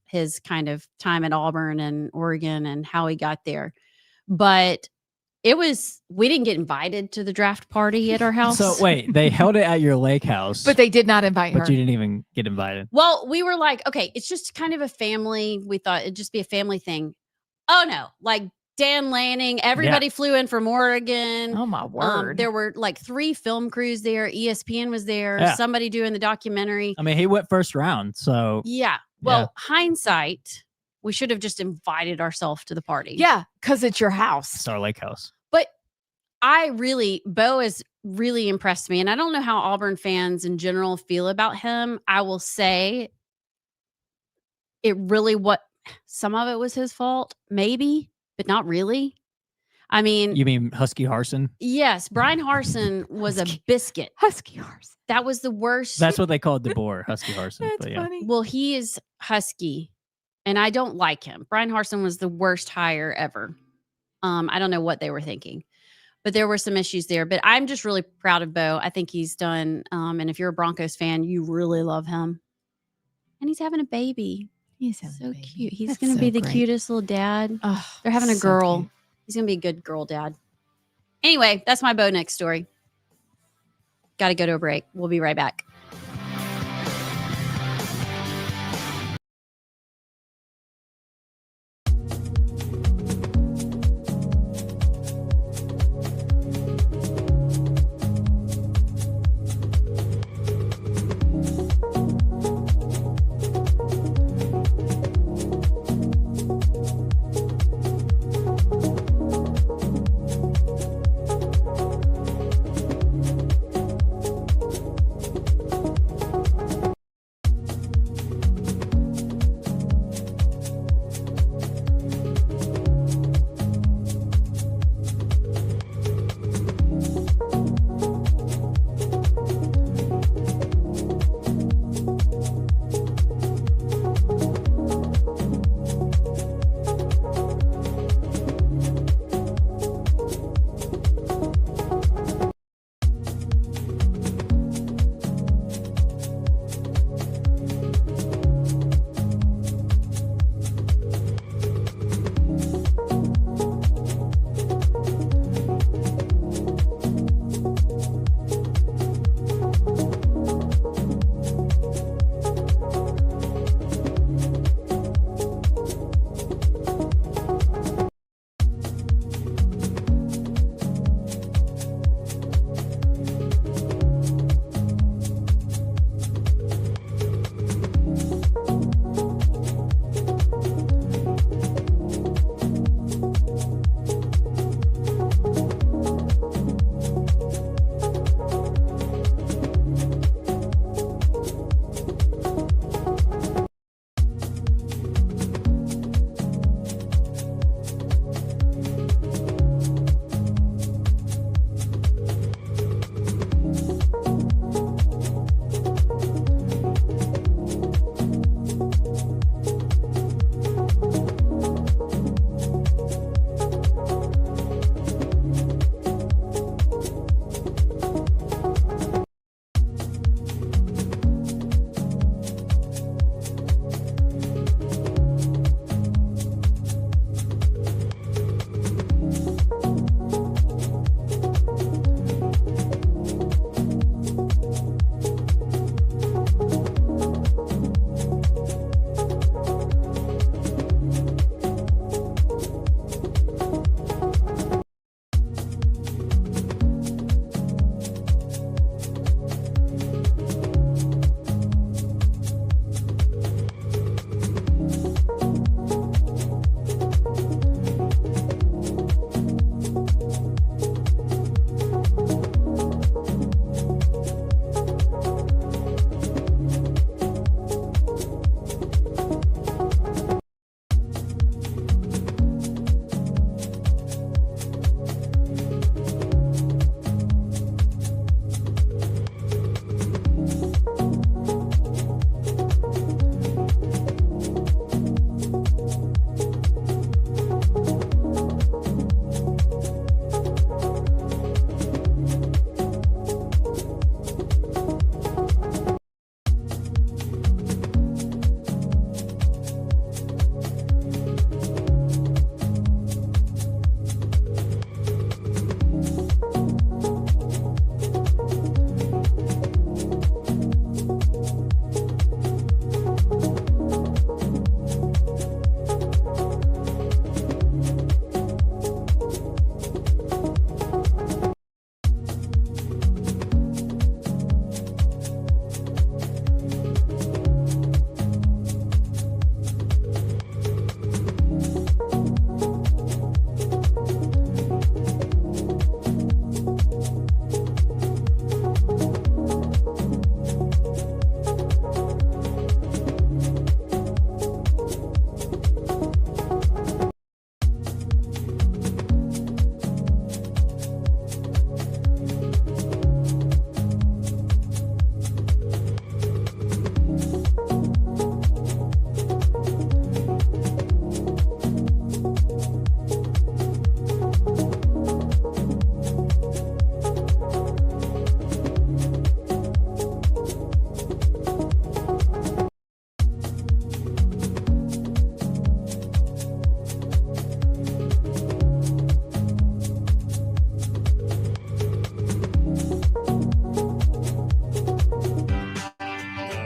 his kind of time at Auburn and Oregon and how he got there. But we didn't get invited to the draft party at our house. So wait, they held it at your lake house, But they did not invite her. but you didn't even get invited. Well, we were like, okay, it's just kind of a family. We thought it'd just be a family thing. Oh no, like Dan Lanning, everybody flew in from Oregon. Oh my word. There were like 3 film crews there. ESPN was there. Somebody doing the documentary. I mean, he went first round, so Yeah. Well, hindsight, we should have just invited ourselves to the party. Yeah, because it's your house. it's our lake house. But Bo has really impressed me. And I don't know how Auburn fans in general feel about him. I will say some of it was his fault, maybe, but not really. I mean, You mean Husky Harson? yes, Brian Harson was a biscuit. Husky horse. That was the worst. That's what they called DeBoer, Husky Harson. That's but yeah. funny. Well, he is husky, and I don't like him. Brian Harson was the worst hire ever. I don't know what they were thinking, but there were some issues there. But I'm just really proud of Bo. I think he's done. And if you're a Broncos fan, you really love him. And he's having a baby. He's So cute. He's That's going to so be the great. cutest little dad. Oh, They're having a so girl. cute. He's going to be a good girl dad. Anyway, that's my Bo next story. Got to go to a break. We'll be right back.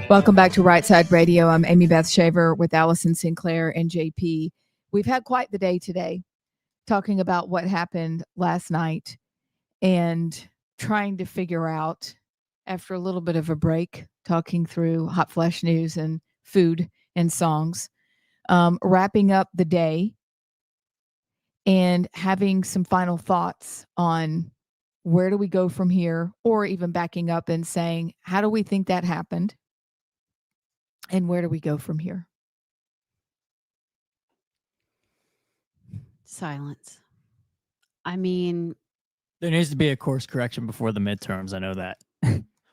Welcome back to Rightside Radio. I'm Amy Beth Shaver with Allison Sinclair and JP. We've had quite the day today talking about what happened last night and trying to figure out, after a little bit of a break, talking through hot flash news and food and songs, wrapping up the day and having some final thoughts on where do we go from here, or even backing up and saying, how do we think that happened? And where do we go from here? Silence. I mean, There needs to be a course correction before the midterms. I know that.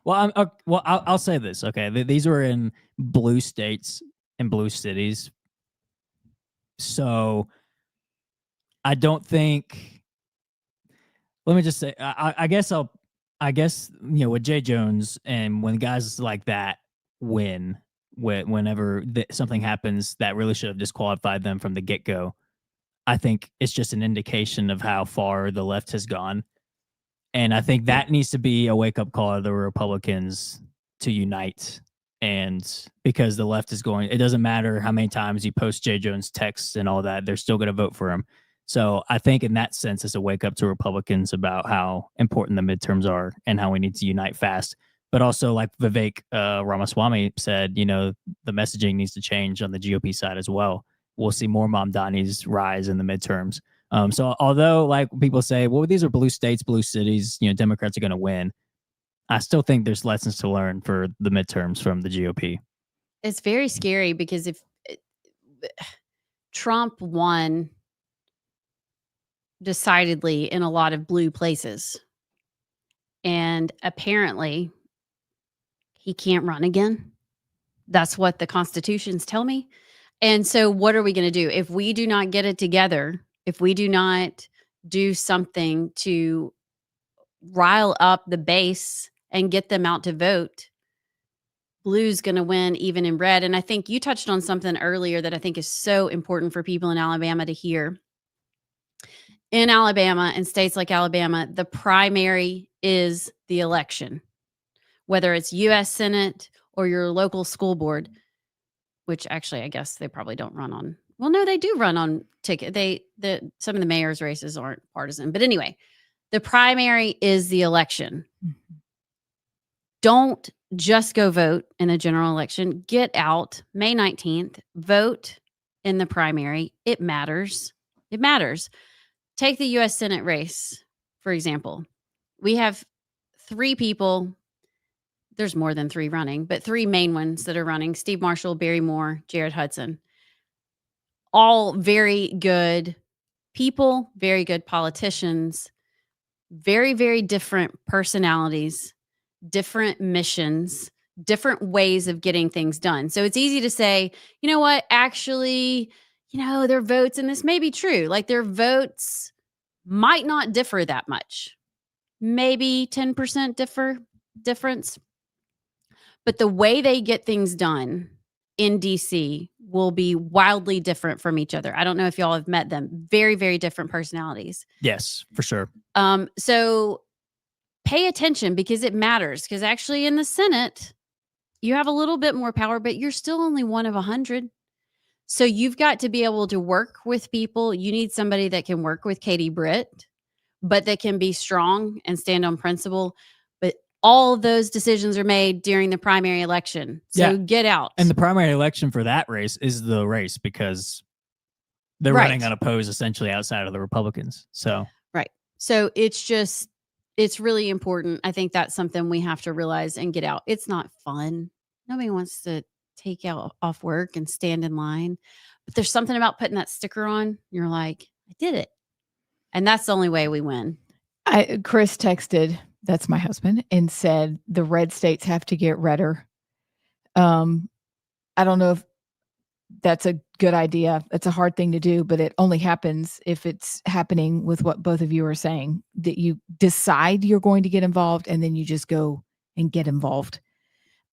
I'll say this. Okay, these were in blue states and blue cities, so I don't think. Let me just say, I guess with Jay Jones and when guys like that win, whenever something happens that really should have disqualified them from the get-go, I think it's just an indication of how far the left has gone. And I think that needs to be a wake-up call to the Republicans to unite. And because the left is going, it doesn't matter how many times you post Jay Jones texts and all that, they're still going to vote for him. So I think in that sense, it's a wake-up to Republicans about how important the midterms are and how we need to unite fast. But also, like Vivek Ramaswamy said, the messaging needs to change on the GOP side as well. We'll see more Mamdanis rise in the midterms. So although like people say, well, these are blue states, blue cities, Democrats are going to win, I still think there's lessons to learn for the midterms from the GOP. it's very scary because if Trump won decidedly in a lot of blue places, and apparently he can't run again. That's what the constitutions tell me. And so what are we going to do if we do not get it together? If we do not do something to rile up the base and get them out to vote, blue's going to win even in red. And I think you touched on something earlier that I think is so important for people in Alabama to hear. In Alabama and states like Alabama, the primary is the election, whether it's U.S. Senate or your local school board, which actually I guess they probably don't run on. Well, no, they do run on ticket. Some of the mayor's races aren't partisan, but anyway, the primary is the election. Mm-hmm. Don't just go vote in a general election. Get out May 19th, vote in the primary. It matters. It matters. Take the U.S. Senate race, for example. We have 3 people. There's more than 3 running, but 3 main ones that are running: Steve Marshall, Barry Moore, Jared Hudson. All very good people, very good politicians, very, very different personalities, different missions, different ways of getting things done. So it's easy to say, you know what, actually, their votes, and this may be true, like their votes might not differ that much. Maybe 10% difference. But the way they get things done in DC will be wildly different from each other. I don't know if y'all have met them. Very, very different personalities. Yes, for sure. So pay attention because it matters. Because actually in the Senate, you have a little bit more power, but you're still only one of 100. So you've got to be able to work with people. You need somebody that can work with Katie Britt, but that can be strong and stand on principle. But all of those decisions are made during the primary election. So get out. And the primary election for that race is the race because they're running unopposed essentially outside of the Republicans. So So it's really important. I think that's something we have to realize and get out. It's not fun. Nobody wants to take out off work and stand in line. But there's something about putting that sticker on. You're like, I did it. And that's the only way we win. Chris texted, that's my husband, and said the red states have to get redder. I don't know if that's a good idea. It's a hard thing to do, but it only happens if it's happening with what both of you are saying, that you decide you're going to get involved and then you just go and get involved.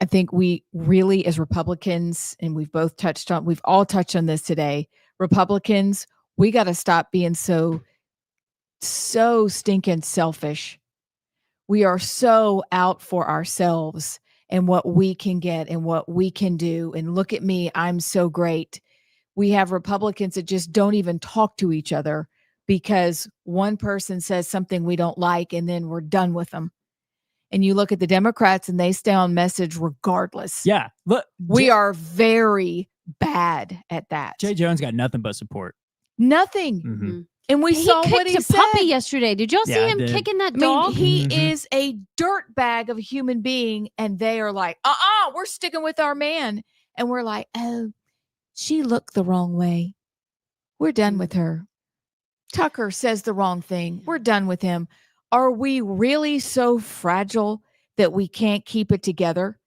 I think we really, as Republicans, and we've all touched on this today, Republicans, we got to stop being so stinking selfish. We are so out for ourselves. and what we can get and what we can do. And look at me, I'm so great. We have Republicans that just don't even talk to each other because one person says something we don't like and then we're done with them. And you look at the Democrats and they stay on message regardless. Yeah. Look, We are very bad at that. Jay Jones got nothing but support. Nothing. Mhm. And we saw kicked what he a said. puppy yesterday. Did y'all Yeah, see I him did. kicking that I mean, dog? he Mhm. is a dirt bag of a human being, and they are like, we're sticking with our man. And we're like, oh, she looked the wrong way. We're done with her. Tucker says the wrong thing. We're done with him. Are we really so fragile that we can't keep it together?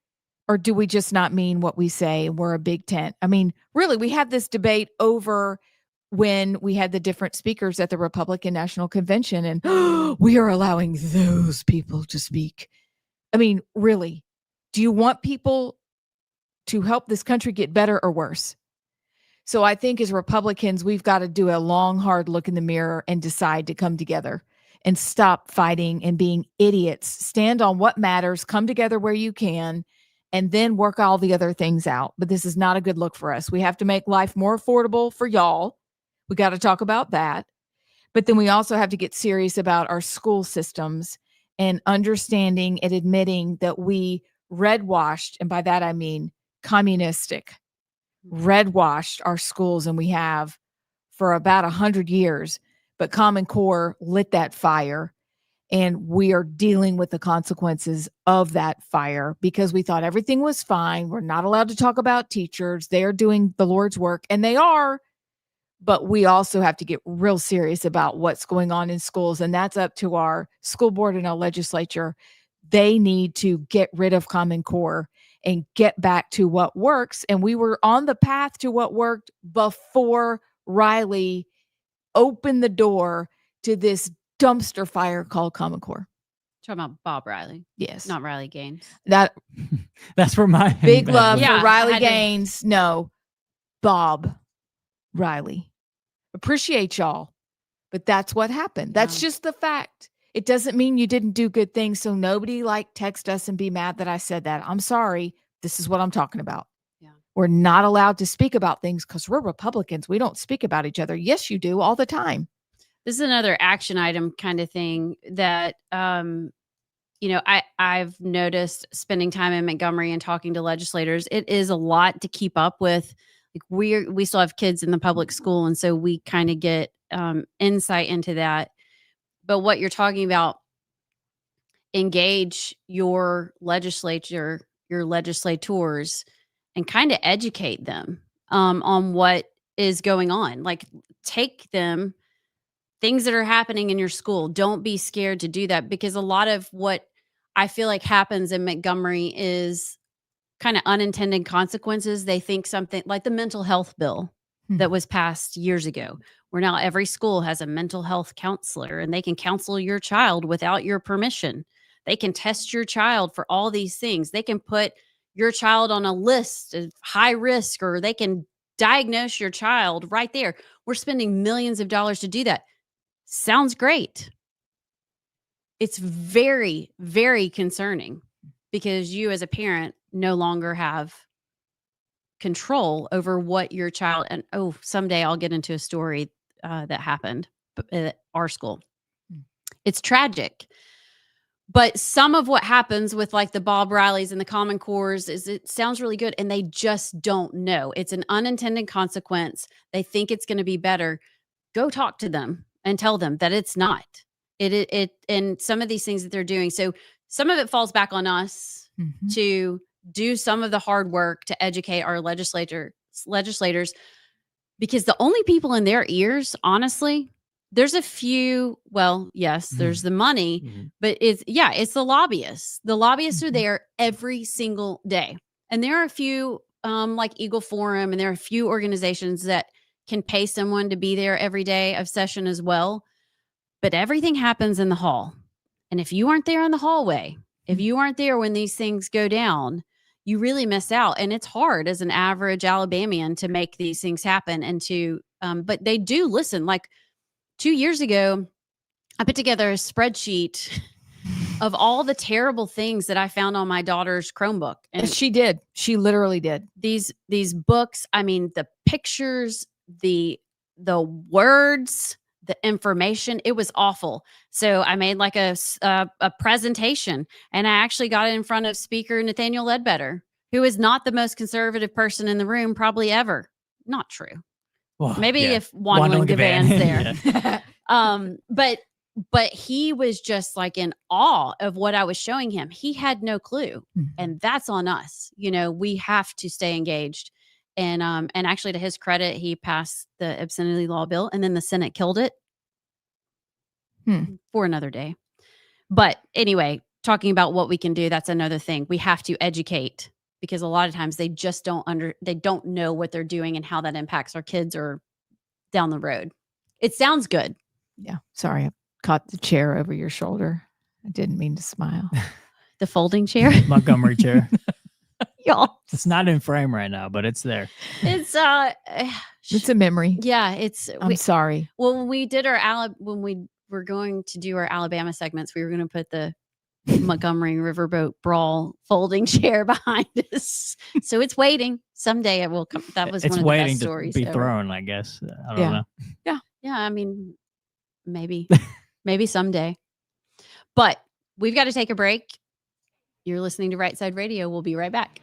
Or do we just not mean what we say and we're a big tent? I mean, really, we had this debate over when we had the different speakers at the Republican National Convention, and we are allowing those people to speak. I mean, really, do you want people to help this country get better or worse? So I think as Republicans, we've got to do a long, hard look in the mirror and decide to come together and stop fighting and being idiots. Stand on what matters, come together where you can, and then work all the other things out. But this is not a good look for us. We have to make life more affordable for y'all. We got to talk about that. But then we also have to get serious about our school systems and understanding and admitting that we red washed, and by that I mean communistic, red washed our schools, and we have for about 100 years. But Common Core lit that fire, and we are dealing with the consequences of that fire because we thought everything was fine. We're not allowed to talk about teachers. They are doing the Lord's work, and they are. But we also have to get real serious about what's going on in schools, and that's up to our school board and our legislature. They need to get rid of Common Core and get back to what works. And we were on the path to what worked before Riley opened the door to this dumpster fire called Common Core. Talking about Bob Riley. Yes. Not Riley Gaines. That That's where my big love Yeah, for I Riley had to- Gaines. No, Bob Riley. Appreciate y'all. But that's what happened. That's just the fact. It doesn't mean you didn't do good things. So nobody text us and be mad that I said that. I'm sorry. This is what I'm talking about. Yeah. We're not allowed to speak about things because we're Republicans. We don't speak about each other. Yes, you do all the time. This is another action item kind of thing that I've noticed spending time in Montgomery and talking to legislators. It is a lot to keep up with. Like we still have kids in the public school, and so we kind of get insight into that. But what you're talking about, engage your legislature, your legislators, and kind of educate them on what is going on. Like, take them things that are happening in your school. Don't be scared to do that, because a lot of what I feel like happens in Montgomery is kind of unintended consequences. They think something like the mental health bill that was passed years ago, where now every school has a mental health counselor and they can counsel your child without your permission. They can test your child for all these things. They can put your child on a list of high risk, or they can diagnose your child right there. We're spending millions of dollars to do that. Sounds great. It's very, very concerning, because you as a parent no longer have control over what your child, and someday I'll get into a story that happened at our school. It's tragic. But some of what happens with the Bob Rileys and the Common Cores is it sounds really good, and they just don't know. It's an unintended consequence. They think it's going to be better. Go talk to them and tell them that it's not. It and some of these things that they're doing. So some of it falls back on us to do some of the hard work to educate our legislators, because the only people in their ears, honestly, there's a few, well, yes, there's the money, but it's the lobbyists. The lobbyists are there every single day. And there are a few like Eagle Forum, and there are a few organizations that can pay someone to be there every day of session as well. But everything happens in the hall. And if you aren't there in the hallway, if you aren't there when these things go down, you really miss out. And it's hard as an average Alabamian to make these things happen, and to, but they do listen. Like 2 years ago, I put together a spreadsheet of all the terrible things that I found on my daughter's Chromebook. And she did. She literally did. These books, I mean, the pictures, the words, the information, it was awful. So I made like a presentation, and I actually got it in front of Speaker Nathaniel Ledbetter, who is not the most conservative person in the room, probably ever. Not true. Well, Maybe yeah. if Wanwan Gavan's there. Yeah. But he was just like in awe of what I was showing him. He had no clue. Mhm. And that's on us. You know, we have to stay engaged. And actually, to his credit, he passed the obscenity law bill, and then the Senate killed it for another day. But anyway, talking about what we can do, that's another thing. We have to educate, because a lot of times they just they don't know what they're doing and how that impacts our kids or down the road. It sounds good. Yeah. Sorry, I caught the chair over your shoulder. I didn't mean to smile. The folding chair. Montgomery chair. Y'all. It's not in frame right now, but it's there. It's It's a memory. yeah, I'm sorry. Well, when we did when we were going to do our Alabama segments, we were going to put the Montgomery Riverboat Brawl folding chair behind us. So it's waiting. Someday it will come. That was It's one of the waiting best to stories be ever. thrown, I guess. I don't Yeah. know. Yeah, I mean, maybe someday. But we've got to take a break. You're listening to Rightside Radio. We'll be right back.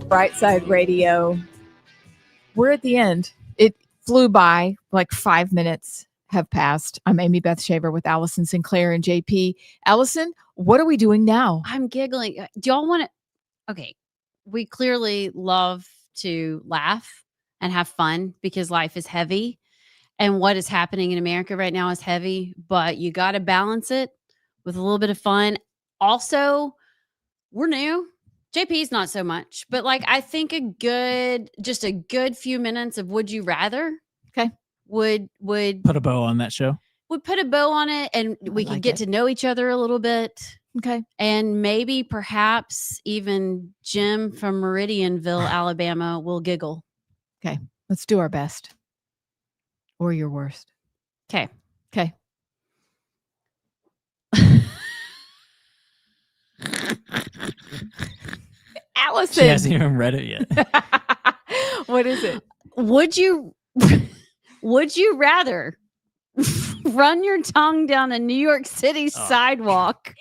Brightside Radio. We're at the end. It flew by, like 5 minutes have passed. I'm Amy Beth Shaver with Allison Sinclair and JP. Allison, what are we doing now? I'm giggling. Do y'all want to? Okay. We clearly love to laugh and have fun because life is heavy. And what is happening in America right now is heavy, but you got to balance it with a little bit of fun. Also, we're new. JP's not so much, but like I think just a good few minutes of would you rather? Okay. Would Put a bow on that show. would put a bow on it and we could get to know each other a little bit. Okay. And maybe perhaps even Jim from Meridianville, Alabama will giggle. Okay. Let's do our best. Or your worst. Okay. Okay. Allison. She hasn't even read it yet. What is it? Would you rather run your tongue down a New York City sidewalk?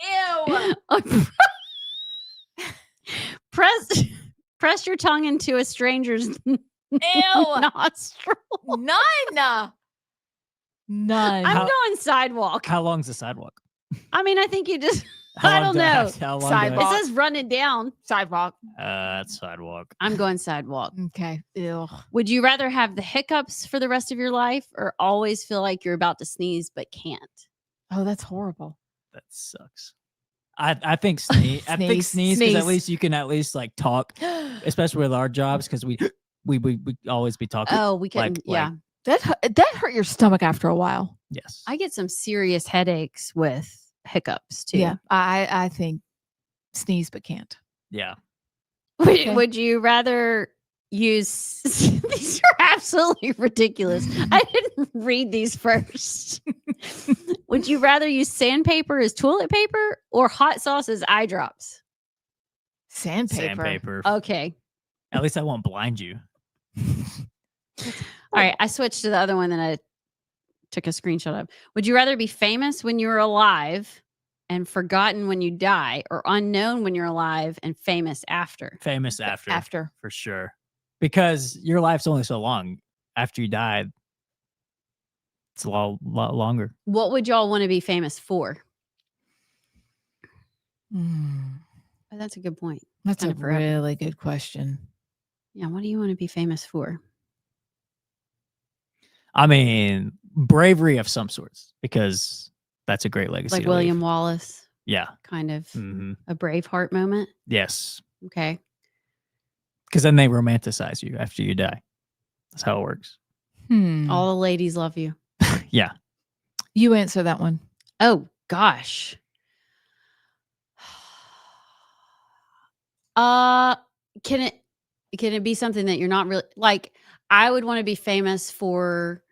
Ew. Press your tongue into a stranger's nostril. None. None. I'm going sidewalk. How long's the sidewalk? I mean, I think you just How I long don't do know. how long do Sidewalk. It says run it down. Sidewalk. That's sidewalk. I'm going sidewalk. Okay. Ew. Would you rather have the hiccups for the rest of your life or always feel like you're about to sneeze but can't? Oh, that's horrible. That sucks. I think sneeze. I think sneeze because Sneeze. at least you can at least like talk, especially with our jobs because we always be talking. Oh, we can. Yeah. That hurt your stomach after a while. Yes. I get some serious headaches with hiccups too. Yeah. I think sneeze but can't. Yeah. Would you rather use these are absolutely ridiculous. I didn't read these first. Would you rather use sandpaper as toilet paper or hot sauce as eye drops? Sandpaper. Okay. At least I won't blind you. All right. I switched to the other one that I took a screenshot of. Would you rather be famous when you're alive and forgotten when you die, or unknown when you're alive and famous after? Famous after. After. For sure. Because your life's only so long. After you die, it's a lot longer. What would y'all want to be famous for? Mm, Oh, that's a good point. that's a Kind of forever. really good question. Yeah. What do you want to be famous for? I mean, bravery of some sorts, because that's a great legacy. Like to leave. William Wallace, Yeah. kind of hmm a Braveheart moment. Yes. Okay. Because then they romanticize you after you die. That's how it works. All the ladies love you. Yeah. You answer that one. Oh gosh. Can it be something that you're not really like? I would want to be famous for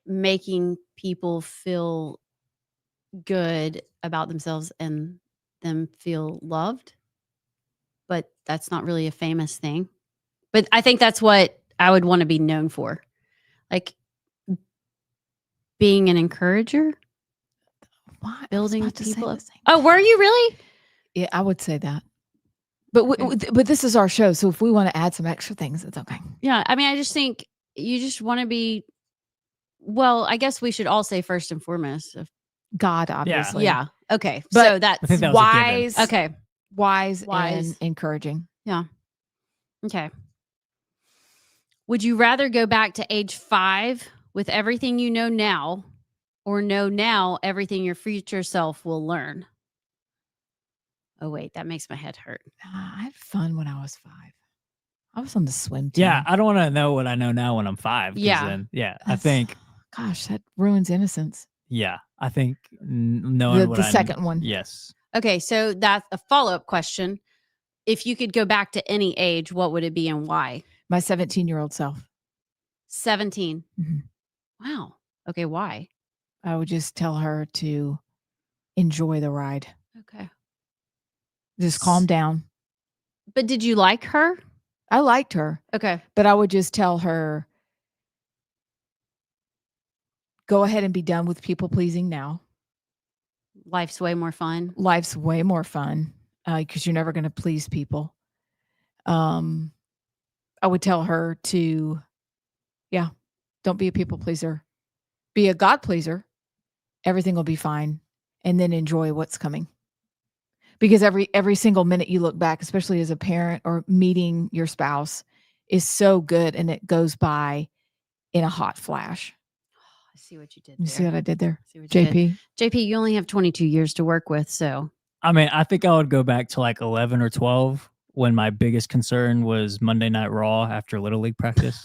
making people feel good about themselves and them feel loved. But that's not really a famous thing. But I think that's what I would want to be known for. Like being an encourager, Why? building I was about to say people the up. same. Oh, were you really? Yeah, I would say that. But but this is our show, so if we want to add some extra things, it's okay. Yeah. I mean, I just think you just want to be, well, I guess we should all say first and foremost. God, obviously. Yeah. Okay. But so that's I think that was a given. wise. okay. Wise Wise. and encouraging. Okay. Would you rather go back to age 5 with everything you know now, or know now everything your future self will learn? Oh, wait, that makes my head hurt. I had fun when I was 5. I was on the swim team. Yeah. I don't want to know what I know now when I'm 5. 'cause Yeah. Then, I That's- think, Gosh, that ruins innocence. I think knowing what The I second one. Yes. Okay, so that's a follow-up question. If you could go back to any age, what would it be and why? My 17-year-old self. 17. Mhm. Wow. Okay, why? I would just tell her to enjoy the ride. Okay. Just calm down. But did you like her? I liked her, Okay. but I would just tell her, go ahead and be done with people pleasing now. Life's way more fun. Life's way more fun because you're never going to please people. I would tell her to, yeah, don't be a people pleaser. Be a God pleaser. Everything will be fine. And then enjoy what's coming. Because every single minute you look back, especially as a parent or meeting your spouse, is so good, and it goes by in a hot flash. I see what you did You there. see what I did there? See what you did. JP? JP, you only have 22 years to work with, so. I mean, I think I would go back to like 11 or 12 when my biggest concern was Monday Night Raw after Little League practice.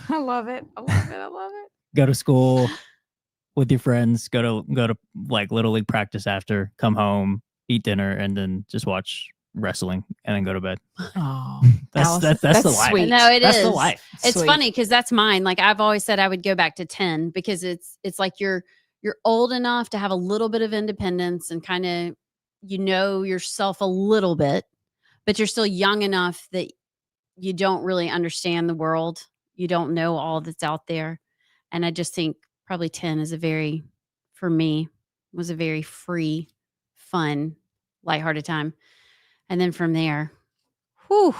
I love it. I love it. I love it. Go to school with your friends, go to like Little League practice after, come home, eat dinner, and then just watch wrestling and then go to bed. Oh, that's the life. sweet. No, it That's is. the life. It's Sweet. funny because that's mine. Like I've always said, I would go back to 10 because it's like you're old enough to have a little bit of independence and kind of yourself a little bit, but you're still young enough that you don't really understand the world. You don't know all that's out there, and I just think probably 10 is for me, was a very free, fun, lighthearted time, and then from there, whew,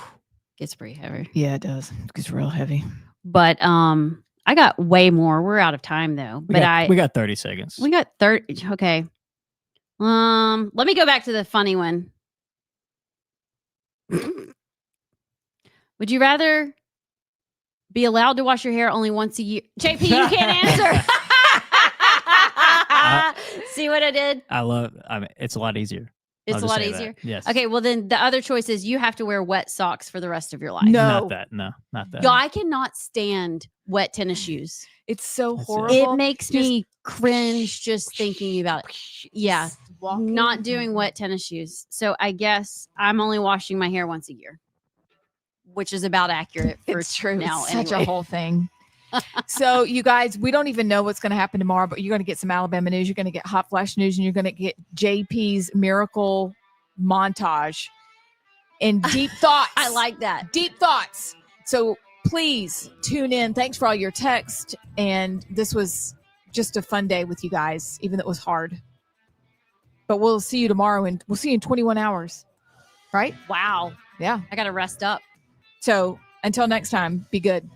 gets pretty heavy. Yeah, it does. It gets real heavy. But I got way more. We're out of time though. We got 30 seconds. We got 30. Okay. Let me go back to the funny one. Would you rather be allowed to wash your hair only once a year? JP, you can't answer. See what I did? I mean, it's a lot easier. It's I'll a just lot say easier. that. Yes. Okay, well then the other choice is you have to wear wet socks for the rest of your life. No. Not that. No, not that. Yo, I cannot stand wet tennis shoes. It's so That's it. horrible. It makes me cringe just thinking about it. Yeah. Walking. Not doing wet tennis shoes. So I guess I'm only washing my hair once a year, which is about accurate for It's true. now. It's such a anyway. whole thing. So you guys, we don't even know what's going to happen tomorrow, but you're going to get some Alabama news. You're going to get hot flash news, and you're going to get JP's miracle montage and deep thoughts. I like that. Deep thoughts. So please tune in. Thanks for all your text. And this was just a fun day with you guys, even though it was hard. But we'll see you tomorrow, and we'll see you in 21 hours. Right? Wow. Yeah. I got to rest up. So until next time, be good.